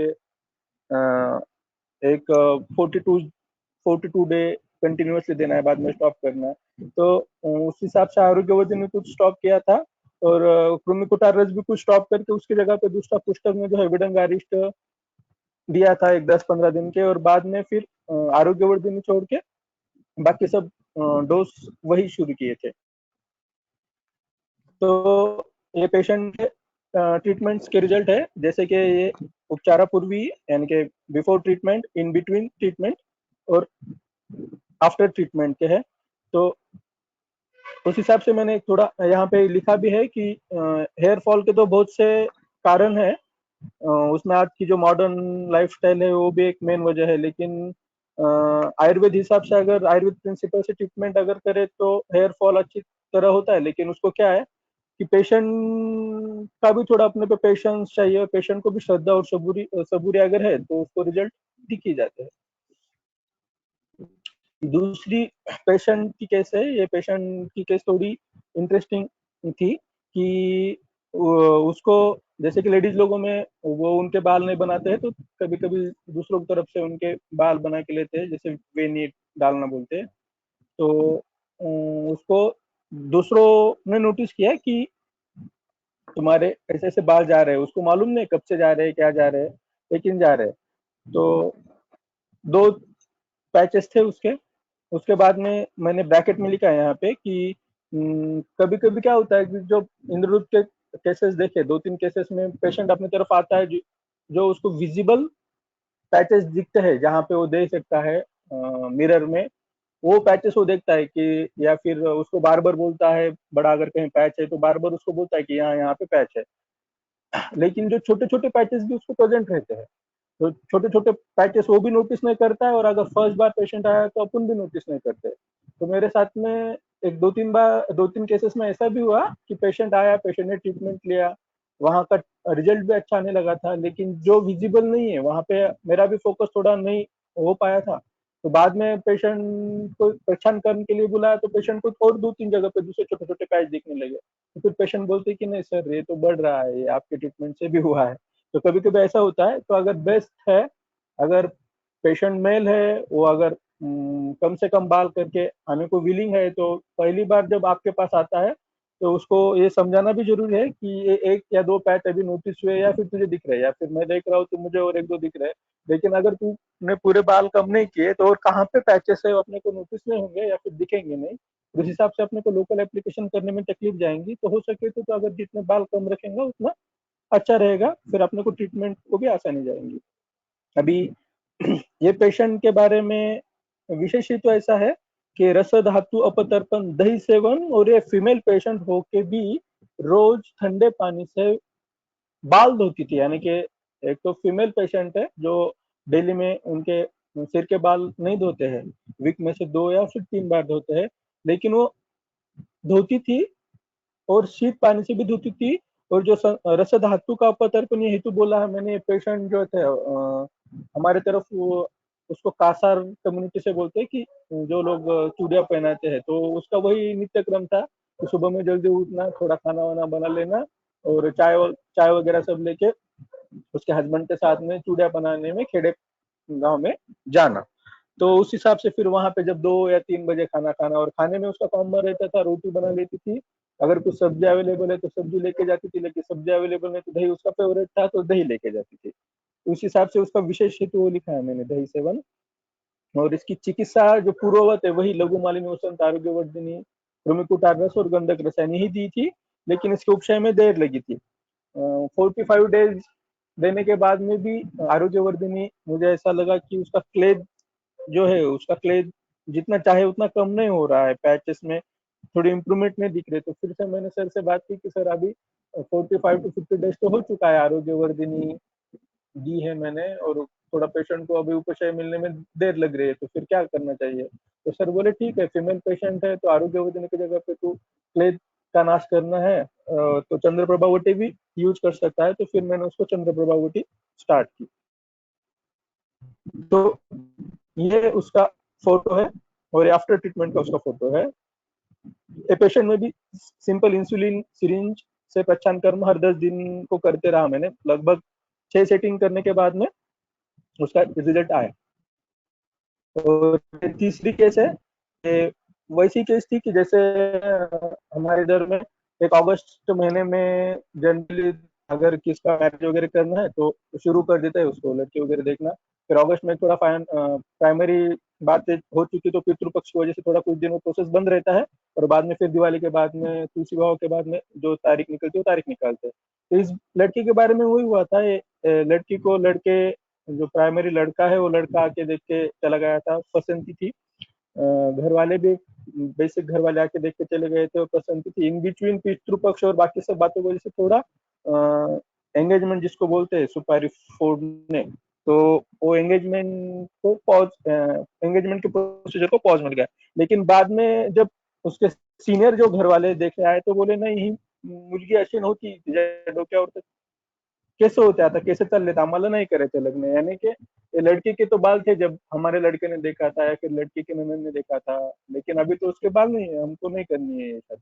एक 42 डे कंटिन्यूसली देना है, बाद में स्टॉप करना है। तो उस हिसाब से आरोग्यवर्धी ने कुछ स्टॉप किया था और कृमिकुटार रस भी कुछ स्टॉप करके उसकी जगह पे दूसरा पुस्तक में जो है विडंगारिष्ट दिया था एक 10-15 दिन के, और बाद में फिर आरोग्यवर्धी ने छोड़ के बाकी सब डोज वही शुरू किए थे। तो ये पेशेंट के ट्रीटमेंट्स के रिजल्ट है, जैसे कि ये उपचारा पूर्वी यानी कि before treatment, in between treatment और आफ्टर ट्रीटमेंट के है। तो उस हिसाब से मैंने थोड़ा यहाँ पे लिखा भी है कि हेयर फॉल के तो बहुत से कारण है, उसमें आज की जो मॉडर्न लाइफस्टाइल है वो भी एक मेन वजह है, लेकिन आयुर्वेद हिसाब से अगर आयुर्वेद प्रिंसिपल से ट्रीटमेंट अगर करे तो हेयर फॉल अच्छी तरह होता है। लेकिन उसको क्या है कि पेशेंट का भी थोड़ा अपने पे पेशेंस चाहिए, पेशेंट को भी श्रद्धा और सबूरी अगर है तो उसको रिजल्ट दिख ही जाते हैं। दूसरी पेशेंट की केस है, ये पेशेंट की केस थोड़ी इंटरेस्टिंग थी कि उसको जैसे कि लेडीज लोगों में वो उनके बाल नहीं बनाते हैं तो कभी कभी दूसरों की तरफ से उनके बाल बना के लेते हैं, जैसे वेनी डालना बोलते हैं। तो उसको दूसरों ने नोटिस किया कि तुम्हारे ऐसे ऐसे बाल जा रहे हैं, उसको मालूम नहीं कब से जा रहे हैं, क्या जा रहे हैं, लेकिन जा रहे हैं। तो 2 पैचेस थे उसके। उसके बाद में मैंने ब्रैकेट में लिखा है यहाँ पे कि कभी कभी क्या होता है कि जो इंद्रदूत के केसेस देखे, 2-3 केसेस में पेशेंट अपनी तरफ आता है जो उसको विजिबल पैचेस दिखते हैं जहाँ पे वो देख सकता है मिरर में, वो पैचेस वो देखता है कि, या फिर उसको बार बार बोलता है, बड़ा अगर कहीं पैच है तो बार बार उसको बोलता है कि यहाँ यहाँ पे पैच है। लेकिन जो छोटे छोटे पैचेस भी उसको प्रेजेंट रहते हैं, तो छोटे छोटे पैचेस वो भी नोटिस नहीं करता है, और अगर फर्स्ट बार पेशेंट आया तो अपन भी नोटिस नहीं करते। तो मेरे साथ में एक 2-3 केसेस में ऐसा भी हुआ कि पेशेंट आया, पेशेंट ने ट्रीटमेंट लिया, वहां का रिजल्ट भी अच्छा नहीं लगा था, लेकिन जो विजिबल नहीं है वहां पे मेरा भी फोकस थोड़ा नहीं हो पाया था। तो बाद में पेशेंट को पहचान करने के लिए बुलाया तो पेशेंट को और 2-3 जगह पे दूसरे छोटे छोटे पैच दिखने लगे। तो फिर पेशेंट बोलते कि नहीं सर, ये तो बढ़ रहा है, ये आपके ट्रीटमेंट से भी हुआ है। तो कभी कभी ऐसा होता है। तो अगर बेस्ट है, अगर पेशेंट मेल है, वो अगर कम से कम बाल करके आने को विलिंग है, तो पहली बार जब आपके पास आता है तो उसको ये समझाना भी जरूरी है कि ये 1 या 2 पैच अभी नोटिस हुए, या फिर तुझे दिख रहे हैं, या फिर मैं देख रहा हूँ तो मुझे और 1-2 दिख रहे हैं। लेकिन अगर तूने पूरे बाल कम नहीं किए तो और कहाँ पे पैचेस है अपने को नोटिस नहीं होंगे या फिर दिखेंगे नहीं। उस हिसाब से अपने को लोकल एप्लीकेशन करने में तकलीफ जाएंगी। तो हो सके तो अगर जितने बाल कम रखेंगे उतना अच्छा रहेगा, फिर अपने को ट्रीटमेंट को भी आसानी जाएंगी। अभी ये पेशेंट के बारे में विशेष तो ऐसा है कि रस धातु अपतर्पण दही सेवन, और ये फीमेल पेशेंट होके भी रोज ठंडे पानी से बाल धोती थी। यानी कि एक तो फीमेल पेशेंट है जो डेली में उनके सिर के बाल नहीं धोते हैं, वीक में से 2 या फिर 3 बार धोते हैं, लेकिन वो धोती थी और शीत पानी से भी धोती थी। और जो रस धातु का अपतर्पण हेतु बोला है मैंने, पेशेंट जो थे हमारे तरफ वो उसको कासार कम्युनिटी से बोलते हैं कि जो लोग चूड़िया पहनाते हैं, तो उसका वही नित्य क्रम था कि सुबह में जल्दी उठना, थोड़ा खाना वाना बना लेना, और चाय वगैरह सब लेके उसके हस्बैंड के साथ में चूड़िया बनाने में खेड़े गांव में जाना। तो उस हिसाब से फिर वहां पे जब 2 या 3 बजे खाना खाना, और खाने में उसका कॉम्बो रहता था, रोटी बना लेती थी, अगर कुछ सब्जी अवेलेबल है तो सब्जी लेके जाती थी, लेकिन सब्जी अवेलेबल नहीं तो दही उसका फेवरेट था तो दही लेके जाती थी। उस हिसाब से उसका विशेष हेतु वो लिखा है मैंने, दही सेवन। और इसकी चिकित्सा जो पूर्ववत है वही लघु मालिनी वसंत आरोग्यवर्धिनी रुमिकुटार रस और गंधक रसायन ही दी थी, लेकिन इसके उपशय में देर लगी थी। 45 डेज देने के बाद में भी आरोग्यवर्धिनी मुझे ऐसा लगा कि उसका क्लेद जो है, उसका क्लेद जितना चाहे उतना कम नहीं हो रहा है, पैचेस में थोड़ी इम्प्रूवमेंट नहीं दिख रहे। तो फिर से मैंने सर से बात की कि सर अभी 45 to 50 डेज तो हो चुका है, आरोग्यवर्धिनी दी है मैंने, और थोड़ा पेशेंट को अभी उपशय मिलने में देर लग रही है, तो फिर क्या करना चाहिए। तो सर बोले ठीक है, फीमेल पेशेंट है तो आरोग्यवर्धिनी की जगह पे तू क्लेद का नाश करना है तो चंद्रप्रभावटी भी यूज कर सकता है। तो फिर मैंने उसको चंद्रप्रभावटी स्टार्ट की। तो ये उसका फोटो है और आफ्टर ट्रीटमेंट का उसका फोटो है। ए पेशेंट में भी सिंपल इंसुलिन सिरिंज से पहचान कर्म हर 10 दिन को करते रहा मैंने, लगभग 6 सेटिंग करने के बाद में उसका रिजल्ट आया। और तीसरी केस है, वैसी केस थी कि जैसे हमारे इधर में एक अगस्त महीने में जनरली अगर किसका मैरिज वगैरह करना है तो शुरू कर देता है उसको लड़की वगैरह देखना। फिर अगस्त में थोड़ा प्राइमरी बातें हो चुकी तो पितृपक्ष की वजह से थोड़ा कुछ दिन वो प्रोसेस बंद रहता है, और बाद में फिर दिवाली के बाद में तुलसी विवाह के बाद में जो तारीख निकलती है वो तारीख निकालते हैं। तो इस लड़की के बारे में वही हुआ था, ये लड़की को लड़के जो प्राइमरी लड़का है वो लड़का आके देख के चला गया था, पसंद थी। घर वाले भी बेसिक घर वाले आके देख के चले गए थे और पसंद थी। इन बिटवीन पितृपक्ष और बाकी सब बातों की वजह से थोड़ा एंगेजमेंट जिसको बोलते हैं सुपारी फोड़ने, तो वो एंगेजमेंट को पॉज एंगेजमेंट के प्रोसीजर को पॉज मिल गया। लेकिन बाद में जब उसके सीनियर जो घर वाले देखे आए तो बोले नहीं, मुलगी अशी नव्हती तिच्या डोक्यावर केस होते, आता केस चालले, आम्हाला नाही करायचं लग्न, यानी कि लड़की के तो बाल थे जब हमारे लड़के ने देखा था या फिर लड़की के ननद ने देखा था, लेकिन अभी तो उसके बाल नहीं है, हमको नहीं करनी है ये सब।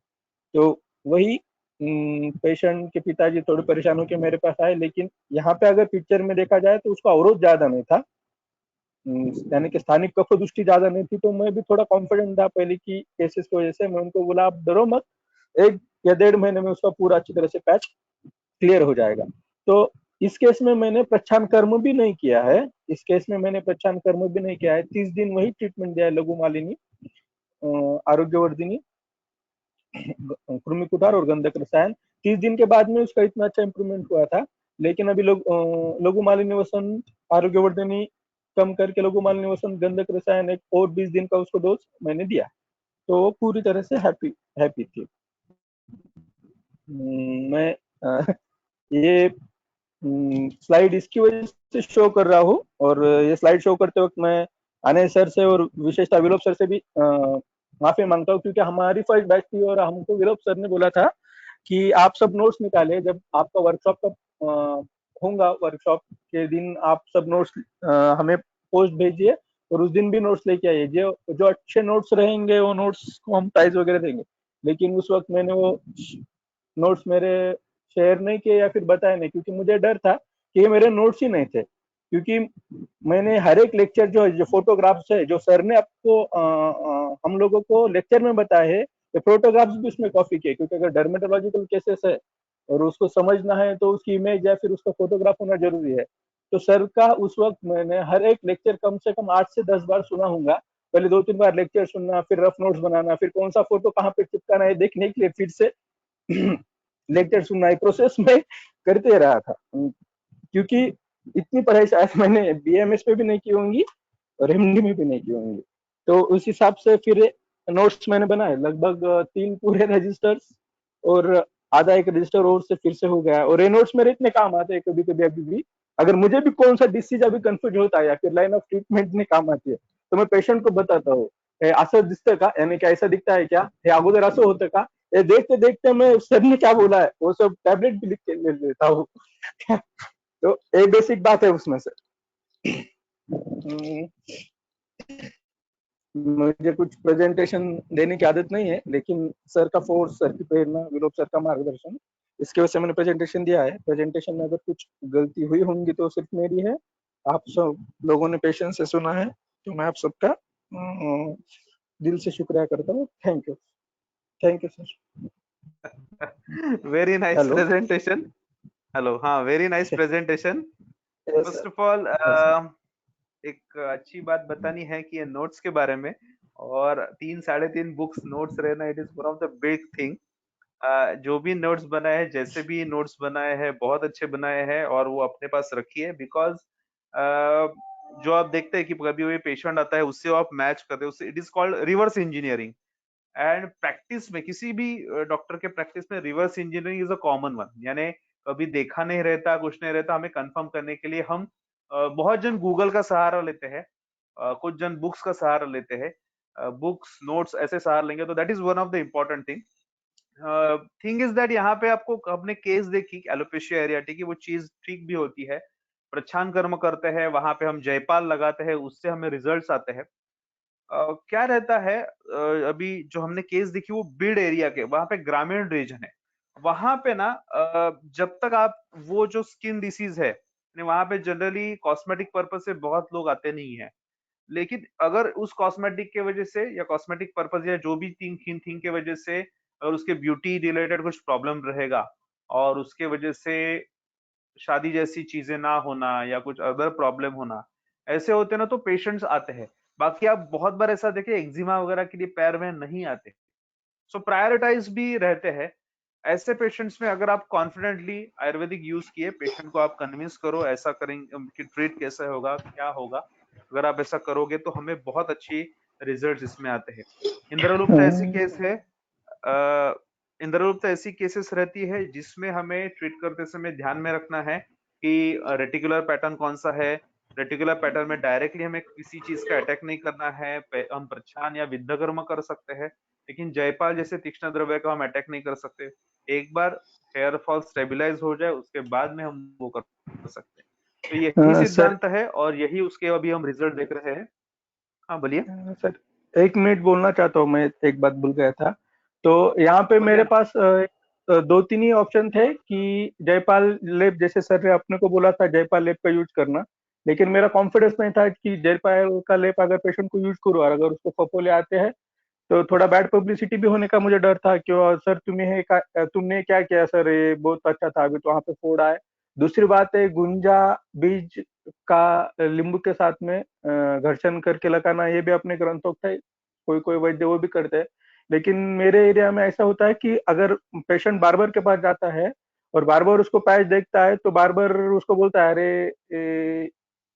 तो वही पेशेंट के पिताजी थोड़े परेशान होकर मेरे पास आए, लेकिन यहाँ पे अगर पिक्चर में देखा जाए तो उसका अवरोध ज्यादा नहीं था, यानी कि स्थानिक कफदृष्टि ज्यादा नहीं थी, तो मैं भी थोड़ा कॉन्फिडेंट था पहले की केसेस की वजह से। मैं उनको बोला आप डरो मत, 1 या 1.5 महीने में उसका पूरा अच्छी तरह से पैच क्लियर हो जाएगा। तो इस केस में मैंने प्रच्छान कर्म भी नहीं किया है, इस केस में मैंने प्रच्छान कर्म भी नहीं किया है। 30 दिन वही ट्रीटमेंट दिया है, लघु मालिनी, आरोग्यवर्धिनी, कृमि कुठार और गंधक रसायन। 30 दिन के बाद में उसका इतना अच्छा इंप्रूवमेंट हुआ था, लेकिन अभी लघु मालिनी वसन, आरोग्यवर्धिनी कम करके लघु मालिनी वसन, गंधक रसायन एक और 20 दिन का उसको डोज मैंने दिया, तो वो पूरी तरह से हैप्पी थी। मैं ये स्लाइड इसकी वजह से शो कर रहा हूँ, और ये स्लाइड शो करते वक्त मैं अनिल सर से और विशेषता विलोप सर से भी माफी मांगता हूँ, क्योंकि हमारी फर्स्ट बैच थी और हमको विलोप सर ने बोला था कि आप सब नोट्स निकाले, जब आपका वर्कशॉप का होगा, वर्कशॉप के दिन आप सब नोट्स हमें पोस्ट भेजिए और उस दिन भी नोट्स लेके आइए, जो अच्छे नोट्स रहेंगे वो नोट्स को हम प्राइज वगैरह देंगे। लेकिन उस वक्त मैंने वो नोट्स मेरे शेयर नहीं किए या फिर बताए नहीं, क्योंकि मुझे डर था कि ये मेरे नोट्स ही नहीं थे, क्योंकि मैंने हर एक लेक्चर जो फोटोग्राफ्स है जो सर ने आपको हम लोगों को लेक्चर में बताए है, ये फोटोग्राफ्स भी उसमें कॉपी किए, क्योंकि अगर डर्मेटोलॉजिकल केसेस है और उसको समझना है तो उसकी इमेज या फिर उसका फोटोग्राफ होना जरूरी है। तो सर का उस वक्त मैंने हर एक लेक्चर कम से कम 8 से 10 बार सुना होगा, पहले 2-3 बार लेक्चर सुनना, फिर रफ नोट्स बनाना, फिर कौन सा फोटो कहाँ पे चिपकाना है देखने के लिए फिर से लेक्चर सुनना, प्रोसेस में करते रहा था, क्योंकि इतनी पढ़ाई शायद मैंने बीएमएस पे भी नहीं की होंगी और एमडी में भी नहीं की होंगी। तो उस हिसाब से फिर नोट्स मैंने बनाए, लगभग 3 पूरे रजिस्टर्स और आधा एक रजिस्टर और से फिर से हो गया, और ये नोट्स मेरे इतने काम आते हैं कभी कभी अभी भी, अगर मुझे भी कौन सा डिसीज अभी कंफ्यूज होता है या फिर लाइन ऑफ ट्रीटमेंट में काम आती है तो मैं पेशेंट को बताता हूँ, असं दिसतं का, यानी क्या ऐसा दिखता है क्या, हे अगोदर असं होतं का, ये देखते देखते मैं सर ने क्या बोला है वो सब टैबलेट भी लिख के ले लेता हूँ। तो एक बेसिक बात है उसमें से। मुझे कुछ प्रेजेंटेशन देने की आदत नहीं है, लेकिन सर का फोर्स, सर की प्रेरणा, विलोप सर का मार्गदर्शन, इसकी वजह से मैंने प्रेजेंटेशन दिया है। प्रेजेंटेशन में अगर कुछ गलती हुई होंगी तो सिर्फ मेरी है, आप सब लोगों ने पेशेंस से सुना है, तो मैं आप सबका दिल से शुक्रिया करता हूँ। Thank you sir. Very nice Hello. Presentation. Hello, हाँ, very nice presentation. Yes, first sir. Of all Yes, एक अच्छी बात बतानी है कि ये नोट्स के बारे में, और 3-3.5 बुक्स नोट्स रहना, it is one of the big thing. जो भी नोट्स बनाए हैं, जैसे भी नोट्स बनाए हैं, बहुत अच्छे बनाए हैं, और वो अपने पास रखिए, बिकॉज जो आप देखते हैं कि कभी भी पेशेंट आता है उससे आप मैच करते हैं, उससे it is called reverse engineering. And practice में, किसी भी डॉक्टर के प्रैक्टिस में reverse engineering is a common one, यानी कभी देखा नहीं रहता, कुछ नहीं रहता, हमें कंफर्म करने के लिए हम बहुत जन गूगल का सहारा लेते हैं, कुछ जन बुक्स का सहारा लेते हैं, बुक्स नोट्स ऐसे सहारा लेंगे, तो that is one of the important thing is that यहाँ पे आपको हमने केस देखी एलोपेशिया एरियाटिक की, वो चीज ठीक भी होती है, प्रच्छान कर्म करते हैं, वहां पे हम जयपाल लगाते हैं, उससे हमें रिजल्ट्स आते हैं। क्या रहता है, अभी जो हमने केस देखी वो बीड एरिया के, वहां पे ग्रामीण रीजन है, वहां पे ना जब तक आप वो जो स्किन डिसीज है, वहां पे जनरली कॉस्मेटिक पर्पज से बहुत लोग आते नहीं है, लेकिन अगर उस कॉस्मेटिक के वजह से या कॉस्मेटिक पर्पज या जो भी थिंग के वजह से, और उसके ब्यूटी रिलेटेड कुछ प्रॉब्लम रहेगा, और उसके वजह से शादी जैसी चीजें ना होना या कुछ अदर प्रॉब्लम होना, ऐसे होते ना, तो पेशेंट्स आते हैं। बाकी आप बहुत बार ऐसा देखें, एक्जिमा वगैरह के लिए पैर में नहीं आते, सो प्रायोरिटाइज भी रहते हैं। ऐसे पेशेंट्स में अगर आप कॉन्फिडेंटली आयुर्वेदिक यूज किए, पेशेंट को आप कन्विंस करो ऐसा करेंगे कि ट्रीट कैसे होगा, क्या होगा, अगर आप ऐसा करोगे तो हमें बहुत अच्छी रिजल्ट्स इसमें आते हैं। इंद्रलुप्त ऐसी केस है, इंद्रलुप्त ऐसी केसेस रहती है जिसमें हमें ट्रीट करते समय ध्यान में रखना है कि रेटिकुलर पैटर्न कौन सा है। रेटिकुलर पैटर्न में डायरेक्टली हमें किसी चीज का अटैक नहीं करना है, हम प्रच्छान या विद्धकर्म कर सकते हैं, लेकिन जयपाल जैसे तीक्ष्ण द्रव्य का हम अटैक नहीं कर सकते। एक बार हेयर फॉल स्टेबलाइज हो जाए उसके बाद में हम वो कर सकते हैं। तो यही सर सिद्धांत है और यही उसके अभी हम रिजल्ट देख रहे हैं। हाँ बोलिए। सर 1 मिनट बोलना चाहता हूँ, मैं एक बात भूल गया था। तो यहाँ पे बोलिए मेरे ना। पास 2-3 ही ऑप्शन थे कि जयपाल लेप, जैसे सर ने अपने को बोला था जयपाल लेप का यूज करना, लेकिन मेरा कॉन्फिडेंस नहीं था कि जयपाल का लेप अगर पेशेंट को यूज करूँ और अगर उसको फफोले आते हैं तो थोड़ा बैड पब्लिसिटी भी होने का मुझे डर था कि सर तुमने क्या किया सर, ये बहुत अच्छा था, अभी तो वहां पे फोड़ आए। दूसरी बात है, गुंजा बीज का नींबू के साथ में घर्षण करके लगाना, ये भी अपने ग्रंथोक्त है, कोई कोई वैद्य वो भी करते हैं। लेकिन मेरे एरिया में ऐसा होता है कि अगर पेशेंट बार्बर के पास जाता है और बार्बर उसको पैच देखता है तो बार्बर उसको बोलता है, अरे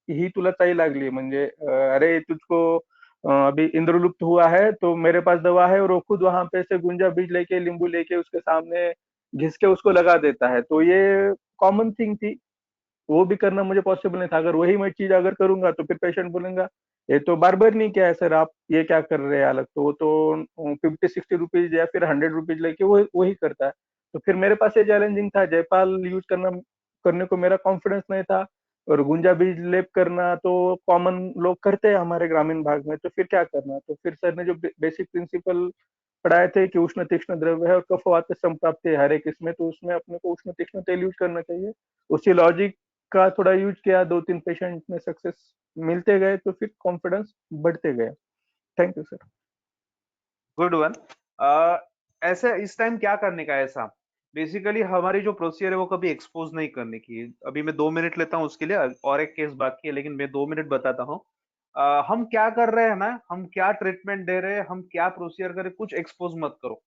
ही तुला चाई लागली, म्हणजे अरे तुझको अभी इंद्रलुप्त हुआ है तो मेरे पास दवा है, और वो खुद वहां पे से गुंजा बीज लेके नींबू लेके उसके सामने घिस के उसको लगा देता है। तो ये कॉमन थिंग थी, वो भी करना मुझे पॉसिबल नहीं था। अगर वही मैं चीज अगर करूंगा तो फिर पेशेंट बोलेगा ये तो बार्बर नहीं किया है सर, आप ये क्या कर रहे हैं अलग, तो वो तो 50-60 रुपीज या फिर 100 रुपीज लेके वो वही करता है। तो फिर मेरे पास ये चैलेंजिंग था, जयपाल यूज करने को मेरा कॉन्फिडेंस नहीं था, और गुंजा बीज लेप करना तो कॉमन लोग करते हैं हमारे ग्रामीण भाग में, तो फिर क्या करना। तो फिर सर ने जो बेसिक प्रिंसिपल पढ़ाए थे कि उष्ण तीक्ष्ण द्रव्य है और कफवात संप्राप्ति है हर एक इसमें, तो उसमें अपने को उष्ण तीक्ष्ण तेल यूज करना चाहिए। उसी लॉजिक का थोड़ा यूज किया, 2-3 पेशेंट में सक्सेस मिलते गए तो फिर कॉन्फिडेंस बढ़ते गए। Thank you sir. Good one. ऐसे इस टाइम क्या करने का है ऐसा, बेसिकली हमारी जो प्रोसीजर है वो कभी एक्सपोज नहीं करने की। अभी मैं 2 मिनट लेता हूँ उसके लिए, और एक केस बाकी है लेकिन मैं 2 मिनट बताता हूँ। हम क्या कर रहे हैं ना, हम क्या ट्रीटमेंट दे रहे हैं, हम क्या प्रोसीजर कर रहे हैं, कुछ एक्सपोज मत करो।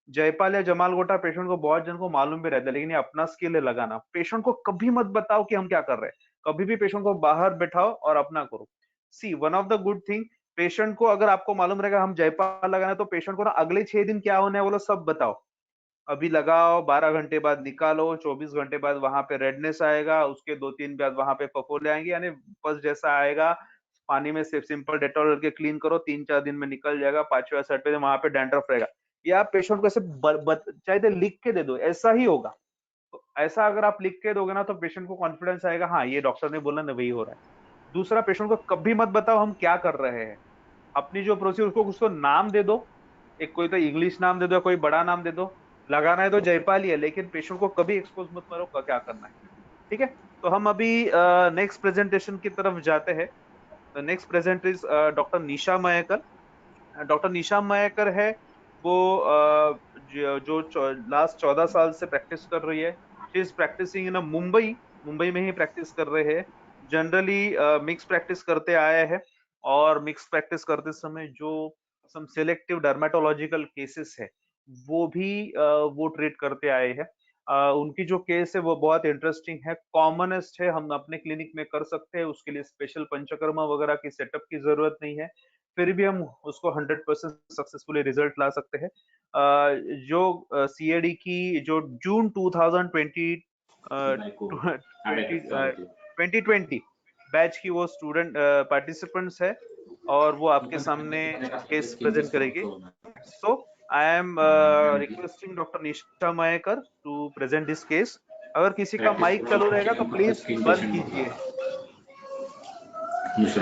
जयपाल या जमाल गोटा पेशेंट को बहुत जन को मालूम भी रहता है, लेकिन ये अपना स्किल है लगाना। पेशेंट को कभी मत बताओ कि हम क्या कर रहे हैं, कभी भी पेशेंट को बाहर बैठाओ और अपना करो। See one of the good thing, patient को अगर आपको मालूम रहेगा हम जयपाल लगाना, तो पेशेंट को ना अगले 6 दिन क्या होने है वो लोग सब बताओ। अभी लगाओ, 12 घंटे बाद निकालो, 24 घंटे बाद वहां पे रेडनेस आएगा, उसके 2-3 बाद वहां पे फफोले आएंगे, यानी पस जैसा आएगा। पानी में सिर्फ सिंपल डेटॉल करके क्लीन करो, 3-4 दिन में निकल जाएगा। 5वें-6वें दिन वहां पे डैंड्रफ रहेगा। या आप पेशेंट को ऐसे चाहे तो लिख के दे दो, ऐसा ही होगा। तो ऐसा अगर आप लिख के दोगे ना तो पेशेंट को कॉन्फिडेंस आएगा, हाँ ये डॉक्टर ने बोला ना वही हो रहा है। दूसरा, पेशेंट को कभी मत बताओ हम क्या कर रहे हैं। अपनी जो प्रोसीजर उसको नाम दे दो, एक कोई तो इंग्लिश नाम दे दो, कोई बड़ा नाम दे दो। लगाना है तो जयपाल ही है, लेकिन पेशेंट को कभी एक्सपोज मत करो क्या करना है। ठीक है, तो हम अभी नेक्स्ट प्रेजेंटेशन की तरफ जाते हैं। Next present is doctor Nisha Mayekar. Doctor Nisha Mayekar है वो जो लास्ट 14 साल से प्रैक्टिस कर रही है। शी इज प्रैक्टिसिंग इन मुंबई, मुंबई में ही प्रैक्टिस कर रहे हैं। जनरली मिक्स प्रैक्टिस करते आए हैं, और मिक्स प्रैक्टिस करते समय जो सम सिलेक्टिव डर्मेटोलॉजिकल केसेस है वो भी वो ट्रीट करते आए हैं। उनकी जो केस है वो बहुत इंटरेस्टिंग है, कॉमनेस्ट है, हम अपने क्लिनिक में कर सकते हैं, उसके लिए स्पेशल पंचकर्मा वगैरह की सेटअप की जरूरत नहीं है, फिर भी हम उसको 100% सक्सेसफुली रिजल्ट ला सकते हैं। जो सीएडी की जो जून 2020 2020 बैच की वो स्टूडेंट पार्टिसिपेंट्स है, और वो आपके सामने केस प्रेजेंट करेगी। So I am requesting doctor Nisha Mayekar to present this case. अगर किसी का माइक चालू रहेगा तो प्लीज बंद कीजिए। किसी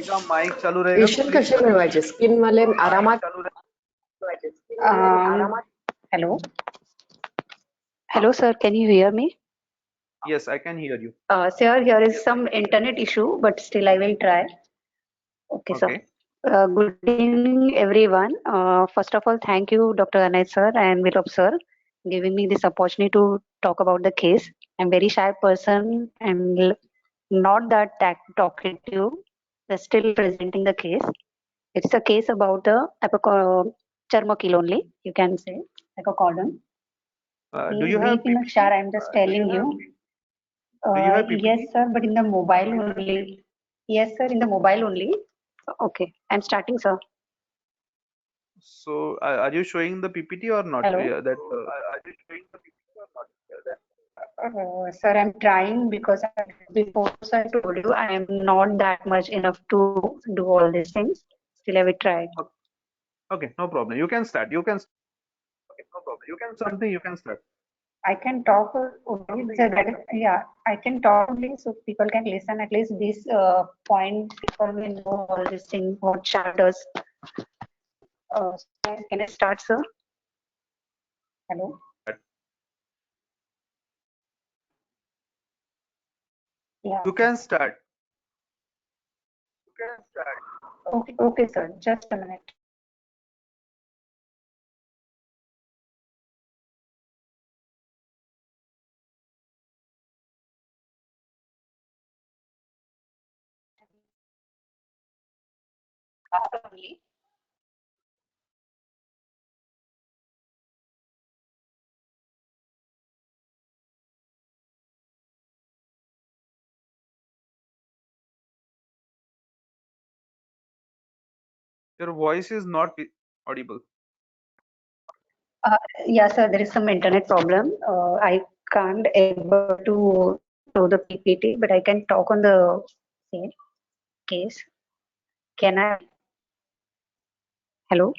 का माइक चालू रहेगा तो पेशंट प्लीज कसे बंद मिळवायचे? कीजिए। स्किन वाले माइक आरामात चालू Hello. Hello, sir. Can you hear me? Yes, I can hear you. Sir, here is some internet issue, but still I will try. Okay, sir. Okay. Good evening, everyone. First of all, thank you, Dr. Anay sir and Vilop sir, giving me this opportunity to talk about the case. I'm very shy person and not that talkative, but still presenting the case. It's a case about the Chermokil only, you can say, like a cordon. Do you have Brief in a PPT? share, I'm just telling you. Do you have PPT? Yes, sir, but in the mobile only. Yes, sir, in the mobile only. Okay, I'm starting, sir. So, are you showing the PPT or not? Hello. Are you showing the PPT or not? Sir, I'm trying because before I told you I am not that much enough to do all these things. Still, I will try. Okay, no problem. You can start. You can. Okay. No problem. You can something. You can start. I can talk only, so that is, yeah, I can talk only so people can listen. At least this point, people will know all these things, what chart does. Can I start, sir? Hello? Yeah. You can start. Okay, okay, sir. Just a minute. Only. Your voice is not audible. Yeah, sir, there is some internet problem. I can't able to show the PPT, but I can talk on the same case. Can I? Hello?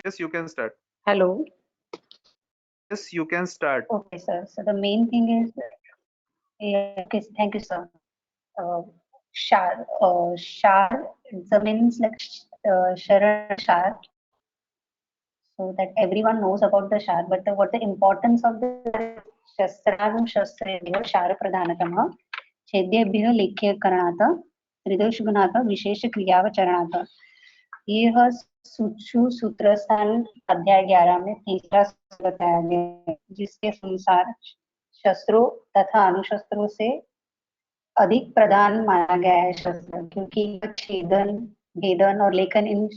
Yes, you can start. Hello? Yes, you can start. Okay, sir. So the main thing is, yeah, okay, thank you, sir. Shar, the means like Sharan Shar, so that everyone knows about the Shar, but what the importance of the Shastranum Shastrebhyo Shar Pradhanatama छेद्येभ्यः लेख्यकरणात् त्रिदोषगुणात् विशेष क्रियावचरणात्। यह सूत्र स्थान अध्याय 11 में तीसरा सूत्र बताया गया है, जिसके अनुसार शस्त्रों तथा अणुशस्त्रों से अधिक प्रधान माना गया है शस्त्र, क्योंकि यह छेदन, भेदन और लेखन इन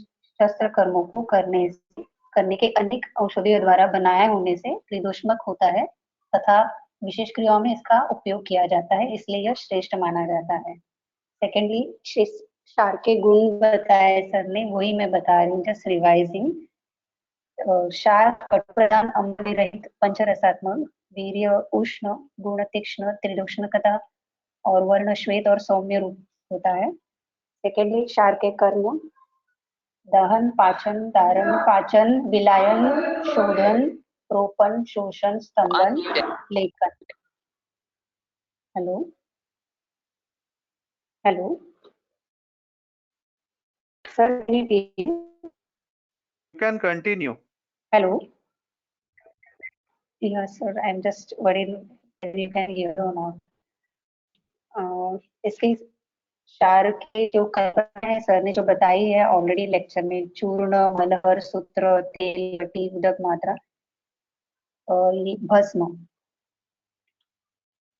शस्त्र कर्मों को करने के अनेक औषधियों द्वारा बनाया होने से त्रिदोषमक होता है तथा विशेष क्रियाओं में इसका उपयोग किया जाता है, इसलिए यह श्रेष्ठ माना जाता है। सेकेंडली, क्षार के गुण बताए सर ने, वही मैं बता रही हूँ, जस्ट रिवाइजिंग। क्षार कटु प्रधान, अम्ल रहित, पंचरसात्मक, वीर्य, उष्ण, गुण तीक्ष्ण, त्रिदोष्णकता और वर्ण श्वेत और सौम्य रूप होता है। सेकेंडली, क्षार के कर्म दहन, पाचन, धारण, पाचन, विलायन, शोधन, रोपण, शोषण, स्तंभन, लेखन। Hello hello sir, You can continue. Hello, yes sir, I'm just worried if you can hear or not. इसके क्षार के जो कल्पना है सर ने जो बताई है ऑलरेडी लेक्चर में, चूर्ण, मलहर, सूत्र, तेल, लटी, उदक मात्रा और ये भस्म।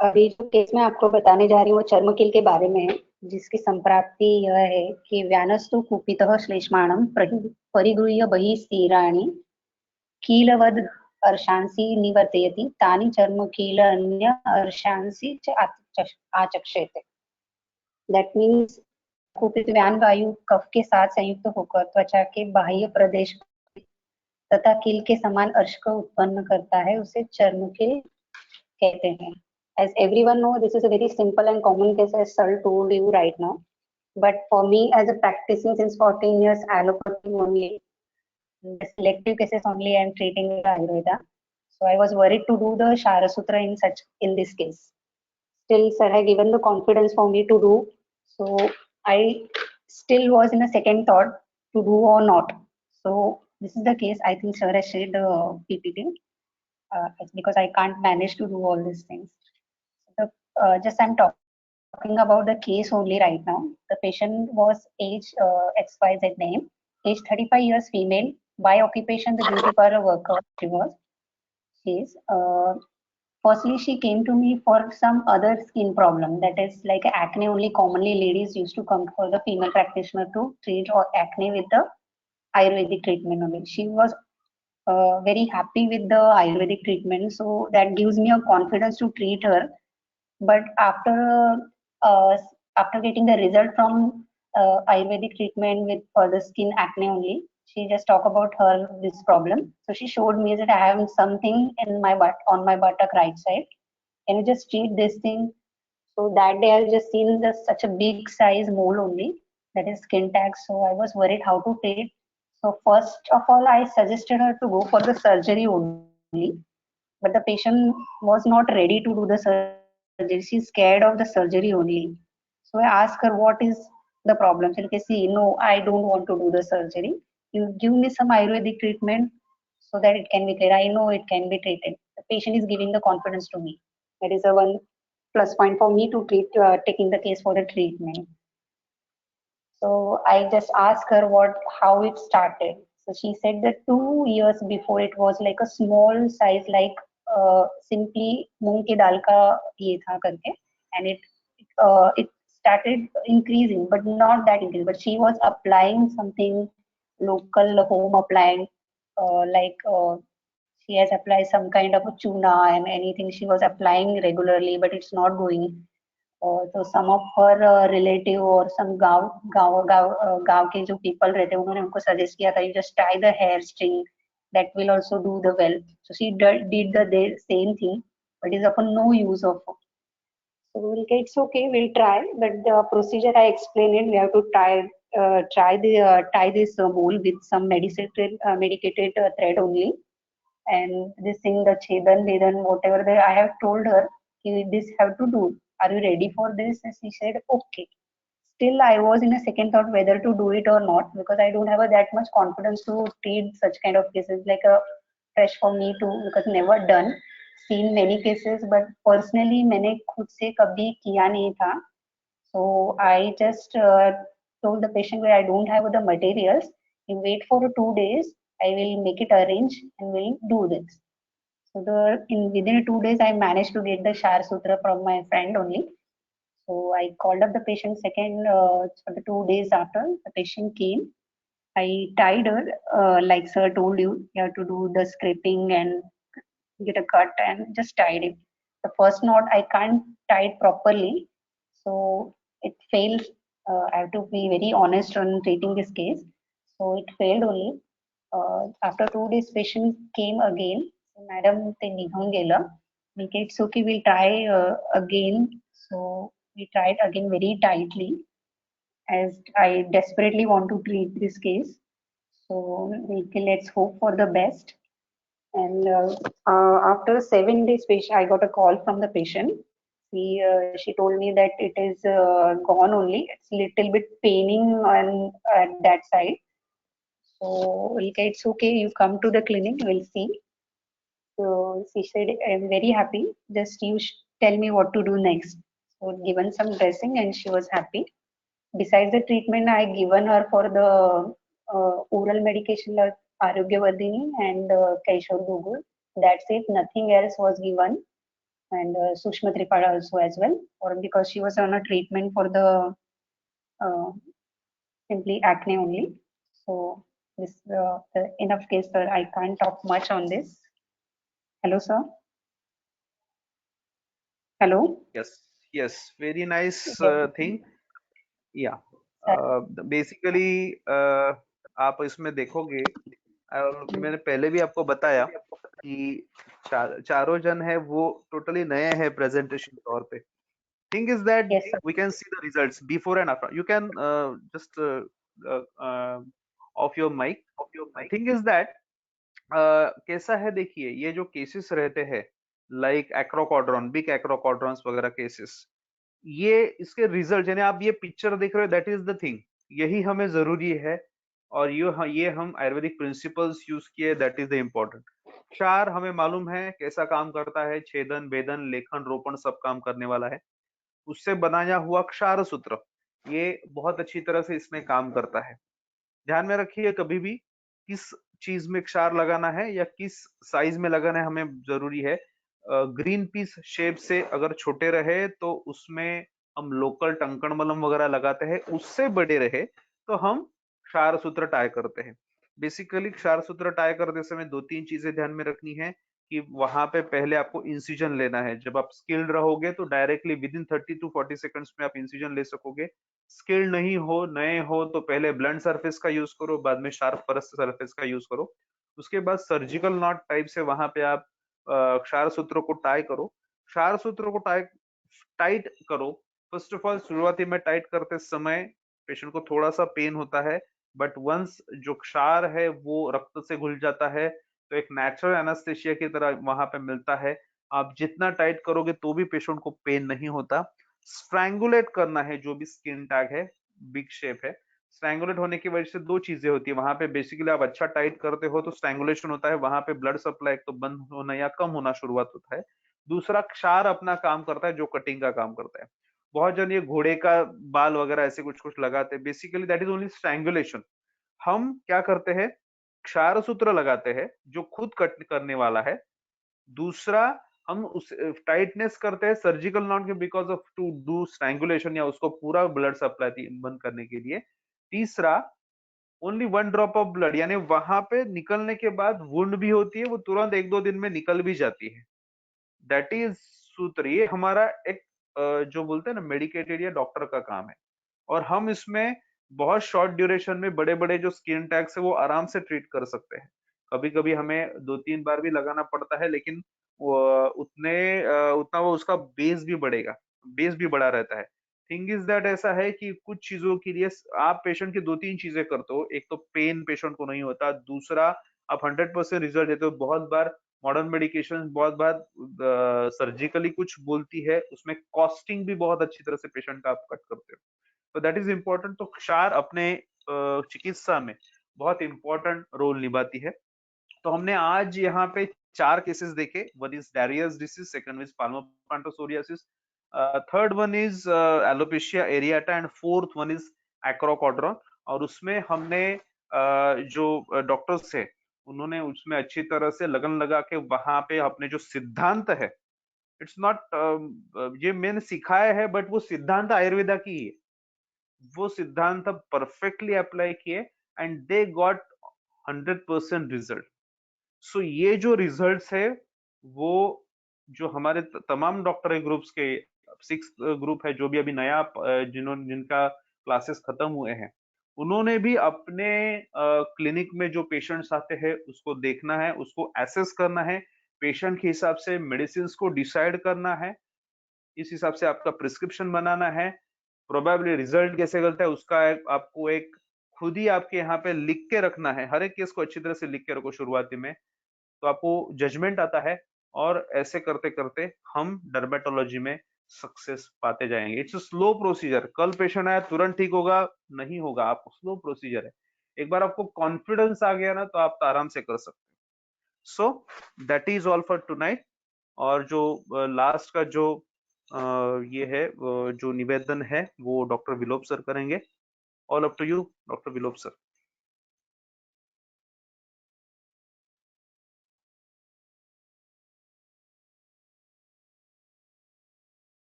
अभी जो केस में आपको बताने जा रही हूँ वो चर्मकील के बारे में है, जिसकी संप्राप्ति यह है कि व्यानस्तु कुपितः श्लेष्माणं परिगृह्य बहिः स्थिराणि कीलवद् अर्शांसि निवर्तयति तानि चर्मकील अन्य अर्शांसि च आचक्षेते। दैट मीन्स कुपित व्यान वायु कफ के साथ संयुक्त होकर त्वचा के बाह्य प्रदेश तथा कील के समान अर्श को उत्पन्न करता है, उसे चर्मकील कहते हैं। As everyone know, this is a very simple and common case, as Sir told you right now. But for me, as a practicing since 14 years allopathy only, the selective cases only I am treating with Ayurveda. So I was worried to do the Shara Sutra in this case. Still, Sir had given the confidence for me to do. So I still was in a second thought to do or not. So this is the case. I think Sir has shared the PPT because I can't manage to do all these things. Just I'm talking about the case only right now. The patient was age XYZ name, age 35 years, female, by occupation the beauty parlor worker she was. Firstly, she came to me for some other skin problem, that is like acne only. Commonly ladies used to come for the female practitioner to treat or acne with the Ayurvedic treatment only. She was very happy with the Ayurvedic treatment, so that gives me a confidence to treat her. But uh, after getting the result from Ayurvedic treatment with for the skin acne only, she just talked about her this problem. So she showed me that I have something in my butt, on my buttock right side. Can you just treat this thing? So that day I just seen such a big size mole only, that is skin tag. So I was worried how to treat. So first of all, I suggested her to go for the surgery only, but the patient was not ready to do the surgery. She's scared of the surgery only. So I asked her, what is the problem? She said, see, no, I don't want to do the surgery. You give me some Ayurvedic treatment so that it can be clear. I know it can be treated. The patient is giving the confidence to me. That is a one plus point for me to treat, taking the case for the treatment. So I just asked her how it started. So she said that 2 years before it was like a small size, like simply मूंग की दाल का ये था करके, and it started increasing, but not that increase. But she was applying something local home appliance, she has applied some kind of a tuna and anything she was applying regularly, but it's not going. तो some of her relative और some गांव के जो people रहते हैं उन्होंने हमको suggest किया था you just tie the hair string, that will also do the well. So she did the same thing, but is of no use of. So we'll get, it's okay, we'll try, but the procedure I explained it, we have to tie this wool with some medicated thread only, and this thing, the chedan, vedan, whatever I have told her, this have to do. Are you ready for this? And she said, okay. Still, I was in a second thought whether to do it or not, because I don't have that much confidence to treat such kind of cases, like a fresh for me too, because never done, seen many cases, but personally मैंने खुद से कभी किया नहीं था. So I just told the patient that I don't have the materials. You wait for 2 days. I will make it arrange and we'll do this. So within 2 days, I managed to get the Shar Sutra from my friend only. So I called up the patient second for the 2 days after the patient came. I tied her like sir told you. You have to do the scraping and get a cut and just tied it. The first knot I can't tie it properly, so it failed. I have to be very honest on treating this case. So it failed only. After 2 days, patient came again. Madam, ते निघून गेलं. We get it's okay. We'll try again. So we tried again very tightly, as I desperately want to treat this case. So let's hope for the best. And after 7 days, I got a call from the patient. She told me that it is gone only. It's little bit paining on at that side. So it's okay. You come to the clinic. We'll see. So she said, I'm very happy. Just you tell me what to do next. So given some dressing and she was happy. Besides the treatment, I given her for the oral medication like Arogyavardhini and Kaishor Gugul. That's it. Nothing else was given. And Sushma Tripada also as well, or because she was on a treatment for the simply acne only. So this enough case, sir. I can't talk much on this. Hello, sir. Hello. Yes, very nice Yes. thing. Yeah. Sir. Basically आप इसमें देखोगे, और मैंने पहले भी आपको बताया कि चारों जन है वो टोटली नए हैं प्रेजेंटेशन तौर पे. Thing is that Yes, sir. we can see the results before and after. You can just off your mic. Thing is that कैसा है, देखिए ये जो केसेस रहते हैं लाइक एक्रोकॉड्रॉन, बिग एक्रोकॉड्रॉन्स वगैरह केसेस, ये इसके रिजल्ट यानी आप ये पिक्चर देख रहे हो, दैट इज द थिंग, यही हमें जरूरी है. और ये हम आयुर्वेदिक प्रिंसिपल्स यूज किए, दैट इज द इम्पोर्टेंट. क्षार हमें मालूम है कैसा काम करता है, छेदन वेदन लेखन रोपण सब काम करने वाला है. उससे बनाया हुआ क्षार सूत्र ये बहुत अच्छी तरह से इसमें काम करता है. ध्यान में रखिए कभी भी किस चीज में क्षार लगाना है या किस साइज में लगाना है हमें जरूरी है. ग्रीन पीस शेप से अगर छोटे रहे तो उसमें हम लोकल टंकण मलम वगैरह लगाते हैं, उससे बड़े रहे तो हम क्षार सूत्र टाई करते हैं. बेसिकली क्षार सूत्र टाई करते समय 2-3 चीजें ध्यान में रखनी है कि वहां पे पहले आपको इंसिजन लेना है. जब आप स्किल्ड रहोगे तो directly with in 30 to 40 seconds में आप इंसिजन ले सकोगे. स्किल्ड नहीं हो, नए हो तो पहले ब्लंट सरफेस का यूज करो, बाद में शार्प परस्त सरफेस का यूज करो. उसके बाद सर्जिकल नॉट टाइप से वहां पे आप क्षार सूत्र को टाई करो. क्षार सूत्र को टाइट करो. फर्स्ट ऑफ ऑल शुरुआती में टाइट करते समय पेशेंट को थोड़ा सा पेन होता है, बट वंस जो क्षार है वो रक्त से घुल जाता है तो एक नेचुरल एनास्थेशिया की तरह वहां पे मिलता है। आप जितना टाइट करोगे तो भी पेशेंट को पेन नहीं होता। स्ट्रैंगुलेट करना है, जो भी स्किन टैग है, बिग शेप है, स्ट्रैंगुलेट होने की वजह से दो चीजें होती है वहां पे। बेसिकली आप अच्छा टाइट करते हो तो स्ट्रैंगुलेशन होता है, वहां पे ब्लड सप्लाई एक तो बंद होना या कम होना शुरुआत होता है। दूसरा, क्षार अपना काम करता है जो कटिंग का काम करता है। बहुत जन ये घोड़े का बाल वगैरह ऐसे कुछ कुछ लगाते हैं, basically that is only strangulation. हम क्या करते हैं, क्षार सूत्र लगाते हैं जो खुद कट करने वाला है। दूसरा, हम उस टाइटनेस करते हैं सर्जिकल नॉट के because of to do strangulation या उसको पूरा ब्लड सप्लाई बंद करने के लिए। तीसरा, ओनली 1 ड्रॉप ऑफ ब्लड, यानी वहां पे निकलने के बाद वुंड भी होती है, वो तुरंत 1-2 दिन में निकल भी जाती है। दैट इज सूत्र। ये हमारा एक जो बोलते हैं ना मेडिकेटेड या डॉक्टर का काम है। और हम इसमें बहुत शॉर्ट ड्यूरेशन में बड़े बड़े जो स्किन टैग्स है वो आराम से ट्रीट कर सकते हैं। कभी कभी हमें 2-3 बार भी लगाना पड़ता है, लेकिन उतना वो उसका बेस भी बढ़ेगा, बेस भी बड़ा रहता है। थिंग इज दैट ऐसा है कि कुछ चीजों के लिए आप पेशेंट की 2-3 चीजें करते हो। एक तो पेन पेशेंट को नहीं होता, दूसरा आप 100% रिजल्ट देते हो। बहुत बार मॉडर्न मेडिकेशन बहुत बार सर्जिकली कुछ बोलती है, उसमें कॉस्टिंग भी बहुत अच्छी तरह से पेशेंट का आप कट करते हो, तो दैट इज इम्पोर्टेंट। तो क्षार अपने चिकित्सा में बहुत इंपॉर्टेंट रोल निभाती है। तो हमने आज यहाँ पे 4 केसेस देखे। One is Darier's disease, second is palmoplantar psoriasis, third one is alopecia areata and fourth one is acrochordon. और उसमें हमने जो डॉक्टर्स थे उन्होंने उसमें अच्छी तरह से लगन लगा के वहां पे अपने जो सिद्धांत है, इट्स नॉट ये मैंने सिखाया है बट वो सिद्धांत आयुर्वेदा की है, वो सिद्धांत परफेक्टली अप्लाई किए एंड दे गॉट 100% रिजल्ट। सो ये जो रिजल्ट्स है वो जो हमारे तमाम डॉक्टर ग्रुप्स के 6 ग्रुप है जो भी अभी नया जिनका क्लासेस खत्म हुए हैं, उन्होंने भी अपने क्लिनिक में जो पेशेंट्स आते हैं उसको देखना है, उसको एसेस करना है, पेशेंट के हिसाब से मेडिसिन को डिसाइड करना है, इस हिसाब से आपका प्रिस्क्रिप्शन बनाना है। प्रोबेबली रिजल्ट कैसे करता है उसका आपको एक खुद ही आपके यहाँ पे लिख के रखना है। हर एक केस को अच्छी तरह से लिख के रखो शुरुआती में, तो आपको जजमेंट आता है। और ऐसे करते करते हम डर्मेटोलॉजी में सक्सेस पाते जाएंगे। It's slow procedure. कल पेशेंट आया तुरंत ठीक होगा नहीं होगा, आपको स्लो प्रोसीजर है। एक बार आपको कॉन्फिडेंस आ गया ना तो आप तो आराम से कर सकते हैं। So that is all for tonight. और जो लास्ट का जो ये है जो निवेदन है वो डॉक्टर विलोप सर करेंगे। All up to you doctor Vilop sir.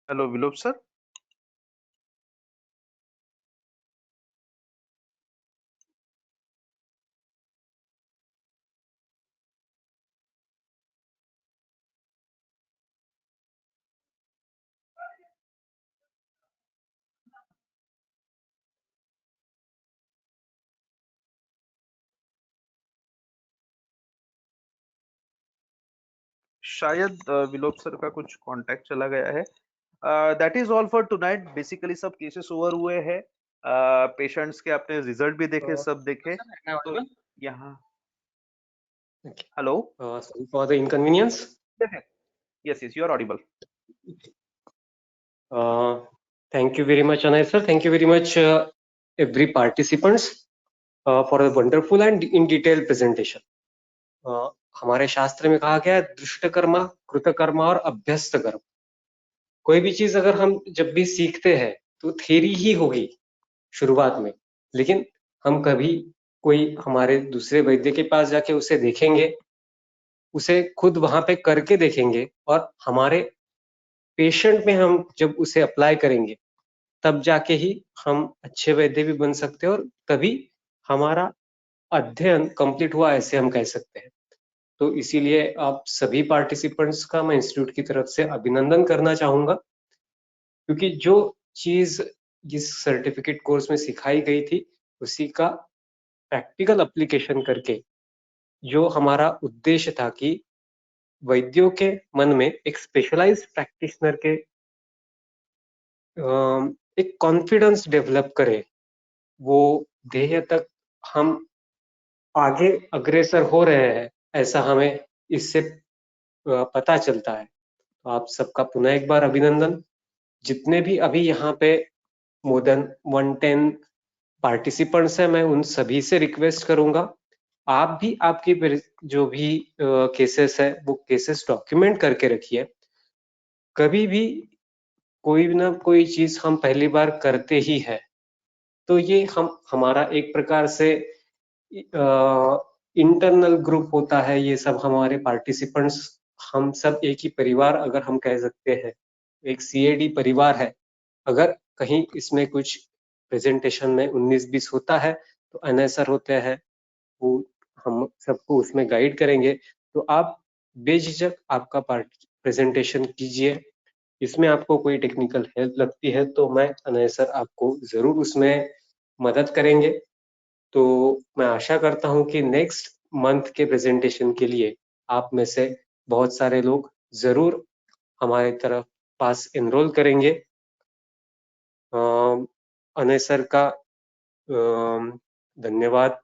Hello Vilop sir. शायद विलोप सर का कुछ कांटेक्ट चला गया है। That is all for tonight. Basically सब केसेस ओवर हुए हैं, पेशेंट्स के अपने रिजल्ट भी देखे, सब देखे। तो यहाँ hello, sorry for the inconvenience. yes you are audible. Thank you very much Anay sir, thank you very much every participants for a wonderful and in detail presentation. हमारे शास्त्र में कहा गया है दृष्ट कर्मा, कृत कर्मा और अभ्यस्त कर्म। कोई भी चीज अगर हम जब भी सीखते हैं तो थ्योरी ही होगी शुरुआत में, लेकिन हम कभी कोई हमारे दूसरे वैद्य के पास जाके उसे देखेंगे, उसे खुद वहां पे करके देखेंगे और हमारे पेशेंट में हम जब उसे अप्लाई करेंगे तब जाके ही हम अच्छे वैद्य भी बन सकते हैं और तभी हमारा अध्ययन कंप्लीट हुआ ऐसे हम कह सकते हैं। तो इसीलिए आप सभी पार्टिसिपेंट्स का मैं इंस्टीट्यूट की तरफ से अभिनंदन करना चाहूंगा, क्योंकि जो चीज जिस सर्टिफिकेट कोर्स में सिखाई गई थी उसी का प्रैक्टिकल एप्लीकेशन करके जो हमारा उद्देश्य था कि वैद्यों के मन में एक स्पेशलाइज्ड प्रैक्टिशनर के एक कॉन्फिडेंस डेवलप करे, वो ध्येय तक हम आगे अग्रसर हो रहे हैं, ऐसा हमें इससे पता चलता है। तो आप सबका पुनः एक बार अभिनंदन। जितने भी अभी यहाँ पे मोर देन 110 पार्टिसिपेंट्स हैं, मैं उन सभी से रिक्वेस्ट करूंगा, आप भी आपकी जो भी केसेस है वो केसेस डॉक्यूमेंट करके रखिए। कभी भी कोई ना कोई चीज हम पहली बार करते ही है, तो ये हमारा एक प्रकार से इंटरनल ग्रुप होता है। ये सब हमारे पार्टिसिपेंट्स, हम सब एक ही परिवार अगर हम कह सकते हैं, एक CAD परिवार है। अगर कहीं इसमें कुछ प्रेजेंटेशन में 19-20 होता है तो अनय सर होते हैं, वो हम सबको उसमें गाइड करेंगे। तो आप बेझिझक आपका प्रेजेंटेशन कीजिए। इसमें आपको कोई टेक्निकल हेल्प लगती है तो मैं अनय सर आपको जरूर उसमें मदद करेंगे। तो मैं आशा करता हूं कि नेक्स्ट मंथ के प्रेजेंटेशन के लिए आप में से बहुत सारे लोग जरूर हमारे तरफ पास एनरोल करेंगे। अनय सर का धन्यवाद,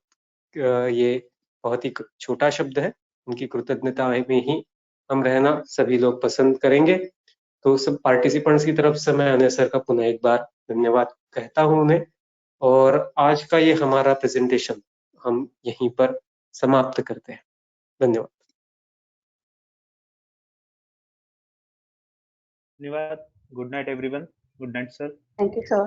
ये बहुत ही छोटा शब्द है, उनकी कृतज्ञता में ही हम रहना सभी लोग पसंद करेंगे। तो सब पार्टिसिपेंट्स की तरफ से मैं अनय सर का पुनः एक बार धन्यवाद कहता हूं उन्हें। और आज का ये हमारा प्रेजेंटेशन हम यहीं पर समाप्त करते हैं। धन्यवाद। धन्यवाद। Good night everyone. Good night sir. Thank you, sir.